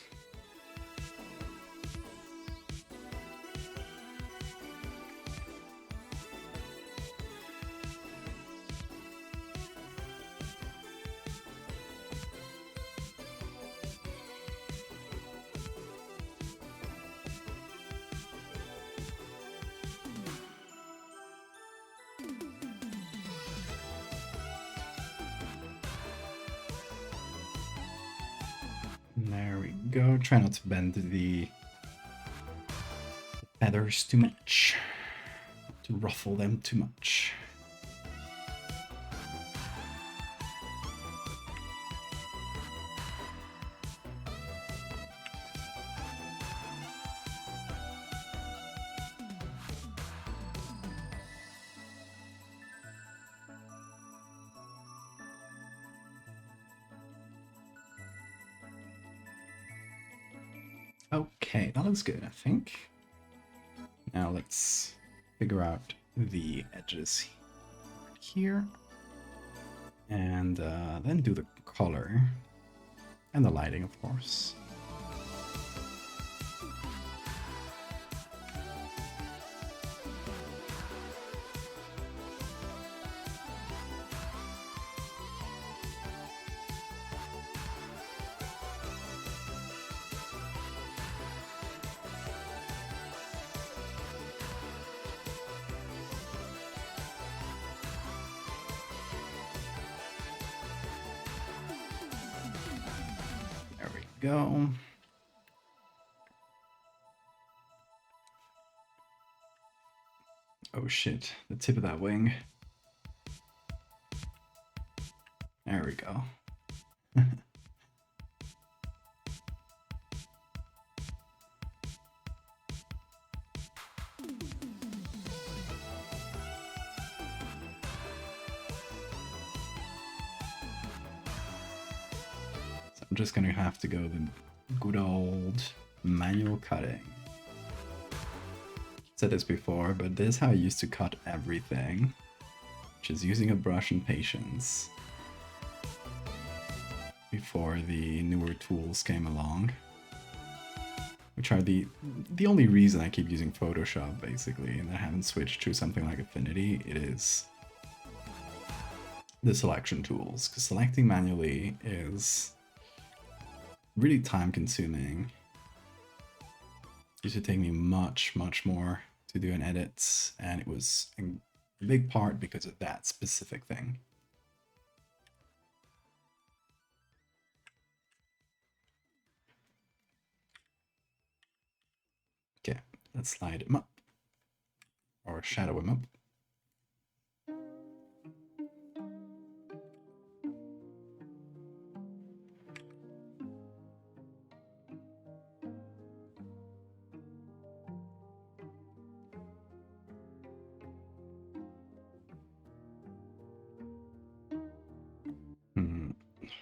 S1: There we go. Try not to bend the feathers too much, to ruffle them too much. Okay, that looks good, I think. Now let's figure out the edges here. And then do the color. And the lighting, of course. Go. Oh shit, the tip of that wing. There we go. I'm just gonna have to go the good old manual cutting. I've said this before, but this is how I used to cut everything, which is using a brush and patience before the newer tools came along, which are the only reason I keep using Photoshop basically, and I haven't switched to something like Affinity. It is the selection tools, because selecting manually is really time consuming. It used to take me much more to do an edit, and it was in big part because of that specific thing. Okay, let's slide him up, or shadow him up.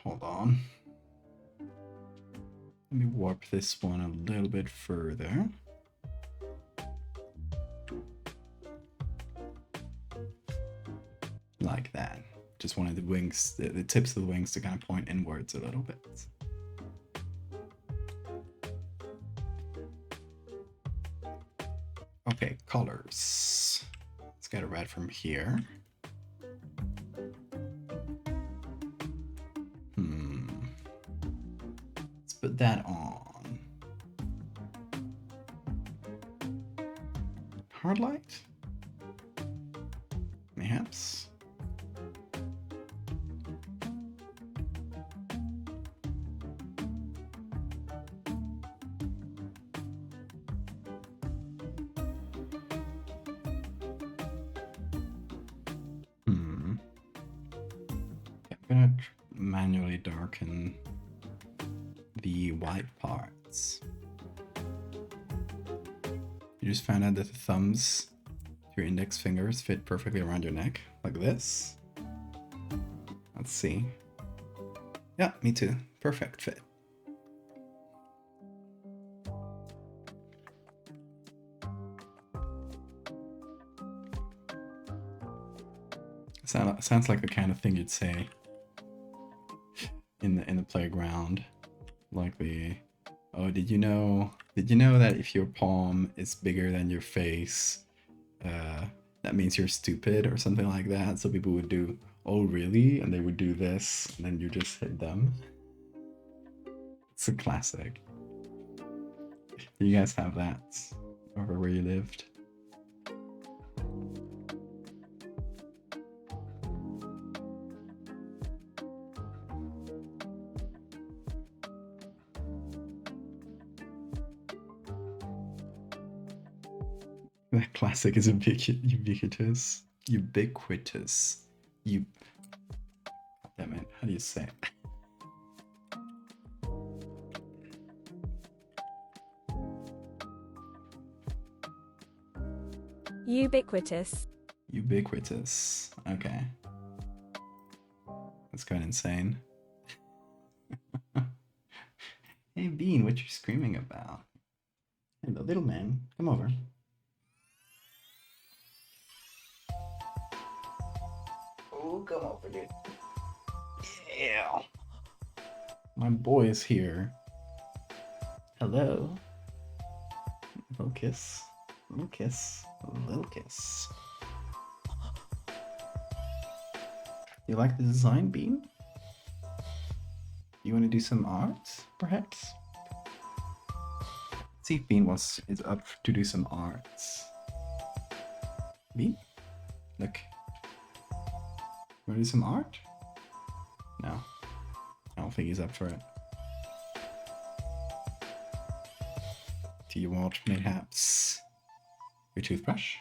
S1: Hold on. Let me warp this one a little bit further. Like that. Just wanted the wings, the tips of the wings to kind of point inwards a little bit. Okay, colors. Let's get a red from here. Let's put that on. Hard light? Perhaps. I'm gonna manually darken the white parts. You just found out that the thumbs to your index fingers fit perfectly around your neck, like this. Let's see. Yeah, me too. Perfect fit. Sounds like the kind of thing you'd say in the playground, like the, oh, did you know that if your palm is bigger than your face, that means you're stupid, or something like that. So people would do, oh really, and they would do this, and then you just hit them. It's a classic. Do you guys have that over where you lived? That classic is ubiquitous. Ubiquitous. You. Damn it. How do you say it?
S3: Ubiquitous.
S1: Ubiquitous. Okay. That's quite insane. Hey, Bean, what you screaming about? Hey, the little man, come over. Oh, come over, dude. Yeah. My boy is here. Hello. Little kiss. Little kiss. Little kiss. You like the design, Bean? You want to do some art, perhaps? Let's see if Bean is up to do some arts. Bean? Look. You want to do some art? No. I don't think he's up for it. Do you want perhaps your toothbrush?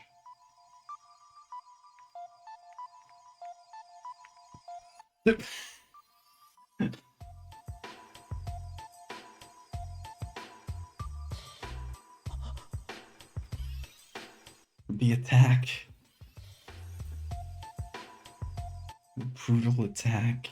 S1: The attack. The brutal attack.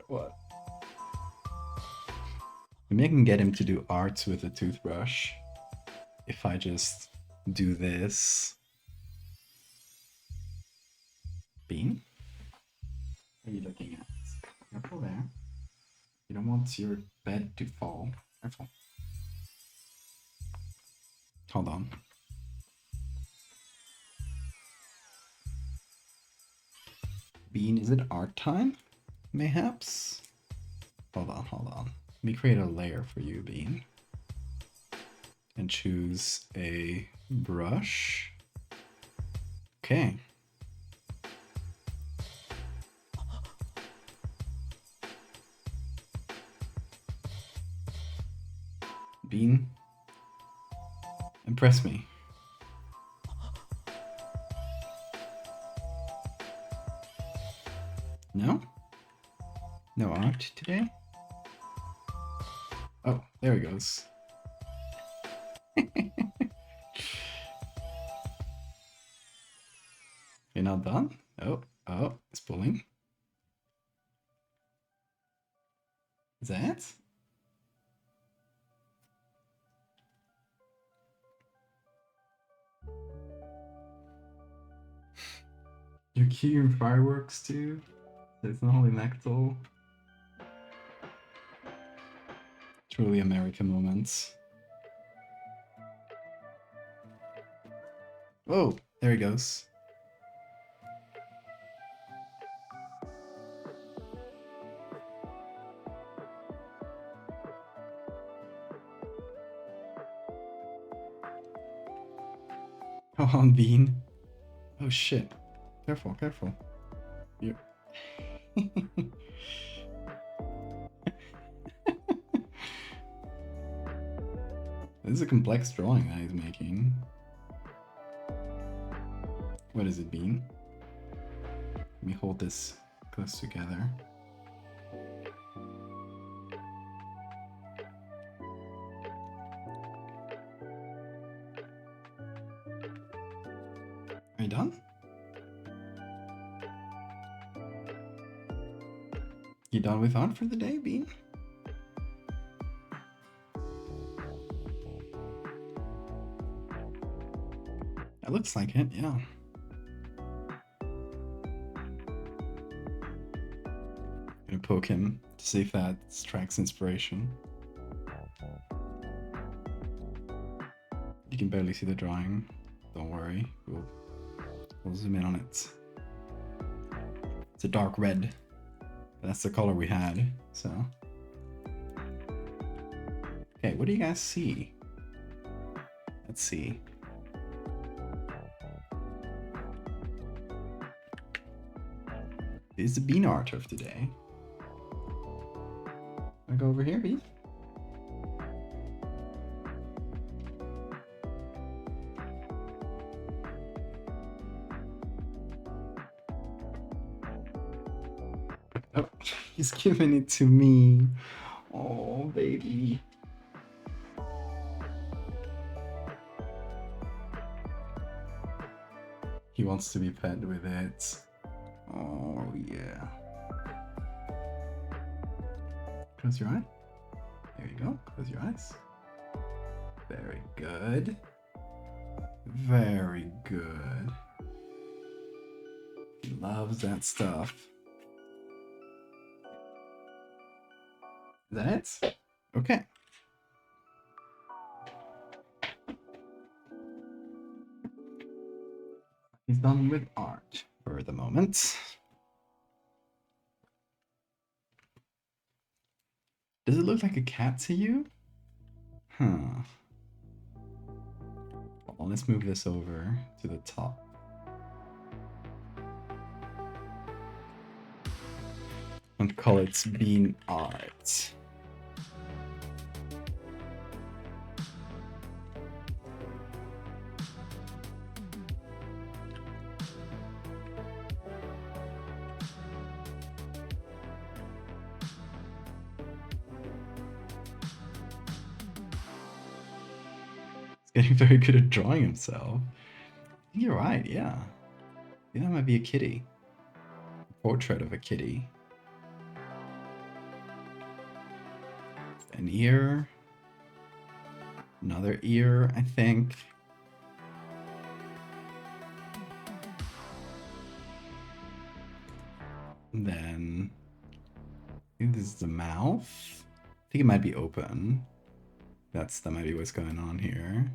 S1: What? Maybe I can get him to do arts with a toothbrush. If I just do this. Bean? What are you looking at? Careful there. You don't want your bed to fall. Careful. Hold on. Bean, is it art time? Mayhaps? Hold on. Let me create a layer for you, Bean. And choose a brush. Okay. Bean, impress me. No? No art today? Oh, there he goes. You're not done? Oh, it's pulling. Is that? You're curing fireworks too? It's not only Nectal. Truly American moments. Oh, there he goes. Oh, on Bean. Oh shit. Careful. You. This is a complex drawing that he's making. What is it, Bean? Let me hold this close together. Are you done? You done with art for the day, Bean? It looks like it, yeah. Gonna poke him to see if that strikes inspiration. You can barely see the drawing. Don't worry, we'll zoom in on it. It's a dark red. But that's the color we had, so. Okay, what do you guys see? Let's see. This is the bean art of today. Wanna go over here, Bean? Oh, he's giving it to me. Oh, baby. He wants to be pet with it. Oh, yeah. Close your eye. There you go. Close your eyes. Very good. Very good. He loves that stuff. Is that it? Okay. He's done with art for the moment. Does it look like a cat to you? Huh. Well, let's move this over to the top. And call it bean art. Getting very good at drawing himself. I think you're right, yeah. I think that might be a kitty. A portrait of a kitty. An ear. Another ear, I think. And then I think this is the mouth. I think it might be open. That might be what's going on here.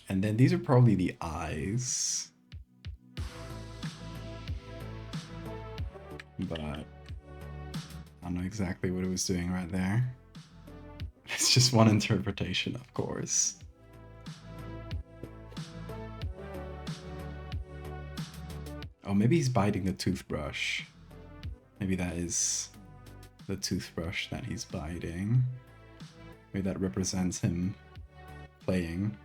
S1: And then these are probably the eyes. But I don't know exactly what it was doing right there. It's just one interpretation, of course. Oh, maybe he's biting the toothbrush. Maybe that is the toothbrush that he's biting. Maybe that represents him playing.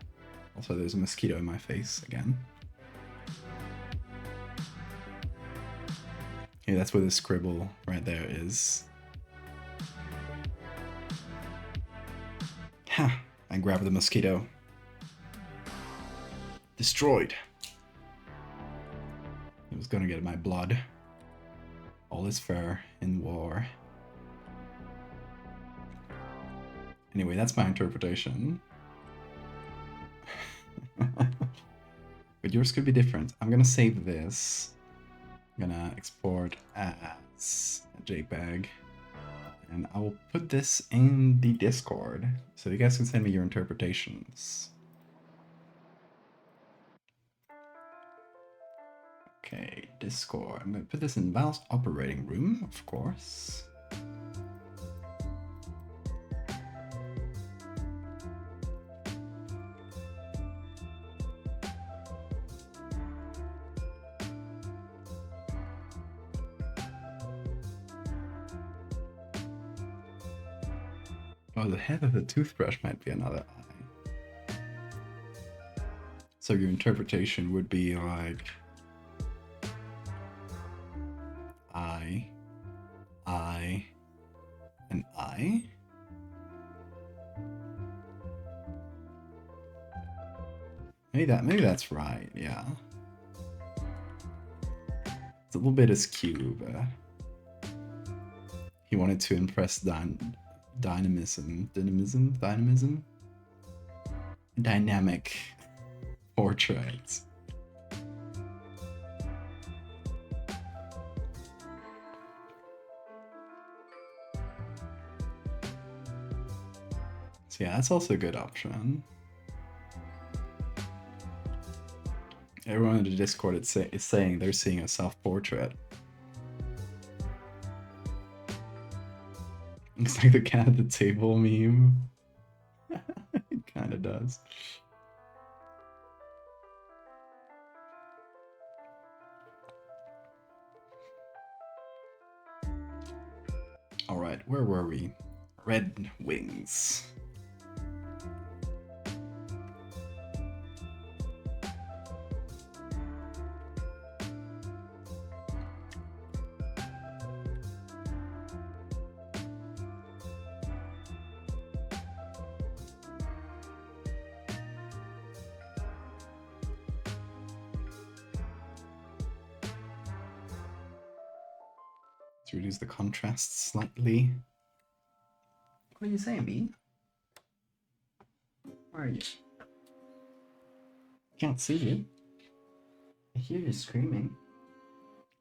S1: Also, there's a mosquito in my face again. Yeah, that's where the scribble right there is. Ha! I grabbed the mosquito. Destroyed. It was gonna get my blood. All is fair in war. Anyway, that's my interpretation. But yours could be different. I'm gonna save this. I'm gonna export as a JPEG. And I will put this in the Discord, so you guys can send me your interpretations. Okay, Discord. I'm gonna put this in Val's operating room, of course. Oh, the head of the toothbrush might be another eye. So your interpretation would be like eye, and eye. Maybe that's right, yeah. It's a little bit askew, but he wanted to impress dynamic portraits. So yeah, that's also a good option. Everyone in the Discord is saying they're seeing a self-portrait. Looks like the cat at the table meme. It kind of does. Alright, where were we? Red wings. To reduce the contrast slightly. What are you saying, Bean? Where are you? Can't see you. I hear you screaming.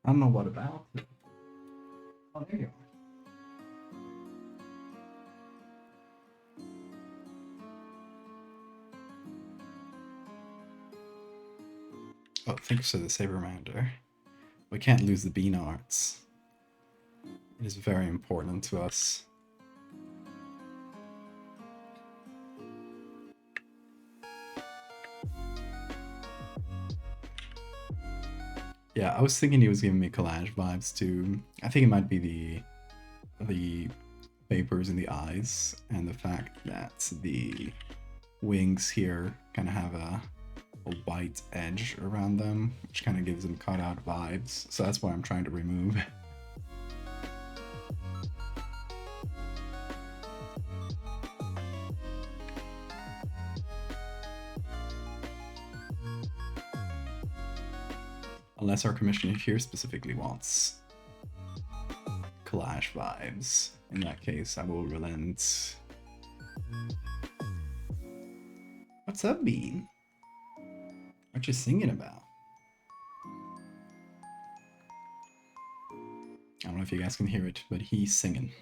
S1: I don't know what about. Oh, there you are. Oh, thanks for the save reminder. We can't lose the bean arts. It is very important to us. Yeah, I was thinking he was giving me collage vibes too. I think it might be the vapors in the eyes and the fact that the wings here kind of have a white edge around them, which kind of gives them cutout vibes. So that's why I'm trying to remove. Unless our commissioner here specifically wants collage vibes. In that case, I will relent. What's up, Bean? What you singing about? I don't know if you guys can hear it, but he's singing.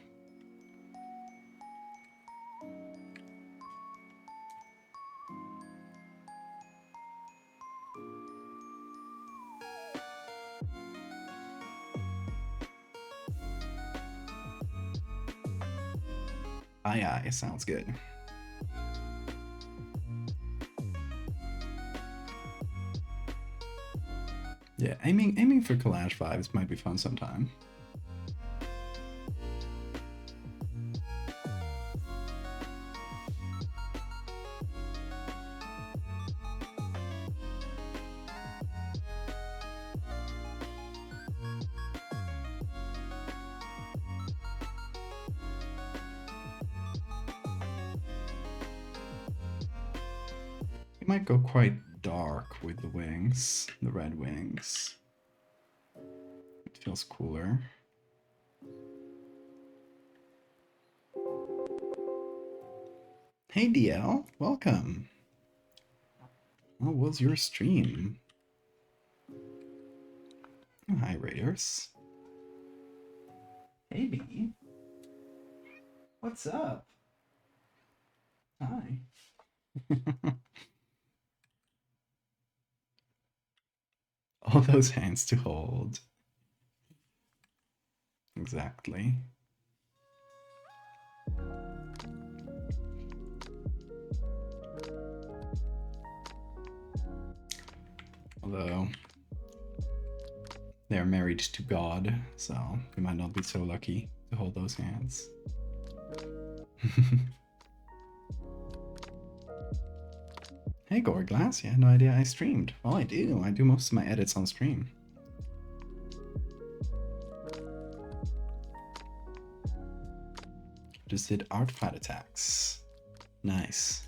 S1: Aye, aye, sounds good. Yeah, aiming for collage vibes might be fun sometime. It might go quite dark with the wings, the red wings. It feels cooler. Hey DL, welcome. How was your stream? Oh, hi Raiders. Hey B. What's up? Hi. All those hands to hold. Exactly. Although they're married to God, so we might not be so lucky to hold those hands. Hey Gorglass, you had no idea I streamed. Well, I do. I do most of my edits on stream. Just did art fight attacks. Nice.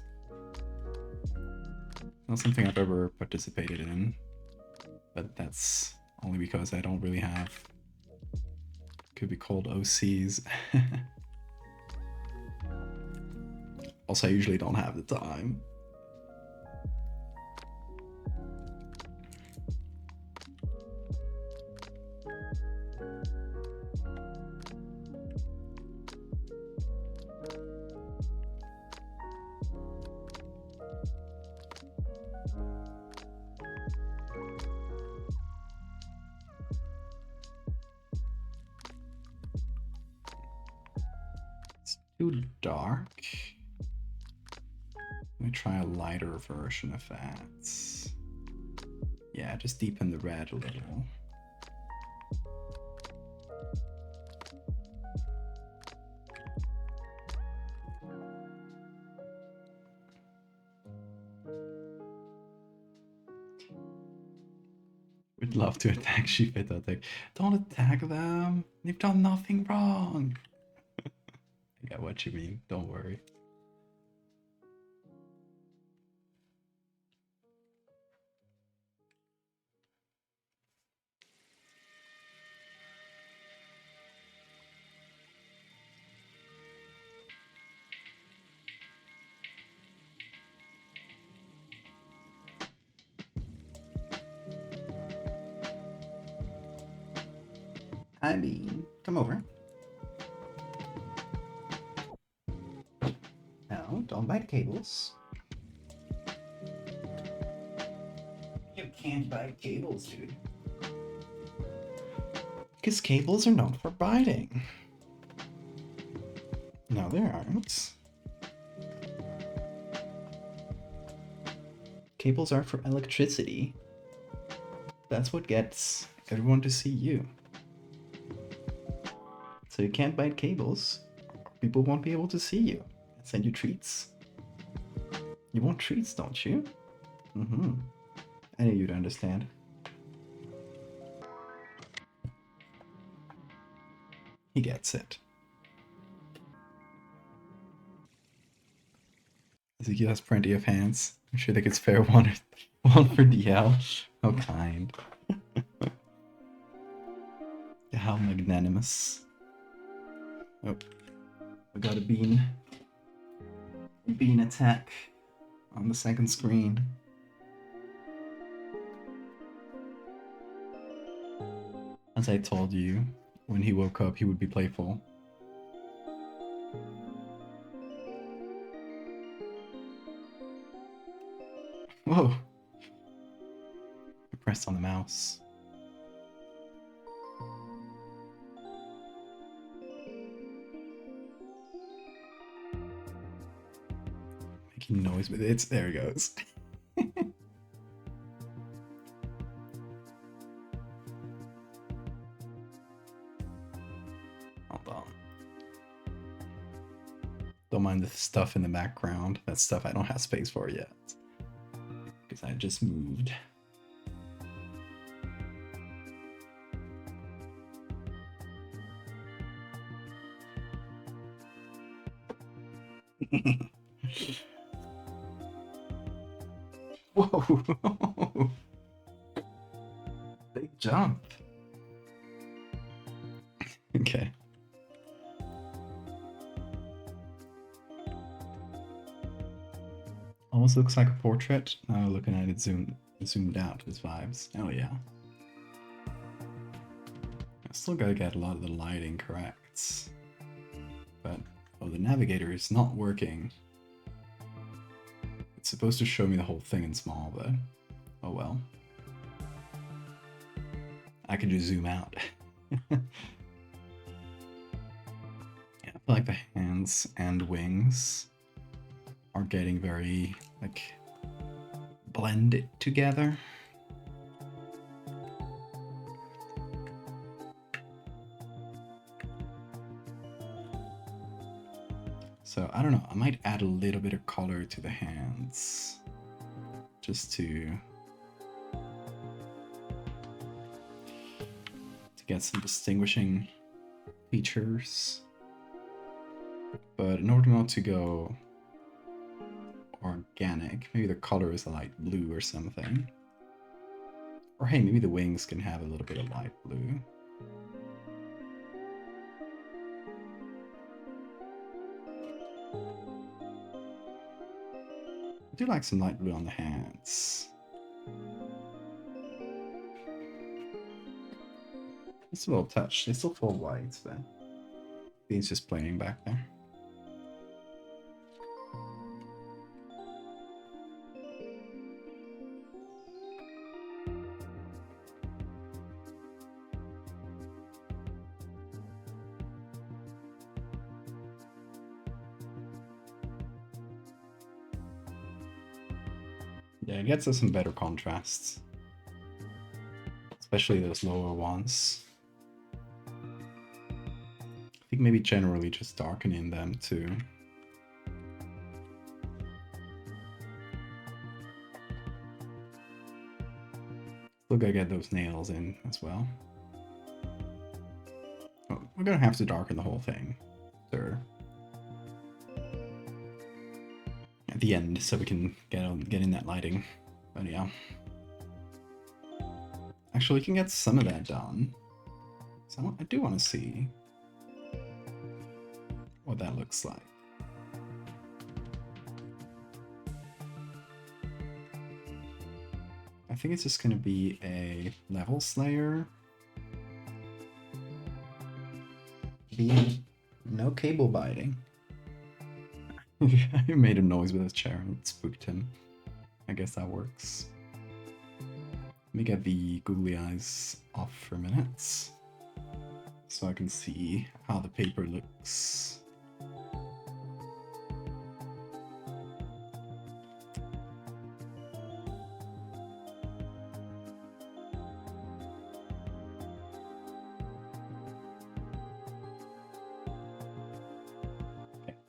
S1: Not something I've ever participated in, but that's only because I don't really have, could be called OCs. Also, I usually don't have the time. Too dark. Let me try a lighter version of that. Yeah, just deepen the red a little. We'd love to attack Shifeta. Don't attack them. They've done nothing wrong. I get what you mean. Don't worry. I mean, come over. No, don't bite cables. You can't bite cables, dude. Because cables are not for biting. No, they aren't. Cables are for electricity. That's what gets everyone to see you. So you can't bite cables. People won't be able to see you. Send you treats. You want treats, don't you? Mm-hmm. I knew you'd understand. He gets it. Ezekiel has plenty of hands. I'm sure they could spare one for DL. How kind. How magnanimous. Oh, we got a bean attack on the second screen. As I told you, when he woke up, he would be playful. Whoa! I pressed on the mouse. Making noise with it. There it goes. Hold on. Don't mind the stuff in the background. That's stuff I don't have space for yet. Because I just moved. Whoa! Big jump. Okay. Almost looks like a portrait. Now looking at it zoomed out with vibes. Oh yeah. I still gotta get a lot of the lighting correct. But oh, the navigator is not working. It's supposed to show me the whole thing in small, but oh well. I can just zoom out. Yeah, I feel like the hands and wings are getting very, like, blended together. So, I don't know, I might add a little bit of color to the hands. Just to get some distinguishing features. But in order not to go organic, maybe the color is a light blue or something. Or hey, maybe the wings can have a little bit of light blue. I do like some light blue on the hands. It's a little touch. They still feel white, but Bean's just playing back there. Yeah, it gets us some better contrasts. Especially those lower ones. I think maybe generally just darkening them too. Look, I get those nails in as well. Oh, we're gonna have to darken the whole thing, sir. At the end, so we can get in that lighting. But yeah. Actually, we can get some of that done. So I do want to see what that looks like. I think it's just going to be a level slayer. No cable biting. He made a noise with his chair and it spooked him. I guess that works. Let me get the googly eyes off for a minute so I can see how the paper looks.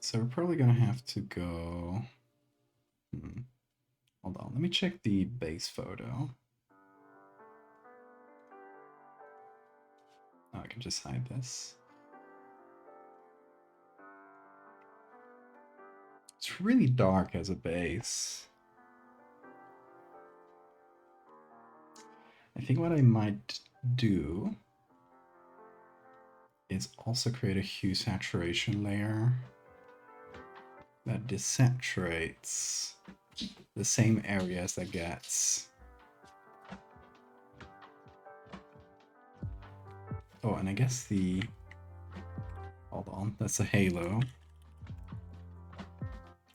S1: So we're probably gonna have to go. Hold on, let me check the base photo. Oh, I can just hide this. It's really dark as a base. I think what I might do is also create a hue saturation layer that desaturates the same areas that gets. Oh, and I guess the... Hold on, that's a halo.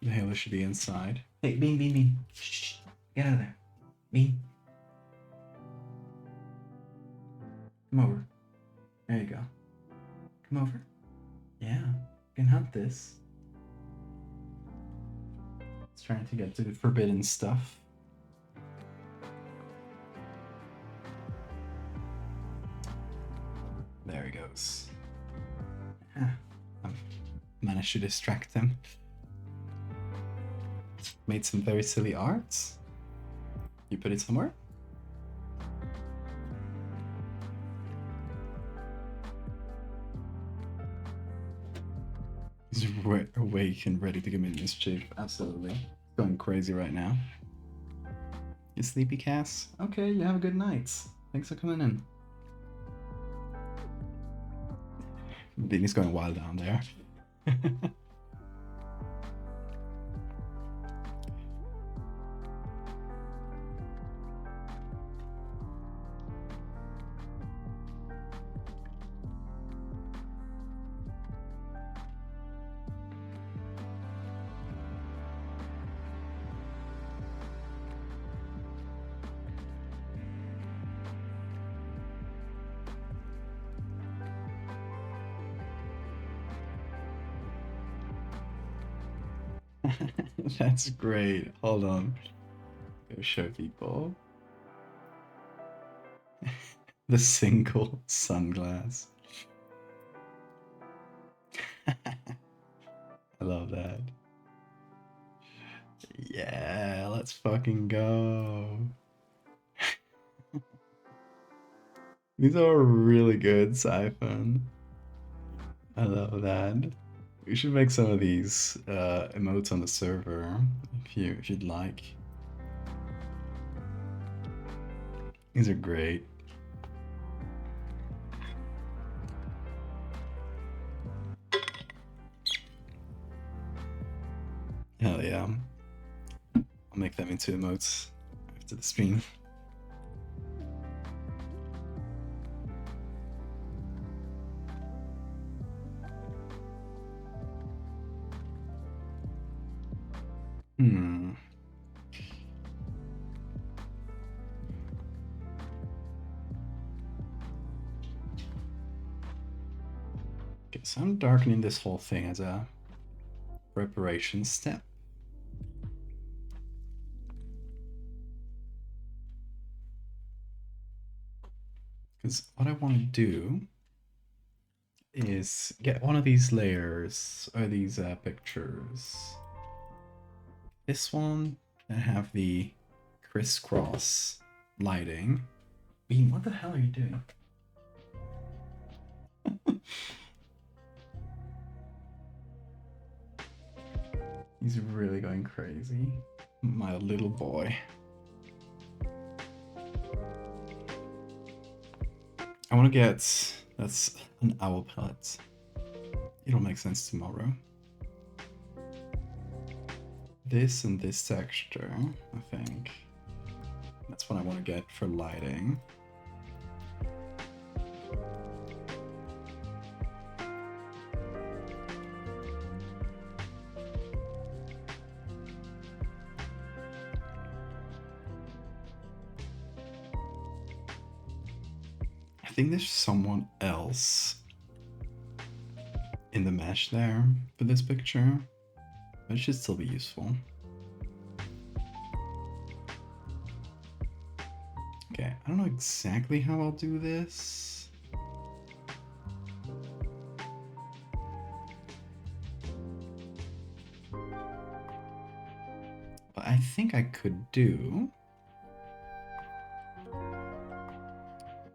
S1: The halo should be inside. Hey, Bean, Bean, Bean. Shh, get out of there. Bean. Come over. There you go. Come over. Yeah, you can hunt this. It's trying to get to the forbidden stuff. There he goes. I've managed to distract him. Made some very silly arts. You put it somewhere? He's awake and ready to commit mischief. Absolutely. Going crazy right now. You sleepy, Cass? Okay, you have a good night. Thanks for coming in. Beanie's going wild down there. That's great. Hold on. Go show people. The single sunglass. I love that. Yeah, let's fucking go. These are really good, Siphon. I love that. We should make some of these emotes on the server if you'd like. These are great. Hell yeah. I'll make them into emotes after the stream. Okay, so I'm darkening this whole thing as a preparation step. Because what I want to do is get one of these layers, or these pictures. This one, that have the crisscross lighting. Bean, what the hell are you doing? He's really going crazy. My little boy. I want to get... That's an owl pellet. It'll make sense tomorrow. This and this texture, I think. That's what I want to get for lighting. I think there's someone else in the mesh there for this picture, but it should still be useful. Okay, I don't know exactly how I'll do this. But I think I could do...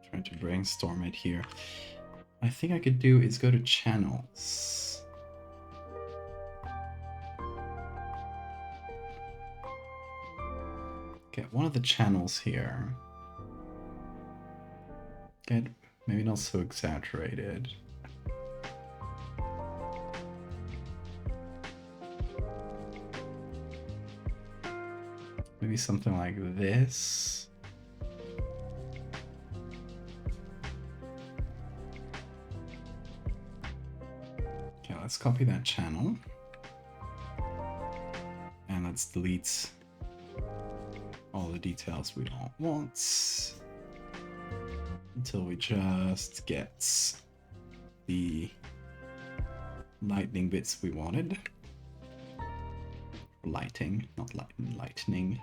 S1: Trying to brainstorm it here. I think I could do is go to channels. Get one of the channels here. Get maybe not so exaggerated. Maybe something like this. Okay, let's copy that channel. And let's delete all the details we don't want. Until we just get the lightning bits we wanted. Lighting, not lightning.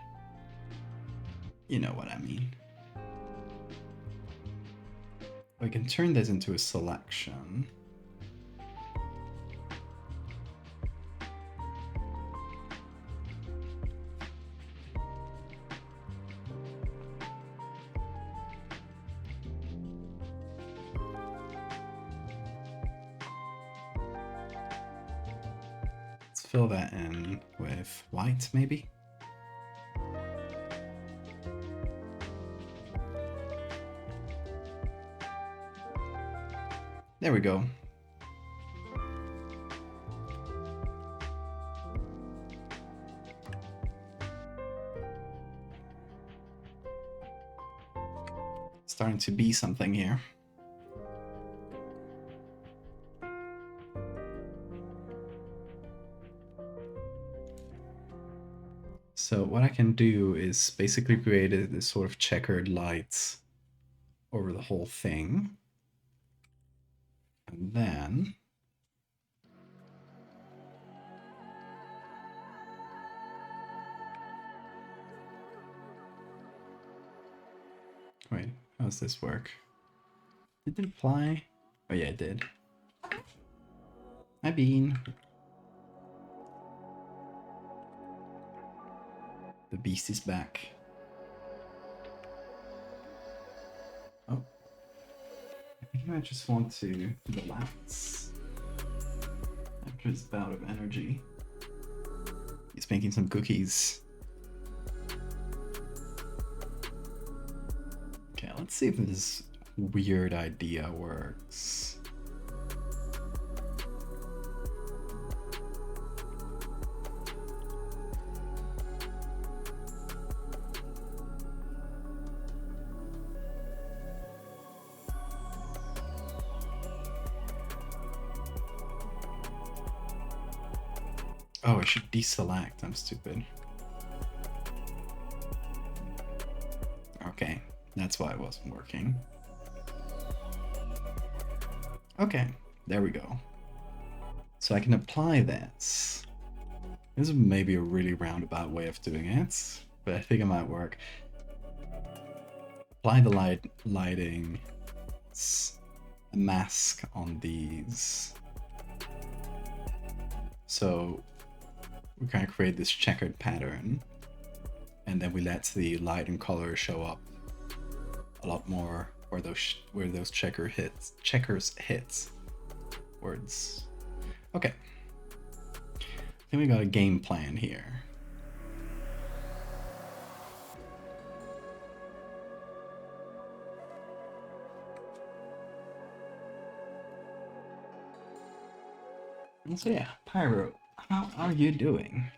S1: You know what I mean. We can turn this into a selection. Fill that in with white, maybe? There we go. Starting to be something here. So what I can do is basically create this sort of checkered lights over the whole thing. And then wait, how does this work? Did it apply? Oh yeah, it did. Hi, Bean. The beast is back. Oh. I think I just want to relax after this bout of energy. He's making some cookies. Okay, let's see if this weird idea works. Oh, I should deselect. I'm stupid. Okay, that's why it wasn't working. Okay, there we go. So I can apply this. This is maybe a really roundabout way of doing it, but I think it might work. Apply the lighting creates a mask on these. So we kind of create this checkered pattern, and then we let the light and color show up a lot more where those checkers hits words. Okay, I think we got a game plan here. So yeah, Pyro, how are you doing?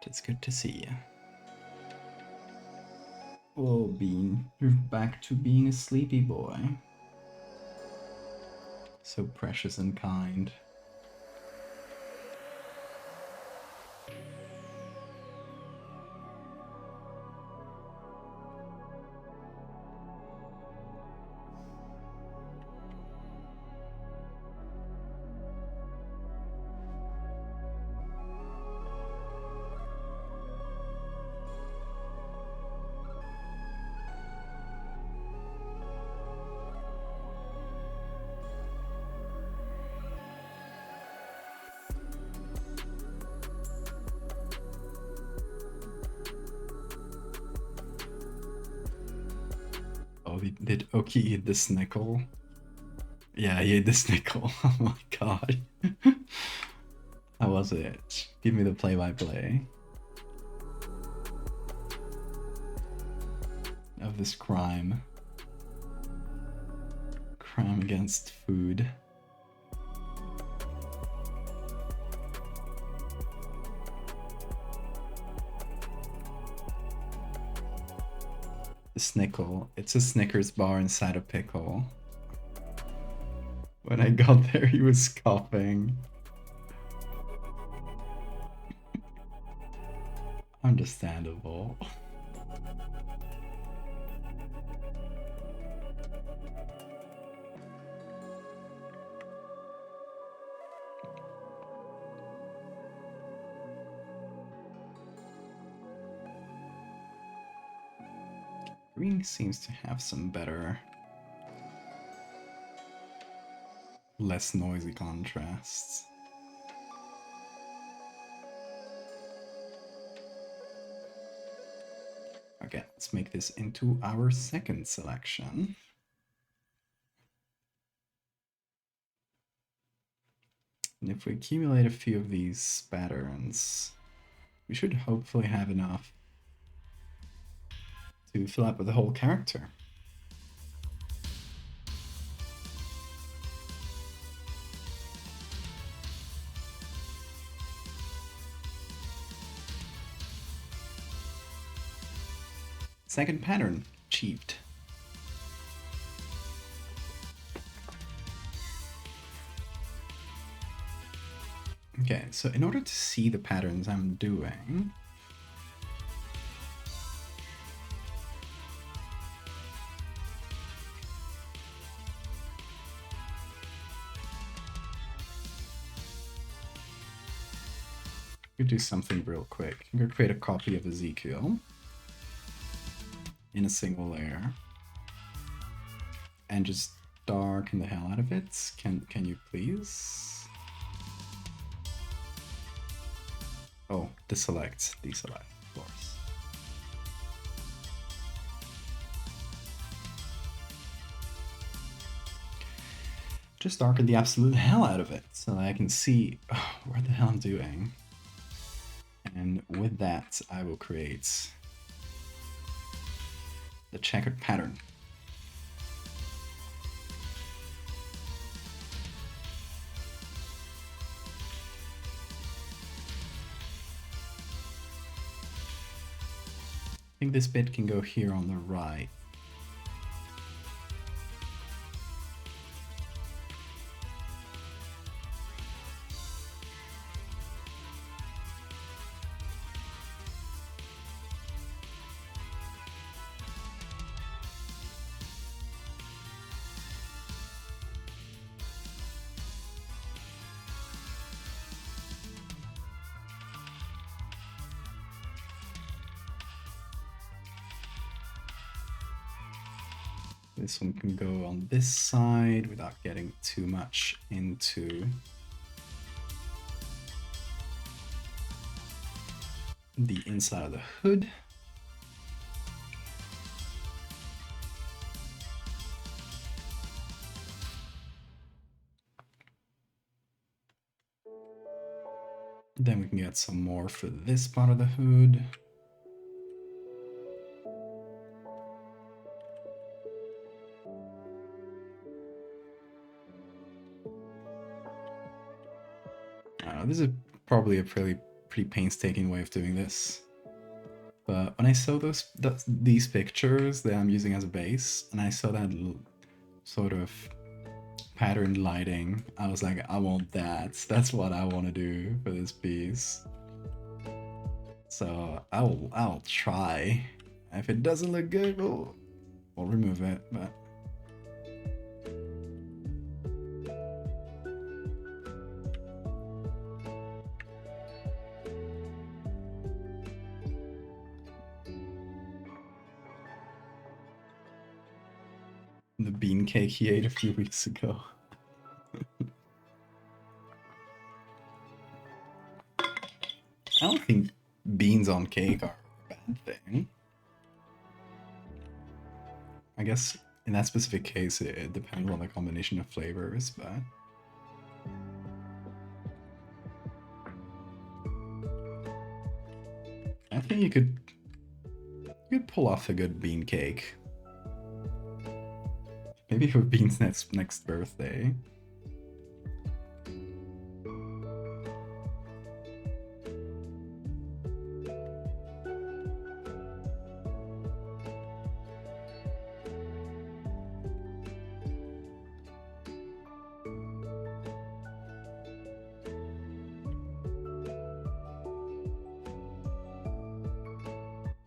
S1: It's good to see you. Oh, Bean, you're back to being a sleepy boy. So precious and kind. Oh, did Oki eat the snickle? Yeah, he ate the snickle. Oh my god. How was it? Give me the play-by-play of this crime. Crime against food. The snickle. It's a Snickers bar inside a pickle. When I got there, he was coughing. Understandable. Green seems to have some better, less noisy contrasts. Okay, let's make this into our second selection. And if we accumulate a few of these patterns, we should hopefully have enough to fill up with the whole character. Second pattern achieved. Okay, so in order to see the patterns I'm doing, we could do something real quick. I'm gonna create a copy of Ezekiel in a single layer and just darken the hell out of it. Can you please? Oh, deselect, of course. Just darken the absolute hell out of it so that I can see what the hell I'm doing. And with that, I will create the checkered pattern. I think this bit can go here on the right. This one can go on this side without getting too much into the inside of the hood. Then we can get some more for this part of the hood. This is probably a pretty painstaking way of doing this. But when I saw these pictures that I'm using as a base, and I saw that sort of patterned lighting, I was like, I want that. That's what I want to do for this piece. So I'll try. If it doesn't look good, we'll remove it. But the bean cake he ate a few weeks ago. I don't think beans on cake are a bad thing. I guess in that specific case, it depends on the combination of flavors, but I think you could pull off a good bean cake. Maybe for Bean's next birthday.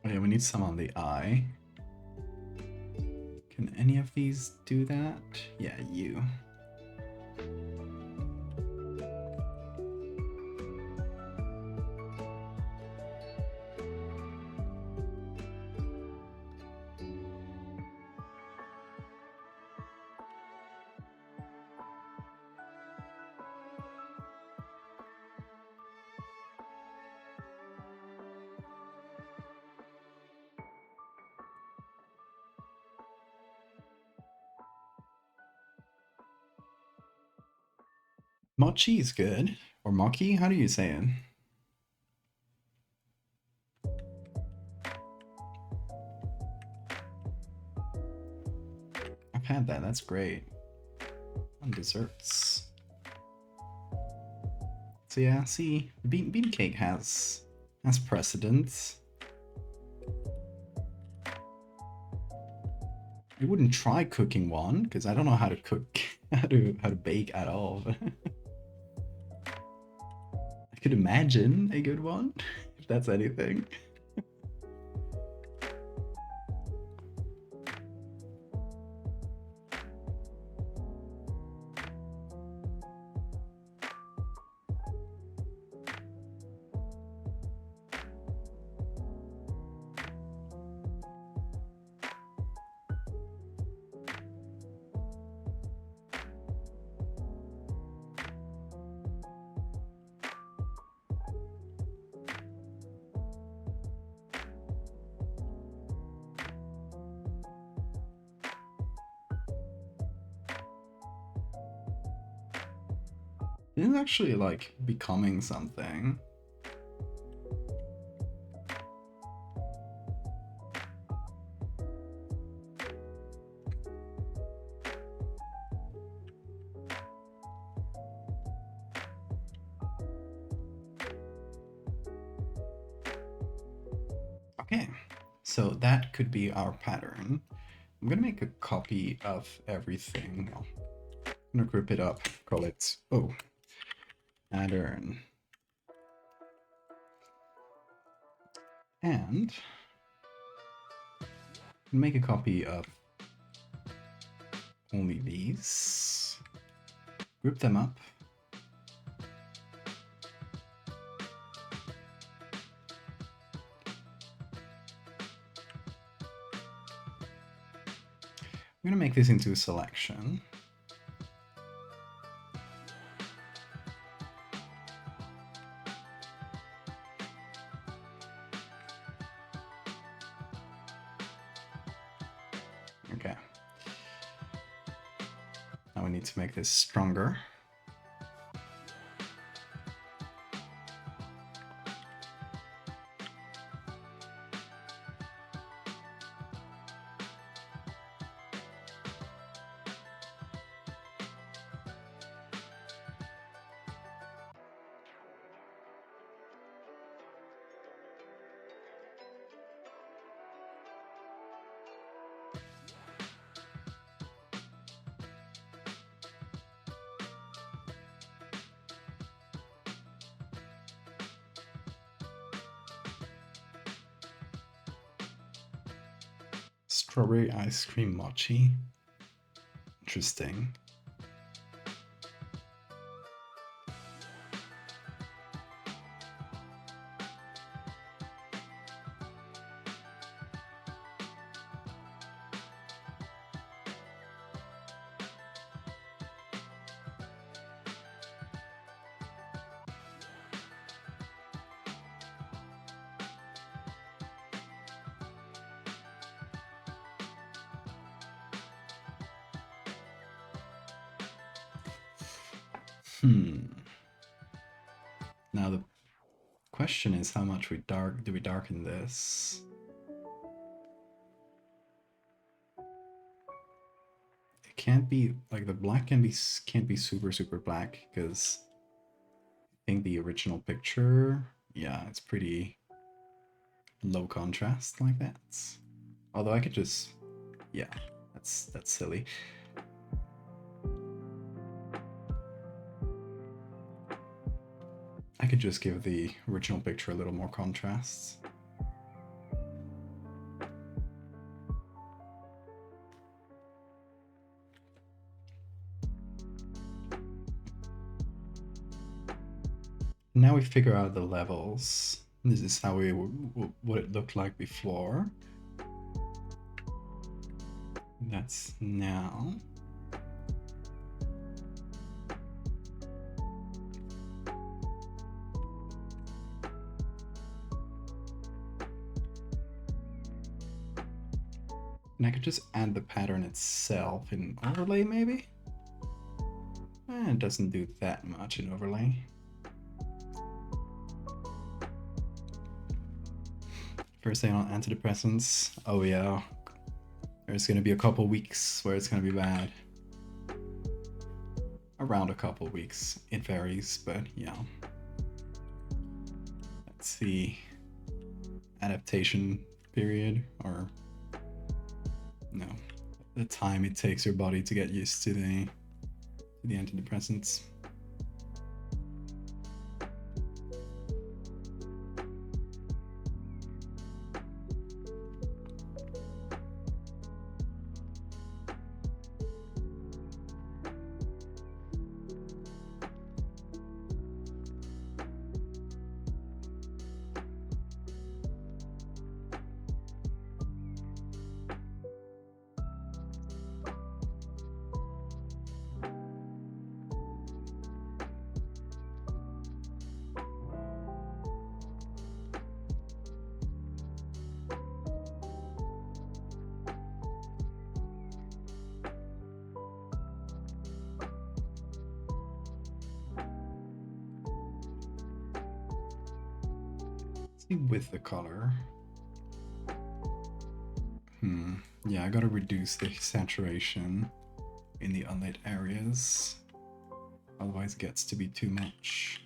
S1: Oh yeah, we need some on the eye. Can any of these do that? Yeah, you. Mochi is good. Or mochi? How do you say it? I've had that. That's great. On desserts. So yeah, see, bean cake has precedence. I wouldn't try cooking one because I don't know how to cook, how to bake at all. I could imagine a good one, if that's anything. This is actually like becoming something. Okay, so that could be our pattern. I'm gonna make a copy of everything. I'm gonna group it up, call it, oh, pattern. And make a copy of only these. Group them up. I'm gonna make this into a selection. Okay. Now we need to make this stronger. Strawberry ice cream mochi. Interesting. Now the question is how much do we darken this? It can't be like the black can't be super black because I think the original picture, yeah, it's pretty low contrast like that. Although I could just, yeah, that's silly. I could just give the original picture a little more contrast. Now we figure out the levels. This is how what it looked like before. That's now. And I could just add the pattern itself in overlay, maybe? It doesn't do that much in overlay. First thing on antidepressants. Oh yeah. There's gonna be a couple weeks where it's gonna be bad. Around a couple weeks. It varies, but yeah. That's the adaptation period, or no, the time it takes your body to get used to the antidepressants. With the color. Yeah, I gotta reduce the saturation in the unlit areas. Otherwise it gets to be too much.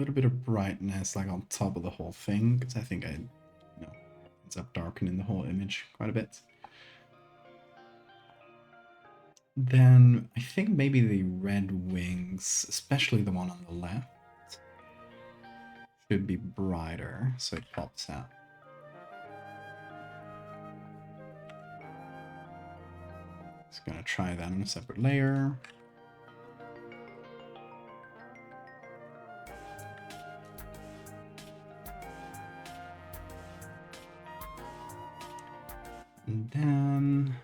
S1: little bit of brightness like on top of the whole thing, because I think ends up darkening the whole image quite a bit. Then I think maybe the red wings, especially the one on the left, should be brighter so it pops out. Just gonna try that on a separate layer. And then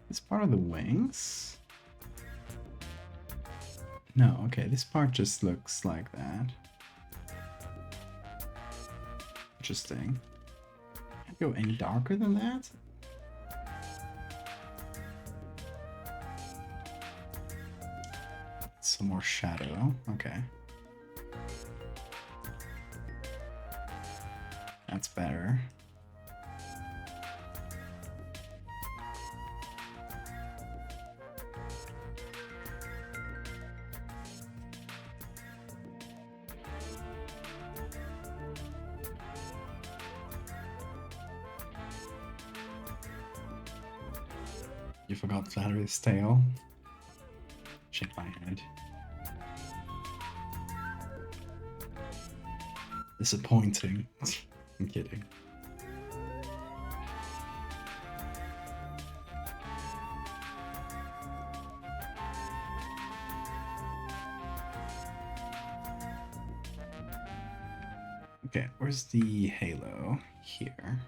S1: this part of the wings. No, okay, this part just looks like that. Interesting. Can't go any darker than that? Some more shadow. Okay. That's better. You forgot Flattery's tail. Shake my head. Disappointing. I'm kidding. Okay, where's the halo? Here.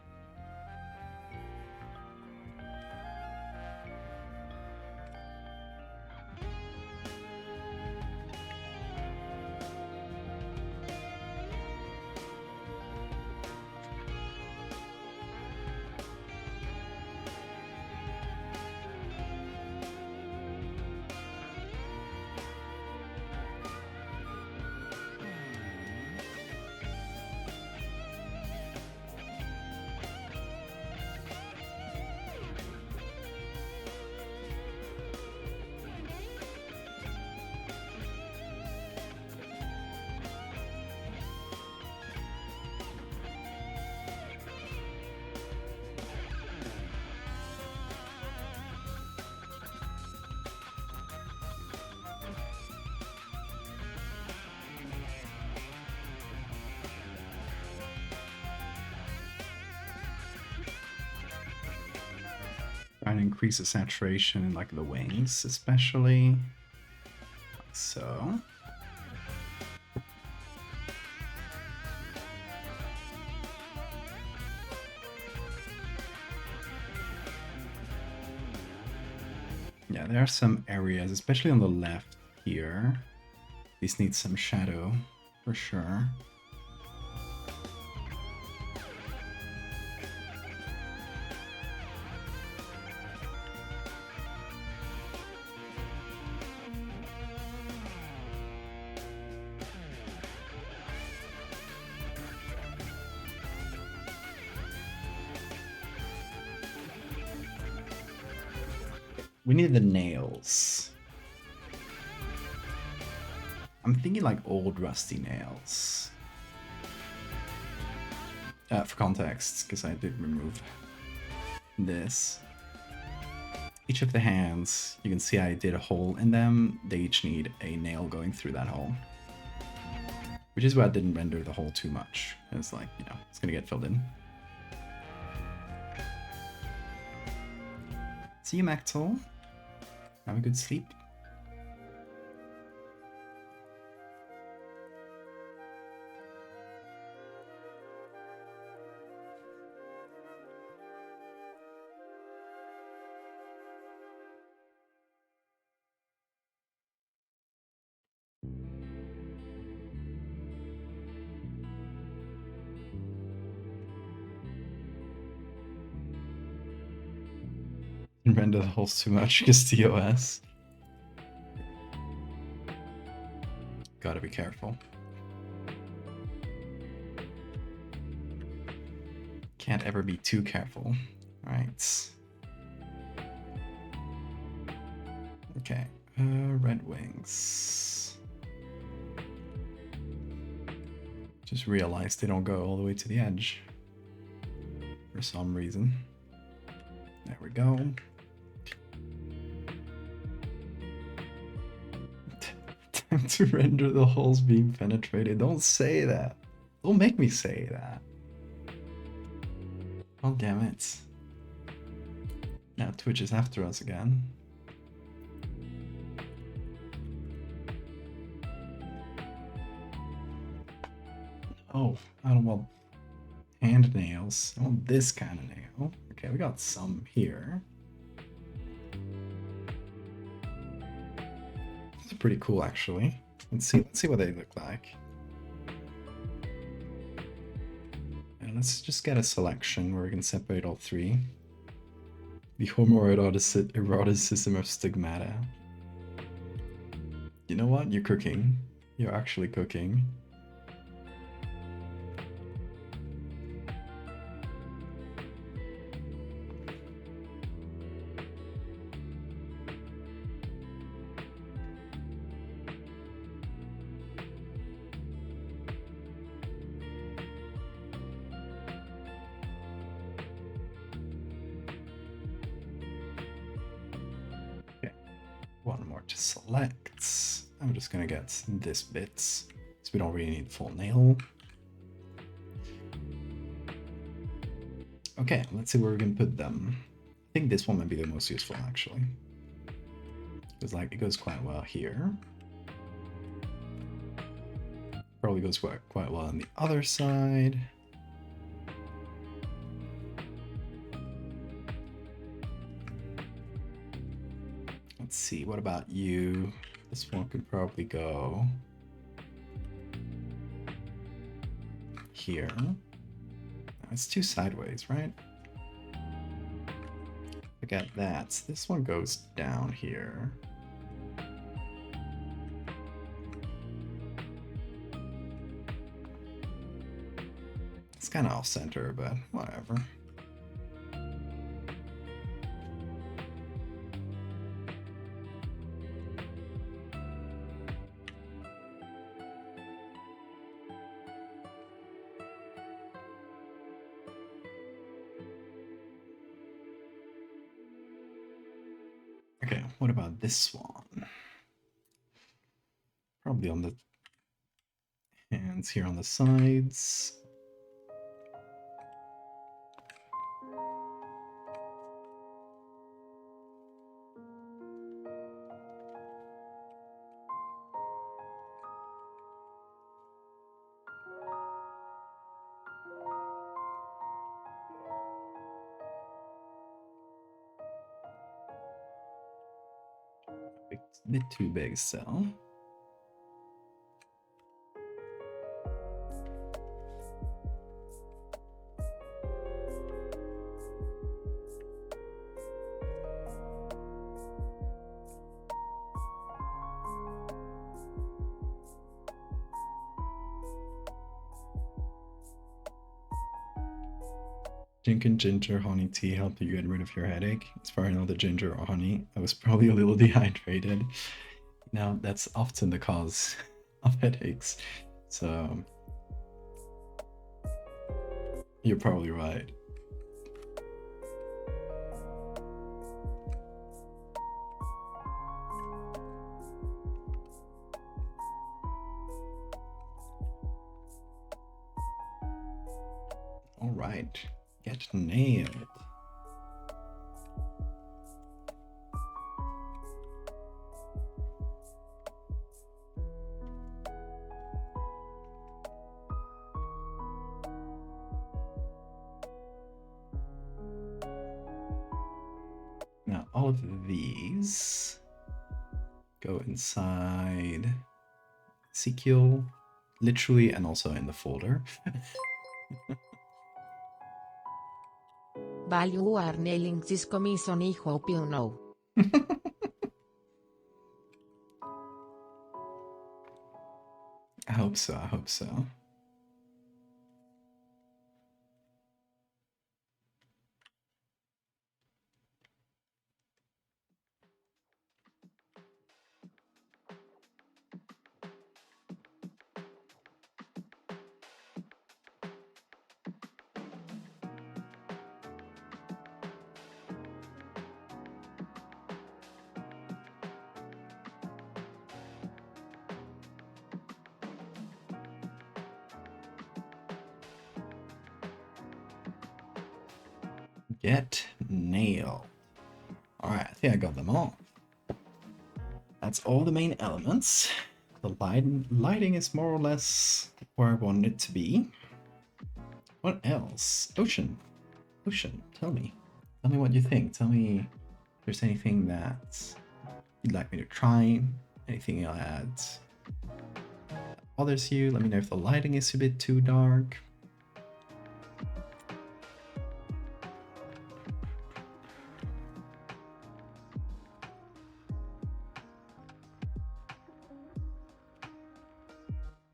S1: Try and increase the saturation in like the wings, especially. Like so. Yeah, there are some areas, especially on the left here. These need some shadow for sure. We need the nails. I'm thinking like old rusty nails. For context, because I did remove this. Each of the hands, you can see I did a hole in them. They each need a nail going through that hole. Which is why I didn't render the hole too much. It's like, you know, it's gonna get filled in. See you, Mactol. Have a good sleep. Render the holes too much because TOS. gotta be careful. Can't ever be too careful. Alright. Okay, Red Wings. Just realized they don't go all the way to the edge. For some reason. There we go. Time to render the holes being penetrated. Don't say that. Don't make me say that. Oh, damn it. Now Twitch is after us again. Oh, I don't want hand nails. I want this kind of nail. Okay, we got some here. This is pretty cool, actually. Let's see what they look like. And let's just get a selection where we can separate all three. The homoeroticism of stigmata. You know what? You're cooking. You're actually cooking. One more to select. I'm just gonna get this bit, so we don't really need full nail. Okay, let's see where we can put them. I think this one might be the most useful, actually. Because like it goes quite well here. Probably goes quite well on the other side. Let's see, what about you? This one could probably go here. No, it's two sideways, right? Forget that. This one goes down here. It's kind of off center, but whatever. Okay, what about this one? Probably on the hands here on the sides. A bit too big still. Drinking ginger honey tea helped you get rid of your headache? It's probably not the ginger or honey. I was probably a little dehydrated. Now, that's often the cause of headaches. So, you're probably right. All right. Get nailed. Now all of these go inside Ezekiel, literally, and also in the folder.
S2: While you are nailing this commission, I hope you know.
S1: hope so. I hope so. Get nailed. Alright, I think I got them all. That's all the main elements. The lighting is more or less where I want it to be. What else? Ocean. Ocean, tell me. Tell me what you think. Tell me if there's anything that you'd like me to try. Anything that bothers you. Let me know if the lighting is a bit too dark.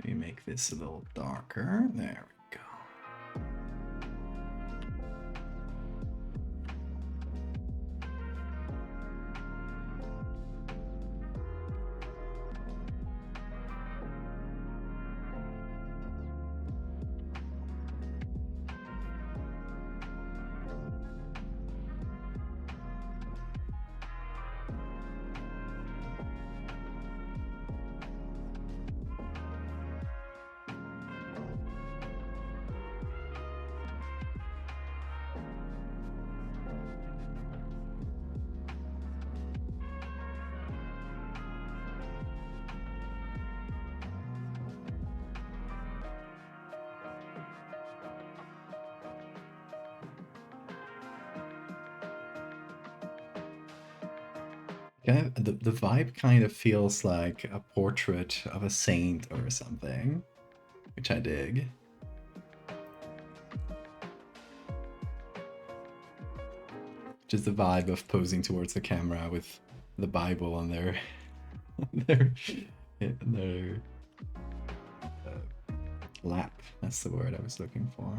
S1: Maybe make this a little darker. There we go. Yeah, the vibe kind of feels like a portrait of a saint or something, which I dig. Just the vibe of posing towards the camera with the Bible on their their lap. That's the word I was looking for.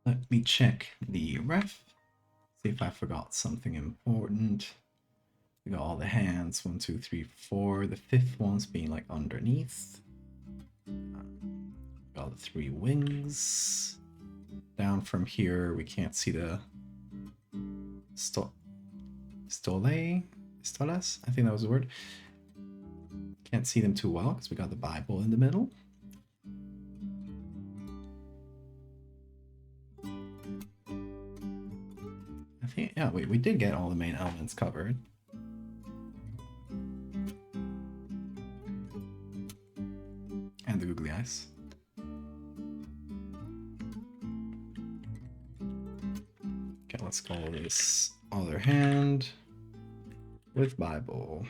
S1: Let me check the ref, see if I forgot something important. We got all the hands, 1, 2, 3, 4. The fifth one's being like underneath. Got the 3 wings. Down from here, we can't see the stoles. I think that was the word. Can't see them too well because we got the Bible in the middle. I think, yeah, we did get all the main elements covered. And the googly eyes. Okay, let's call this other hand with Bible.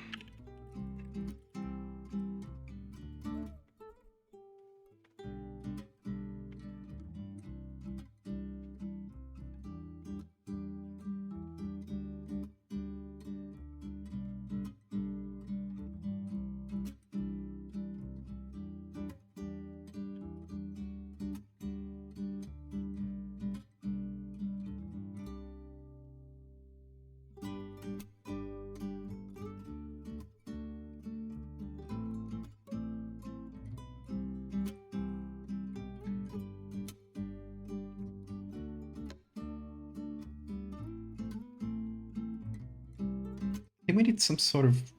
S1: think we need some sort of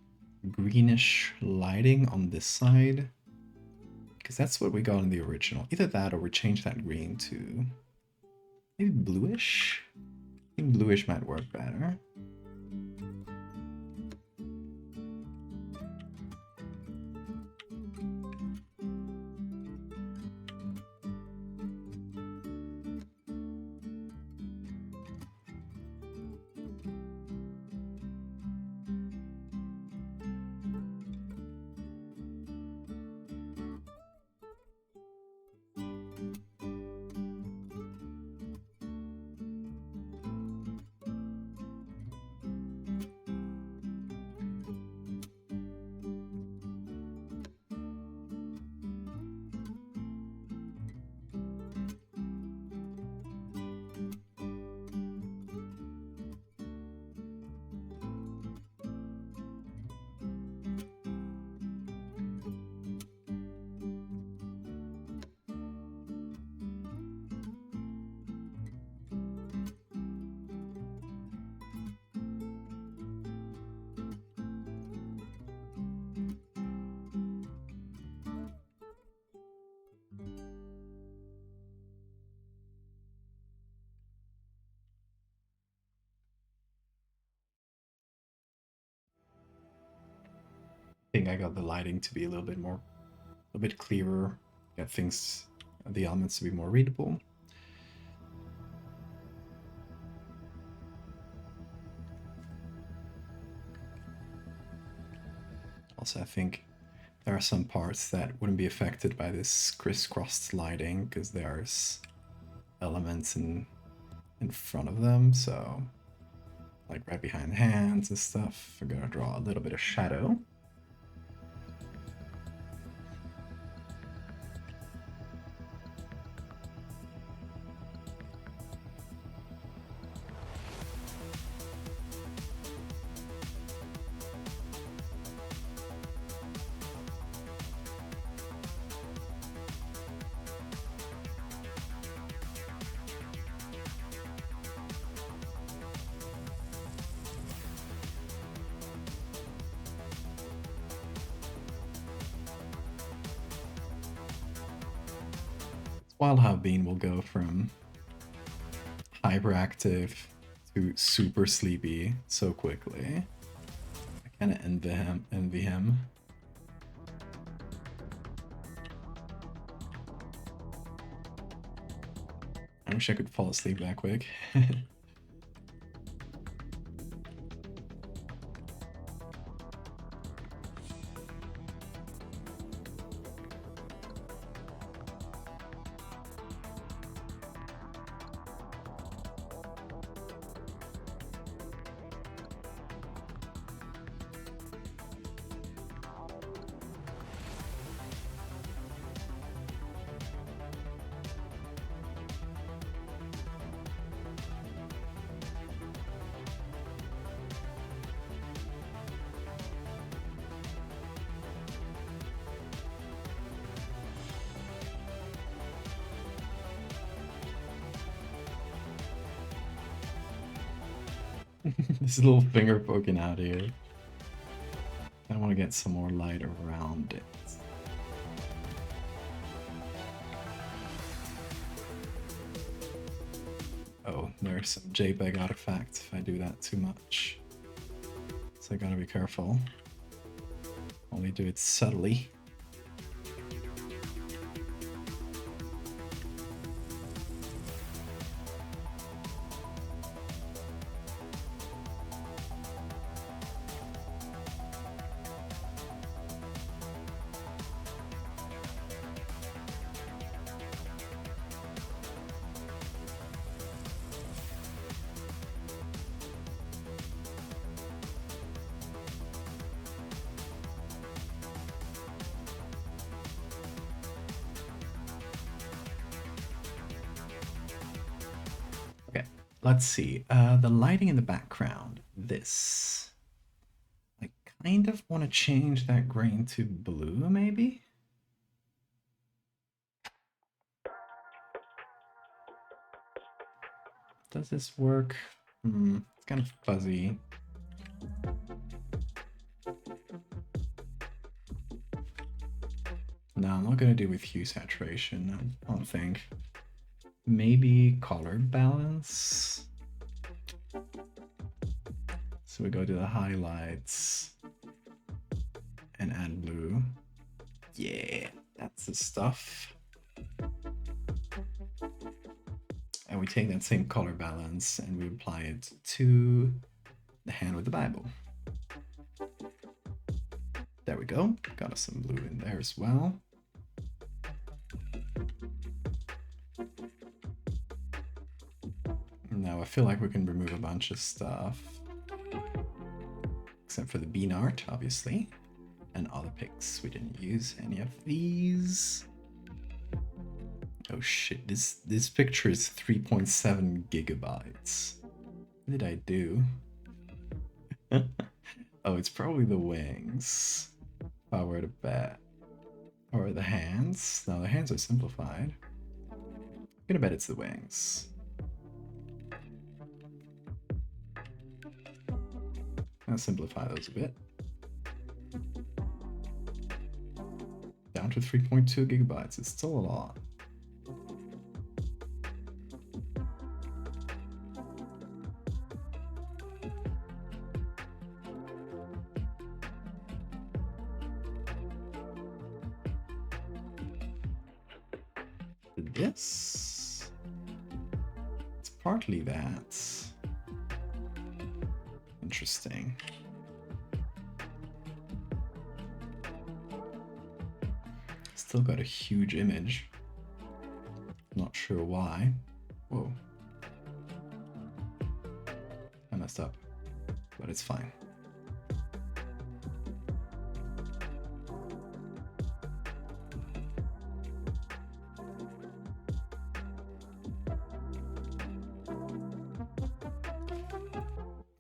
S1: greenish lighting on this side. Because that's what we got in the original. Either that or we change that green to maybe bluish? I think bluish might work better. I think I got the lighting to be a little bit clearer, get things, the elements to be more readable. Also, I think there are some parts that wouldn't be affected by this crisscrossed lighting because there's elements in front of them, so like right behind the hands and stuff, we're gonna draw a little bit of shadow. Wild how Bean will go from hyperactive to super sleepy so quickly. I kind of envy him. I wish I could fall asleep that quick. This little finger poking out here. I want to get some more light around it. Oh, there's some JPEG artifacts if I do that too much. So I gotta be careful. Only do it subtly. Let's see. The lighting in the background. This. I kind of want to change that green to blue, maybe? Does this work? It's kind of fuzzy. No, I'm not gonna do with hue saturation, I don't think. Maybe color balance. So we go to the highlights and add blue. Yeah, that's the stuff. And we take that same color balance and we apply it to the hand with the Bible. There we go. Got us some blue in there as well. Now I feel like we can remove a bunch of stuff. Except for the bean art, obviously. And other pics. We didn't use any of these. Oh shit, this picture is 3.7 gigabytes. What did I do? Oh, it's probably the wings. If I were to bet. Or the hands. No, the hands are simplified. I'm gonna bet it's the wings. I'll simplify those a bit. Down to 3.2 gigabytes. It's still a lot. This. It's partly that. Interesting. Still got a huge image. Not sure why. Whoa. I messed up, but it's fine.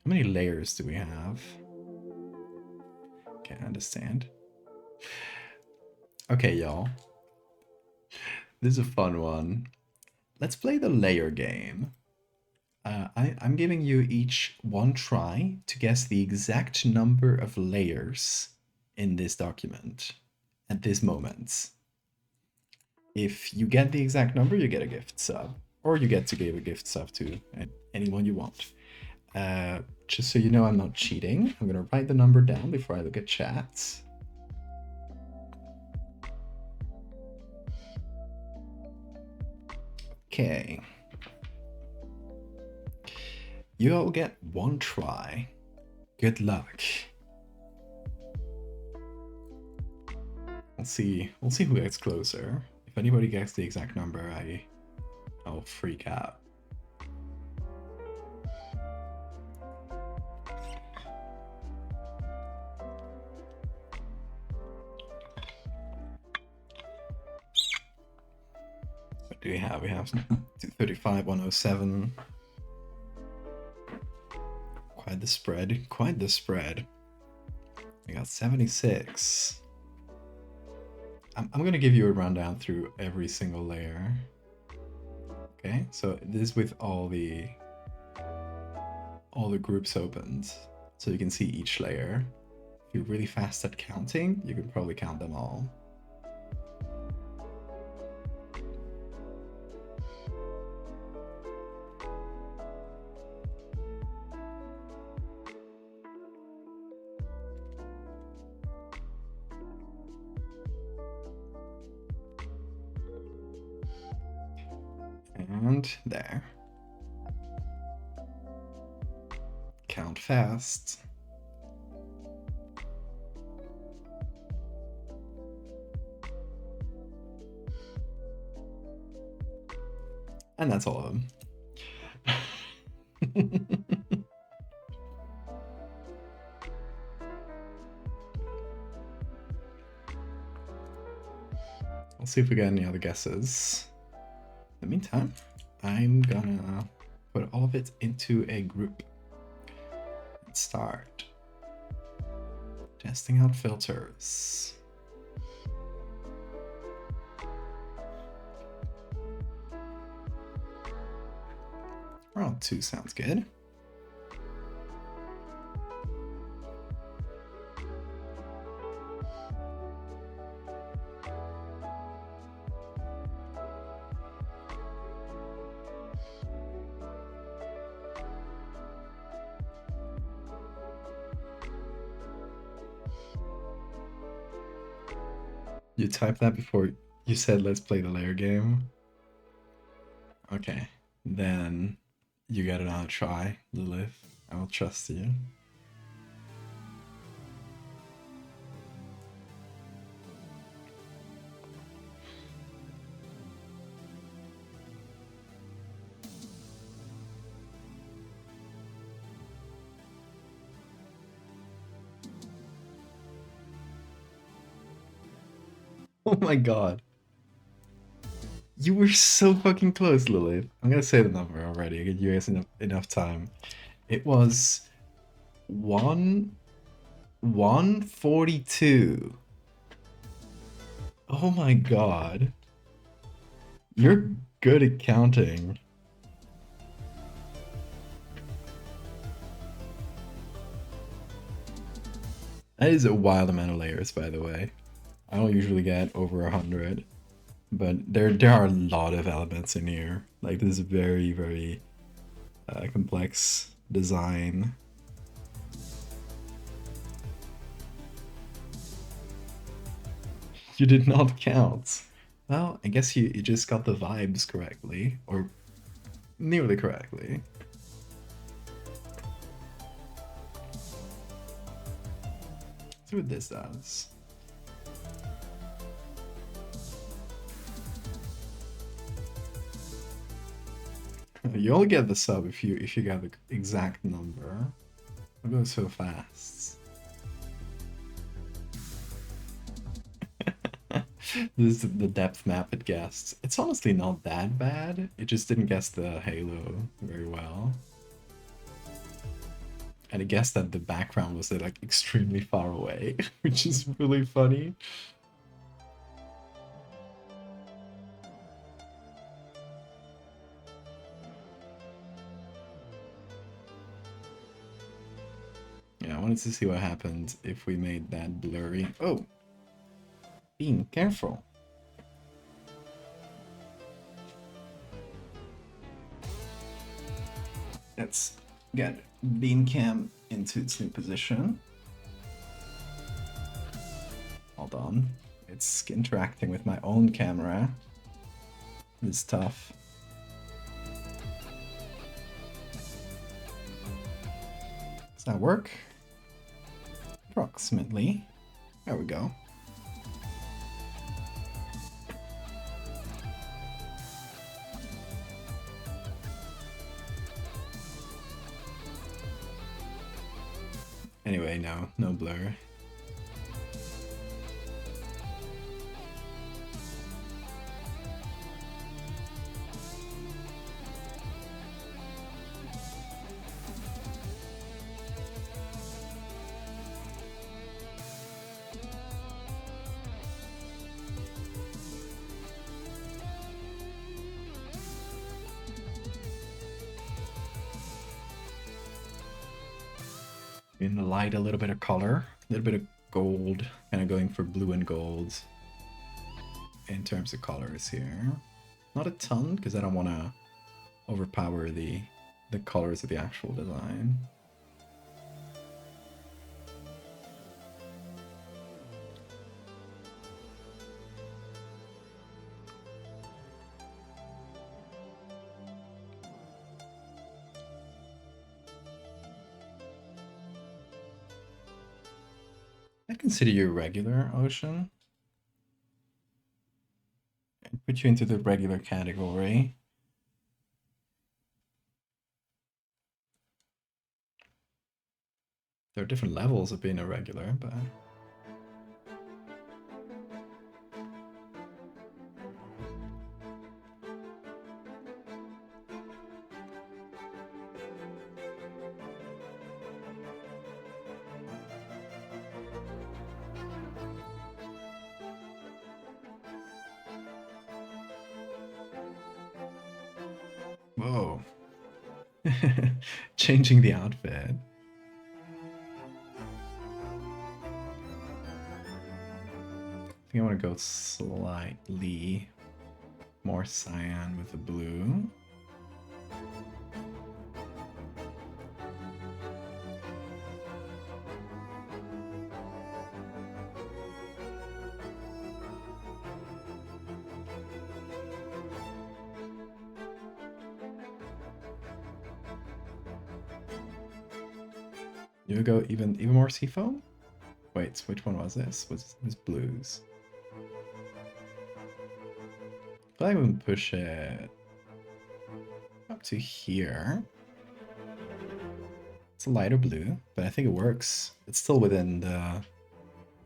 S1: How many layers do we have? Can't understand. Okay, y'all. This is a fun one. Let's play the layer game. I'm giving you each one try to guess the exact number of layers in this document at this moment. If you get the exact number, you get a gift sub. Or you get to give a gift sub to anyone you want. Just so you know, I'm not cheating. I'm gonna write the number down before I look at chats. Okay. You all get one try. Good luck. We'll see who gets closer. If anybody gets the exact number, I'll freak out. What do we have? We have 235, 107. Quite the spread. Quite the spread. We got 76. I'm going to give you a rundown through every single layer. Okay, so this is with all the groups opened, so you can see each layer. If you're really fast at counting, you can probably count them all. And there. Count fast. And that's all of them. I'll see if we get any other guesses. In the meantime, I'm gonna put all of it into a group. Let's start testing out filters. Round 2 sounds good. You typed that before you said let's play the layer game? Okay. Then you get another try, Lilith. I will trust you. Oh my god. You were so fucking close, Lilith. I'm gonna say the number already. I give you guys enough time. It was 142. Oh my god. You're good at counting. That is a wild amount of layers, by the way. I don't usually get over 100, but there are a lot of elements in here. Like, this is a very, very complex design. You did not count. Well, I guess you just got the vibes correctly, or nearly correctly. Let's see what this does. You only get the sub if you get the exact number. It goes so fast. This is the depth map it guessed. It's honestly not that bad. It just didn't guess the halo very well. And it guessed that the background was like extremely far away, which is really funny. Yeah, I wanted to see what happened if we made that blurry. Oh! Being careful. Let's get beam cam into its new position. Hold on. It's interacting with my own camera. It's tough. Does that work? Approximately. There we go. Anyway, no blur. In the light, a little bit of color, a little bit of gold, kind of going for blue and gold in terms of colors here. Not a ton, because I don't want to overpower the colors of the actual design. I consider you a regular, Ocean. I'd put you into the regular category. There are different levels of being a regular, but... Whoa. Changing the outfit. I think I want to go slightly more cyan with the blue. You go even more seafoam? Wait, which one was this? Was blues? But I wouldn't push it up to here. It's a lighter blue, but I think it works. It's still within the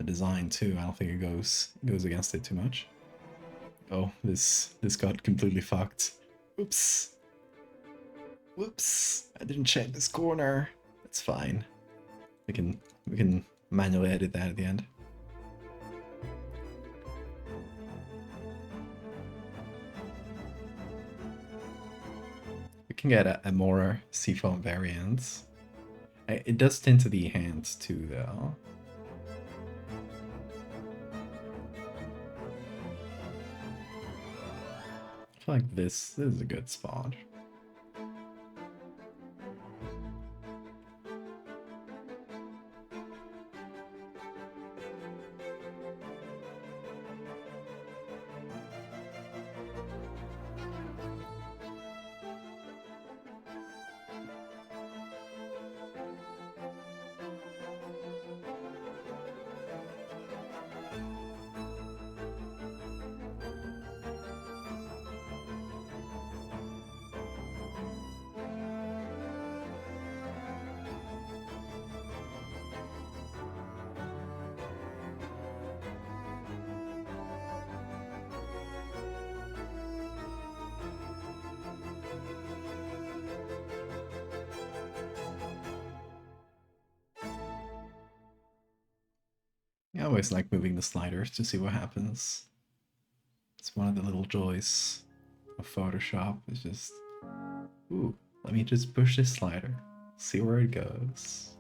S1: design too. I don't think it goes against it too much. Oh, this got completely fucked. Oops. Whoops. I didn't check this corner. It's fine. We can manually edit that at the end. We can get a more seafoam variant. It does tend to the hands too, though. I feel like this is a good spot. I always like moving the sliders to see what happens. It's one of the little joys of Photoshop. It's just, ooh, let me just push this slider, see where it goes.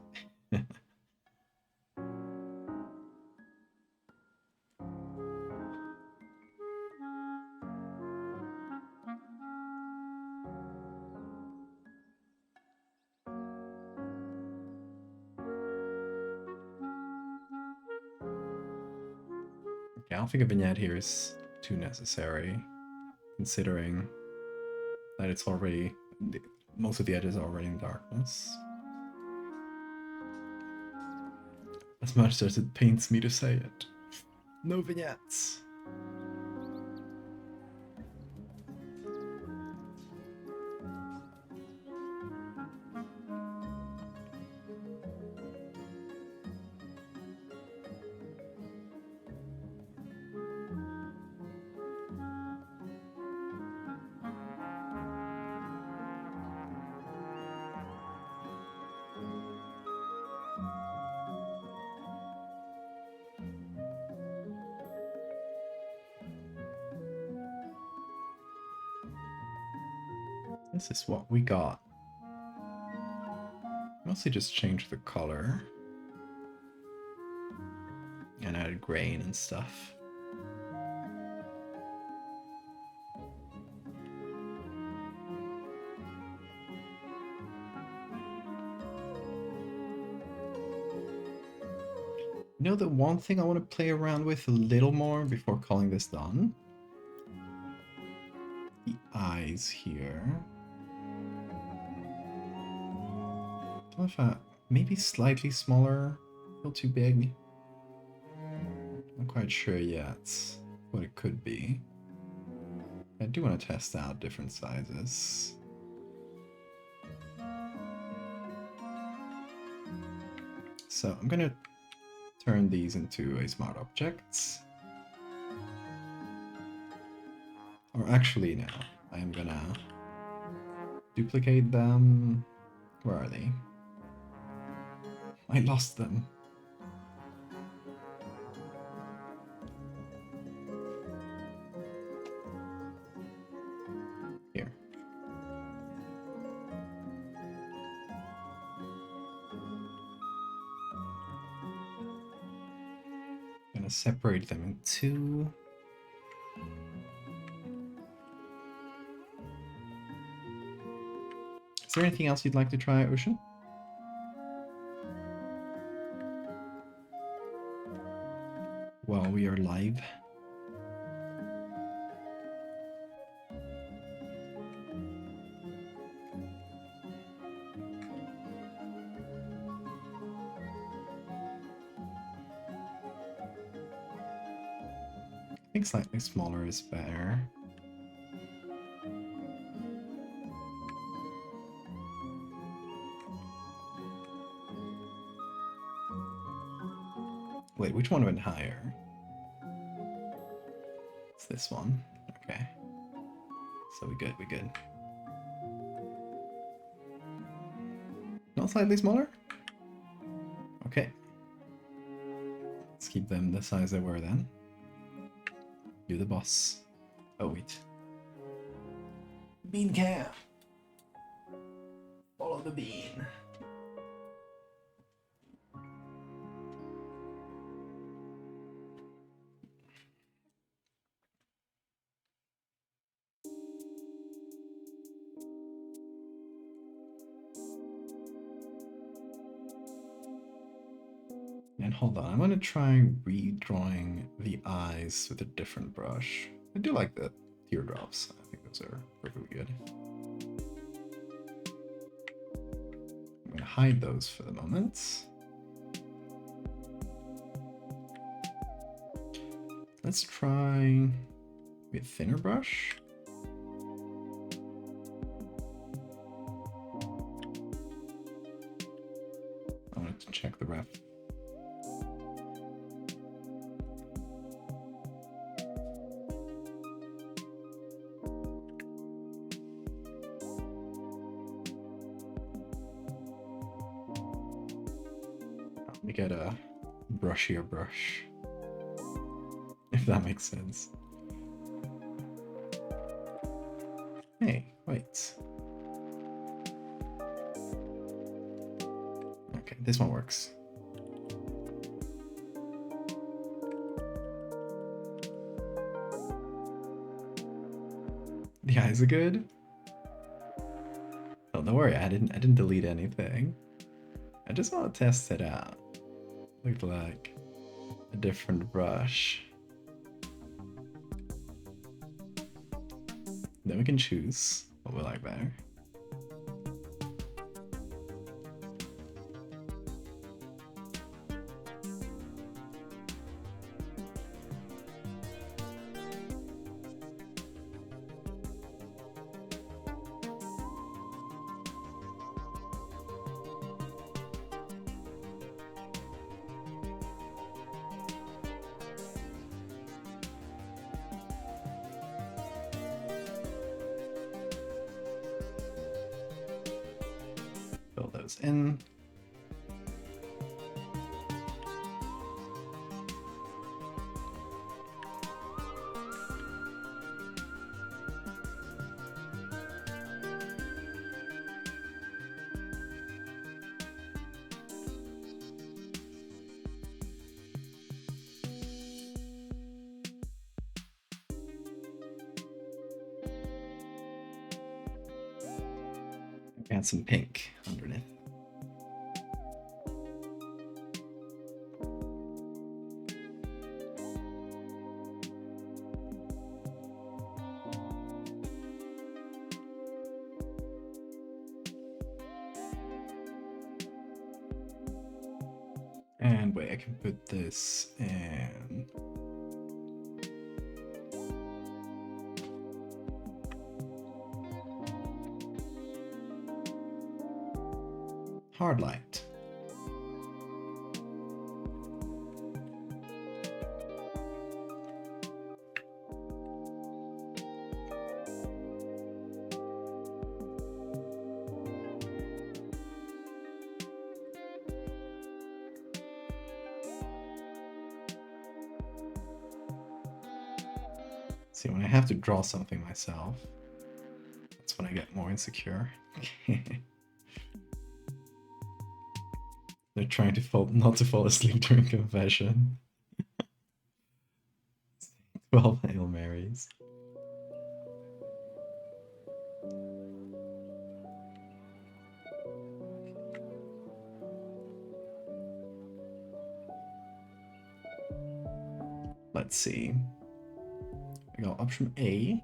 S1: I don't think a vignette here is too necessary, considering that it's already, most of the edges are already in darkness. As much as it pains me to say it. No vignettes! This is what we got. Mostly just change the color. And added grain and stuff. You know the one thing I want to play around with a little more before calling this done? The eyes here. I don't know if maybe slightly smaller, a little too big. Not quite sure yet what it could be. I do want to test out different sizes. So I'm gonna turn these into a smart object. Or actually no, I'm gonna duplicate them. Where are they? I lost them. Here. Gonna separate them in two. Is there anything else you'd like to try, Ocean? While we are live. think slightly smaller is better. Wait, which one went higher? It's this one. Okay. So we good, we good. Not slightly smaller? Okay. Let's keep them the size they were then. Do the boss. Oh wait. Bean cam. Follow the bean. And hold on, I'm gonna try redrawing the eyes with a different brush. I do like the teardrops. I think those are perfectly good. I'm gonna hide those for the moment. Let's try with a thinner brush. I wanted to check the ref. Let me get a brushier brush, if that makes sense. Hey, wait. Okay, this one works. The eyes are good. Oh, don't worry, I didn't delete anything. I just want to test it out. Looked like a different brush. Then we can choose what we like better. Fill those in. Add some pink underneath. And wait, I can put this in. Hard light. See, when I have to draw something myself, that's when I get more insecure. They're trying to not to fall asleep during confession. 12 Hail Marys. Let's see. I got option A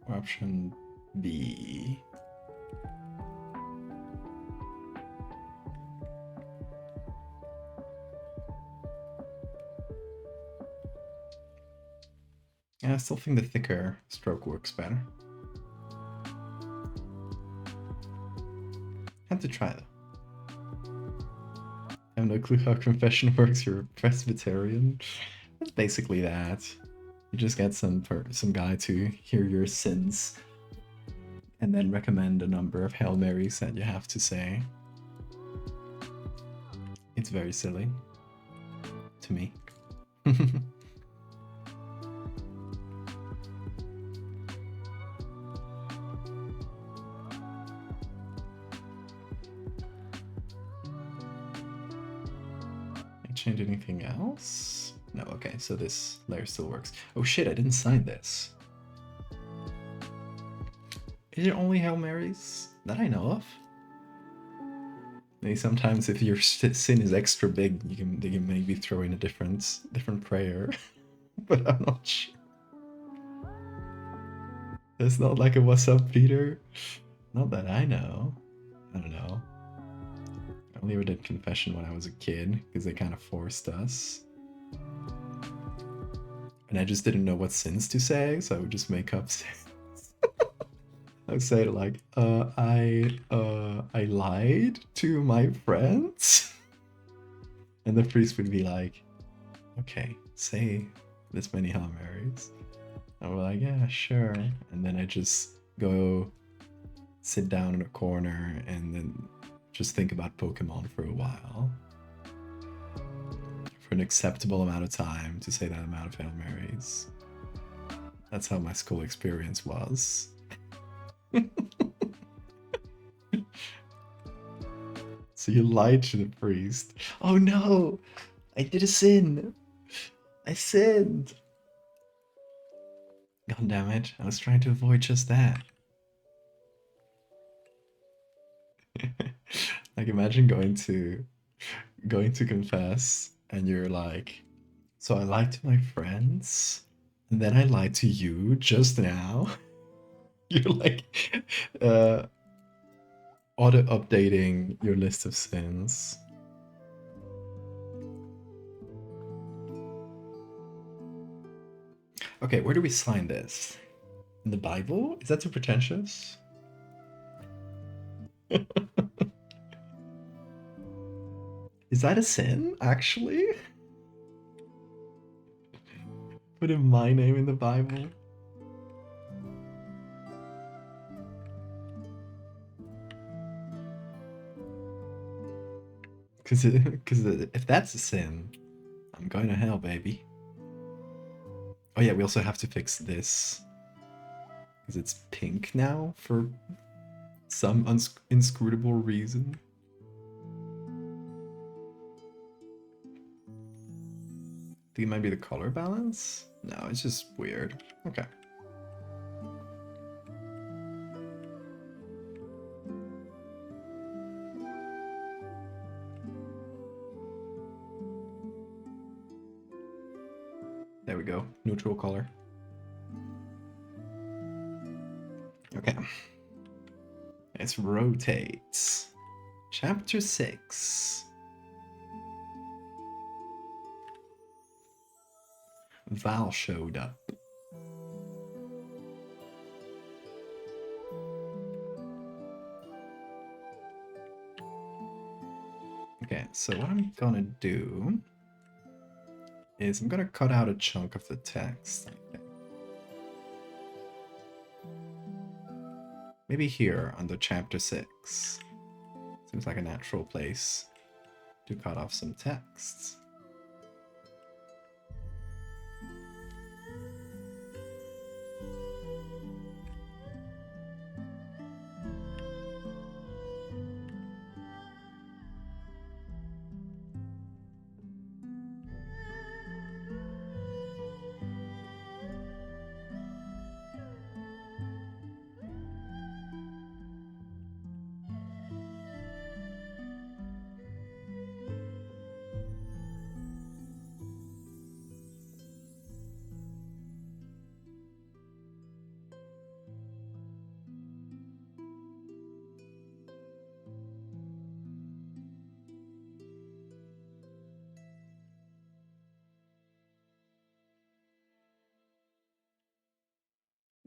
S1: or option B. Yeah, I still think the thicker stroke works better. Have to try though. I have no clue how confession works. You're a Presbyterian. It's basically that. You just get some guy to hear your sins and then recommend a number of Hail Marys that you have to say. It's very silly. To me. Change anything else? No, okay, so this layer still works. Oh shit, I didn't sign this. Is it only Hail Marys that I know of? Maybe sometimes if your sin is extra big, they can maybe throw in a different prayer, but I'm not sure. It's not like a "What's up, Peter"? Not that I know. I don't know. I only ever did confession when I was a kid because they kind of forced us. And I just didn't know what sins to say, so I would just make up sins. I would say like, I lied to my friends. And the priest would be like, okay, say this many Hail Marys. And we're like, yeah, sure. And then I just go sit down in a corner and then just think about Pokemon for a while. For an acceptable amount of time to say that amount of Hail Marys. That's how my school experience was. So you lied to the priest. Oh no! I did a sin! I sinned! God damn it, I was trying to avoid just that. Like imagine going to confess and you're like, so I lied to my friends and then I lied to you just now. You're like auto updating your list of sins. Okay, where do we sign this? In the Bible? Is that too pretentious? Is that a sin, actually? Putting my name in the Bible? Because if that's a sin, I'm going to hell, baby. Oh yeah, we also have to fix this. Because it's pink now for some inscrutable reason. I think it might be the color balance? No, it's just weird. Okay. There we go. Neutral color. Okay. Let's rotate. Chapter 6. Val showed up. Okay, so what I'm gonna do is I'm gonna cut out a chunk of the text. Okay. Maybe here under chapter 6. Seems like a natural place to cut off some texts.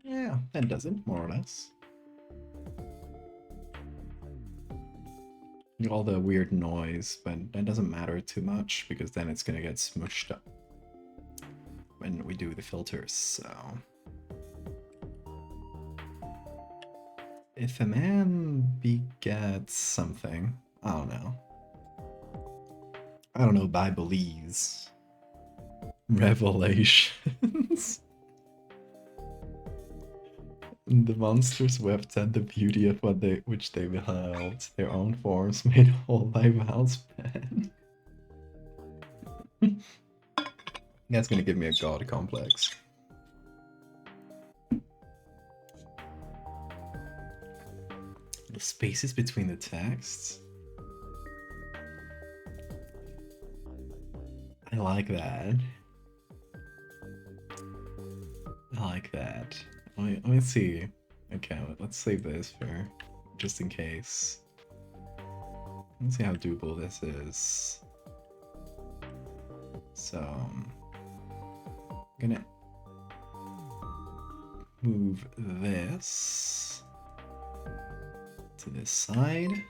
S1: Yeah, that does it, more or less. All the weird noise, but that doesn't matter too much because then it's gonna get smushed up when we do the filters, so... If a man begets something, I don't know. I don't know, Bibleese. Revelations. The monsters wept at the beauty of which they beheld, their own forms made whole by vows pen. That's gonna give me a god complex. The spaces between the texts. I like that. I like that. Let me see. Okay, let's save this for just in case. Let's see how doable this is. So I'm gonna move this to this side.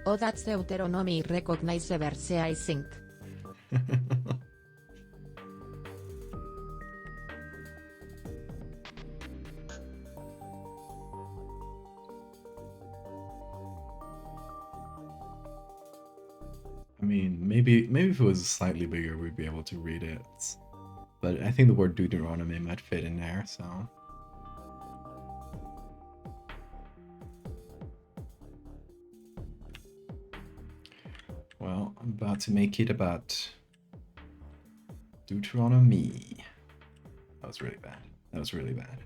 S2: Oh, that's Deuteronomy recognize verse, I think.
S1: I mean, maybe if it was slightly bigger, we'd be able to read it. But I think the word Deuteronomy might fit in there, so... Well, I'm about to make it about Deuteronomy. That was really bad. That was really bad.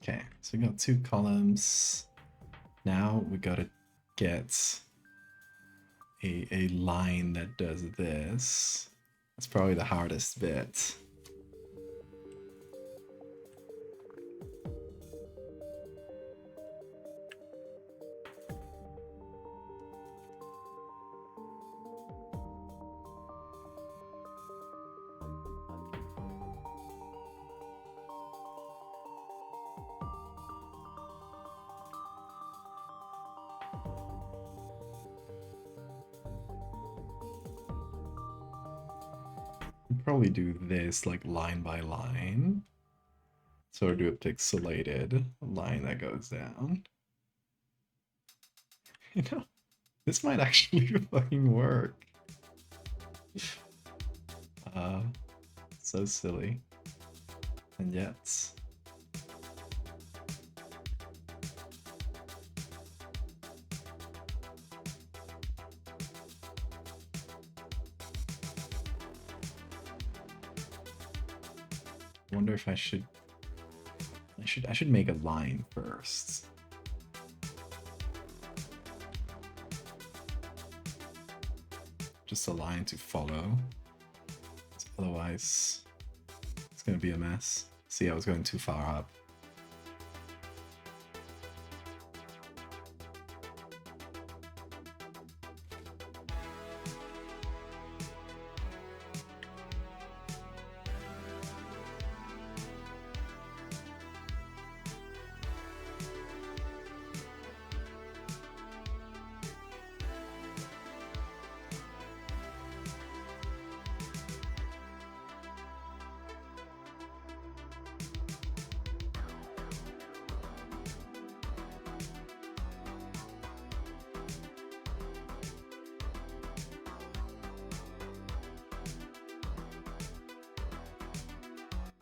S1: Okay, so we got 2 columns. Now we gotta get a line that does this. That's probably the hardest bit. Probably do this like line by line. So do a pixelated line that goes down. You know, this might actually fucking work. So silly. And yet... I wonder if I should make a line first. Just a line to follow. Otherwise, it's gonna be a mess. See, I was going too far up.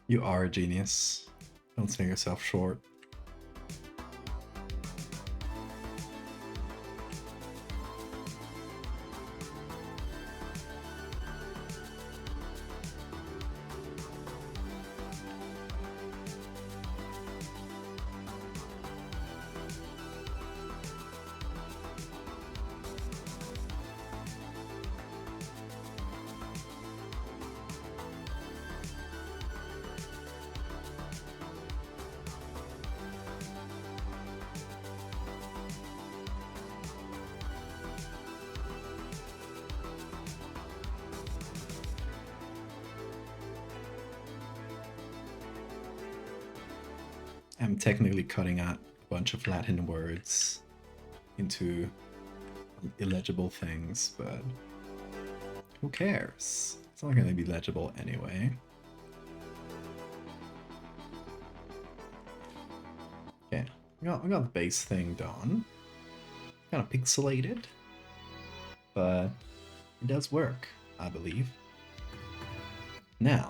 S1: You are a genius. Don't sell yourself short. I'm technically cutting out a bunch of Latin words into illegible things, but who cares? It's not going to be legible anyway. Okay, we got the base thing done. Kind of pixelated, but it does work, I believe. Now,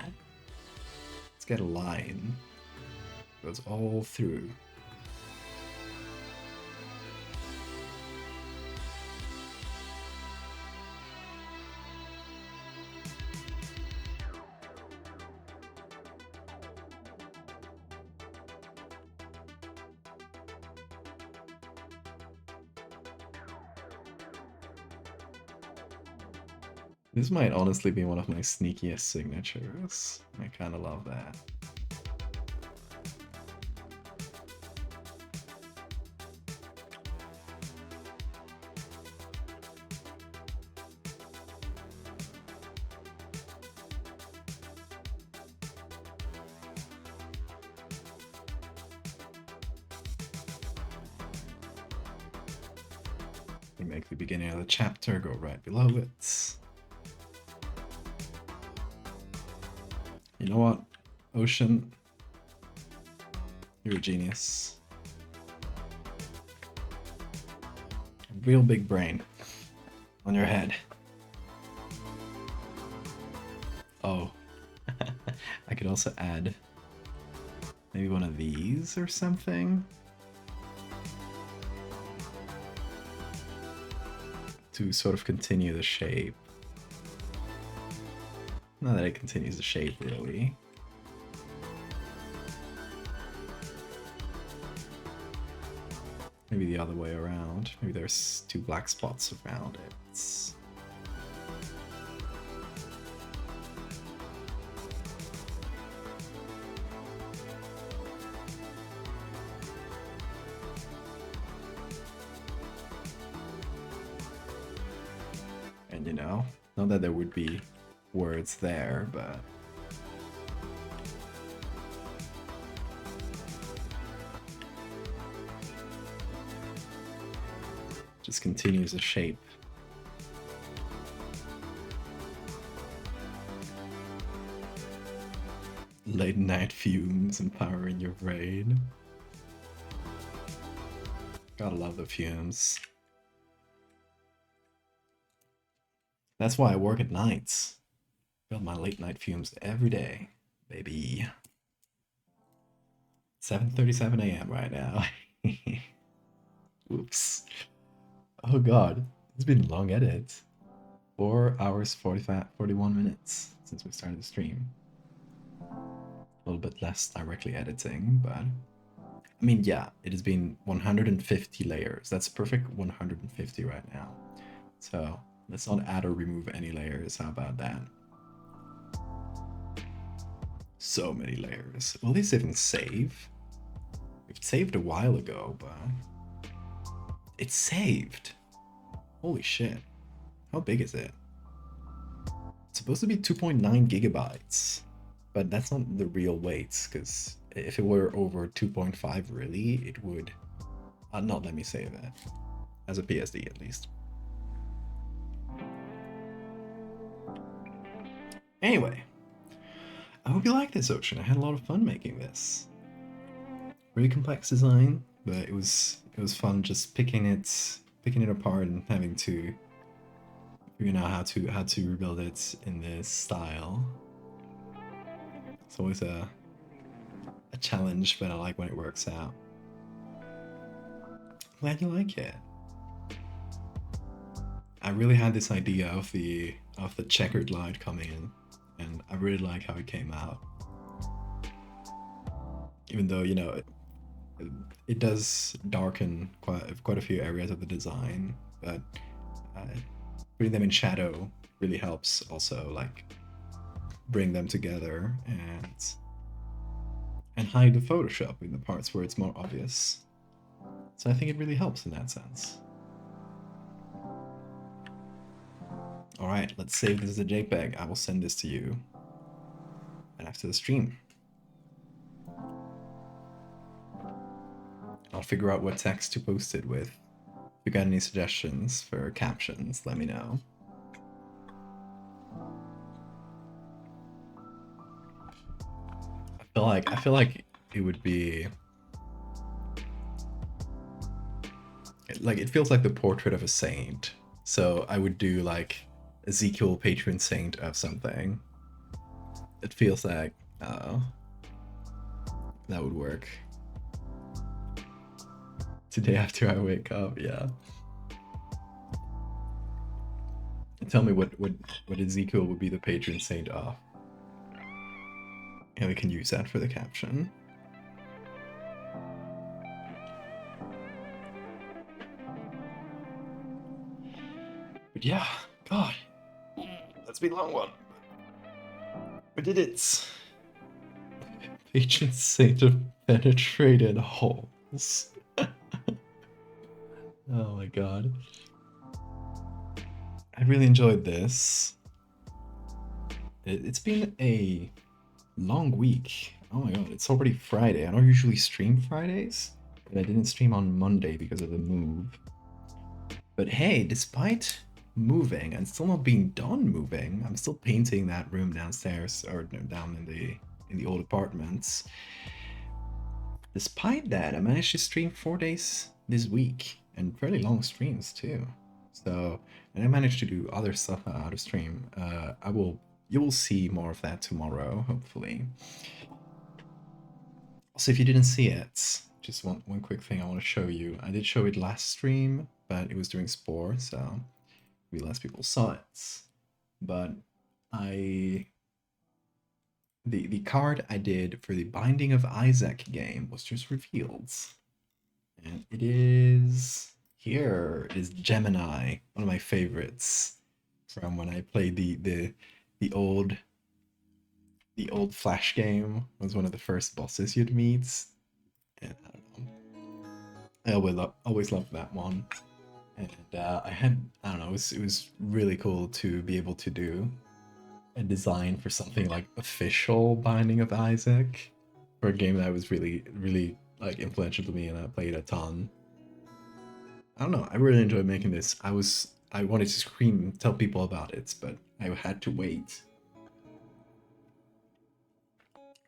S1: let's get a line. Goes all through. This might honestly be one of my sneakiest signatures. I kind of love that. We make the beginning of the chapter go right below it. You know what, Ocean? You're a genius. A real big brain on your head. Oh, I could also add maybe one of these or something to sort of continue the shape. Not that it continues the shape, really. Maybe the other way around. Maybe there's two black spots around it. And you know, not that there would be words there, but just continues the shape. Late night fumes empowering your brain. Gotta love the fumes. That's why I work at nights. Build my late night fumes every day, baby. 7:37 a.m. right now. Oops. Oh god, it's been a long edit. 4 hours 41 minutes since we started the stream. A little bit less directly editing, but I mean, yeah, it has been 150 layers. That's perfect 150 right now. So let's not add or remove any layers. How about that? So many layers. Will this even save? It saved a while ago, but it's saved. Holy shit. How big is it? It's supposed to be 2.9 gigabytes, but that's not the real weight, because if it were over 2.5 really, it would not let me save it. As a PSD at least. Anyway, I hope you like this, Ocean. I had a lot of fun making this. Really complex design, but it was fun just picking it apart and having to figure out how to rebuild it in this style. It's always a challenge, but I like when it works out. Glad you like it. I really had this idea of the checkered light coming in, and I really like how it came out. Even though, you know, it does darken quite a few areas of the design, but putting them in shadow really helps also, like, bring them together and hide the Photoshop in the parts where it's more obvious. So I think it really helps in that sense. Alright, let's save this as a JPEG. I will send this to you right after the stream. figure out what text to post it with. If you got any suggestions for captions, let me know. I feel like it would be like, it feels like the portrait of a saint. So I would do like Ezekiel, patron saint of something. It feels like that would work. Today after I wake up, yeah. Tell me what Ezekiel would be the patron saint of. And we can use that for the caption. But yeah, God, that's been a long one. We did it. Patron saint of penetrated holes. Oh my god. I really enjoyed this. It's been a long week. Oh my god, it's already Friday. I don't usually stream Fridays, but I didn't stream on Monday because of the move. But hey, despite moving and still not being done moving, I'm still painting that room downstairs, or down in the old apartments. Despite that, I managed to stream 4 days this week, and fairly long streams too. So, and I managed to do other stuff out of stream. You will see more of that tomorrow, hopefully. Also, if you didn't see it, just one quick thing I want to show you. I did show it last stream, but it was during Spore, so maybe less people saw it. But the card I did for the Binding of Isaac game was just revealed. And it is here. It is Gemini, one of my favorites from when I played the old Flash game. It was one of the first bosses you'd meet. And I don't know. I always loved that one. And I don't know, it was really cool to be able to do a design for something like official Binding of Isaac, for a game that was really, really like influential to me and I played a ton. I don't know, I really enjoyed making this. I wanted to tell people about it, but I had to wait.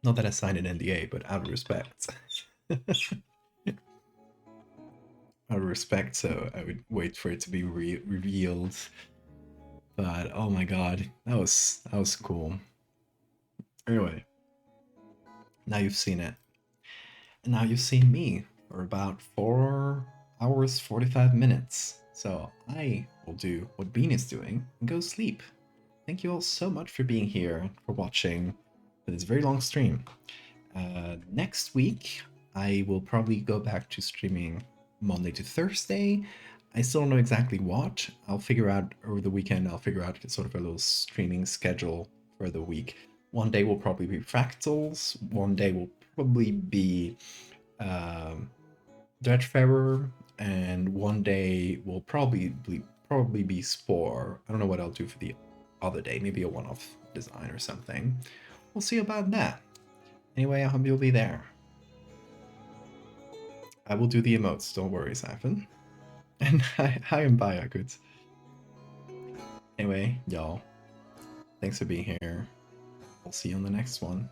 S1: Not that I signed an NDA, but out of respect. Out of respect, so I would wait for it to be revealed. But oh my god, that was cool. Anyway, now you've seen it. And now you've seen me for about 4 hours 45 minutes. So I will do what Bean is doing and go sleep. Thank you all so much for being here, for watching for this very long stream. Next week, I will probably go back to streaming Monday to Thursday. I still don't know exactly what. I'll figure out over the weekend, I'll figure out sort of a little streaming schedule for the week. One day will probably be Fractals, one day will probably be Dredgefarer, and one day will probably be Spore. I don't know what I'll do for the other day, maybe a one-off design or something. We'll see about that. Anyway, I hope you'll be there. I will do the emotes, don't worry, Siphon. And hi and bye, Yakut. Anyway, y'all, thanks for being here. I'll see you on the next one.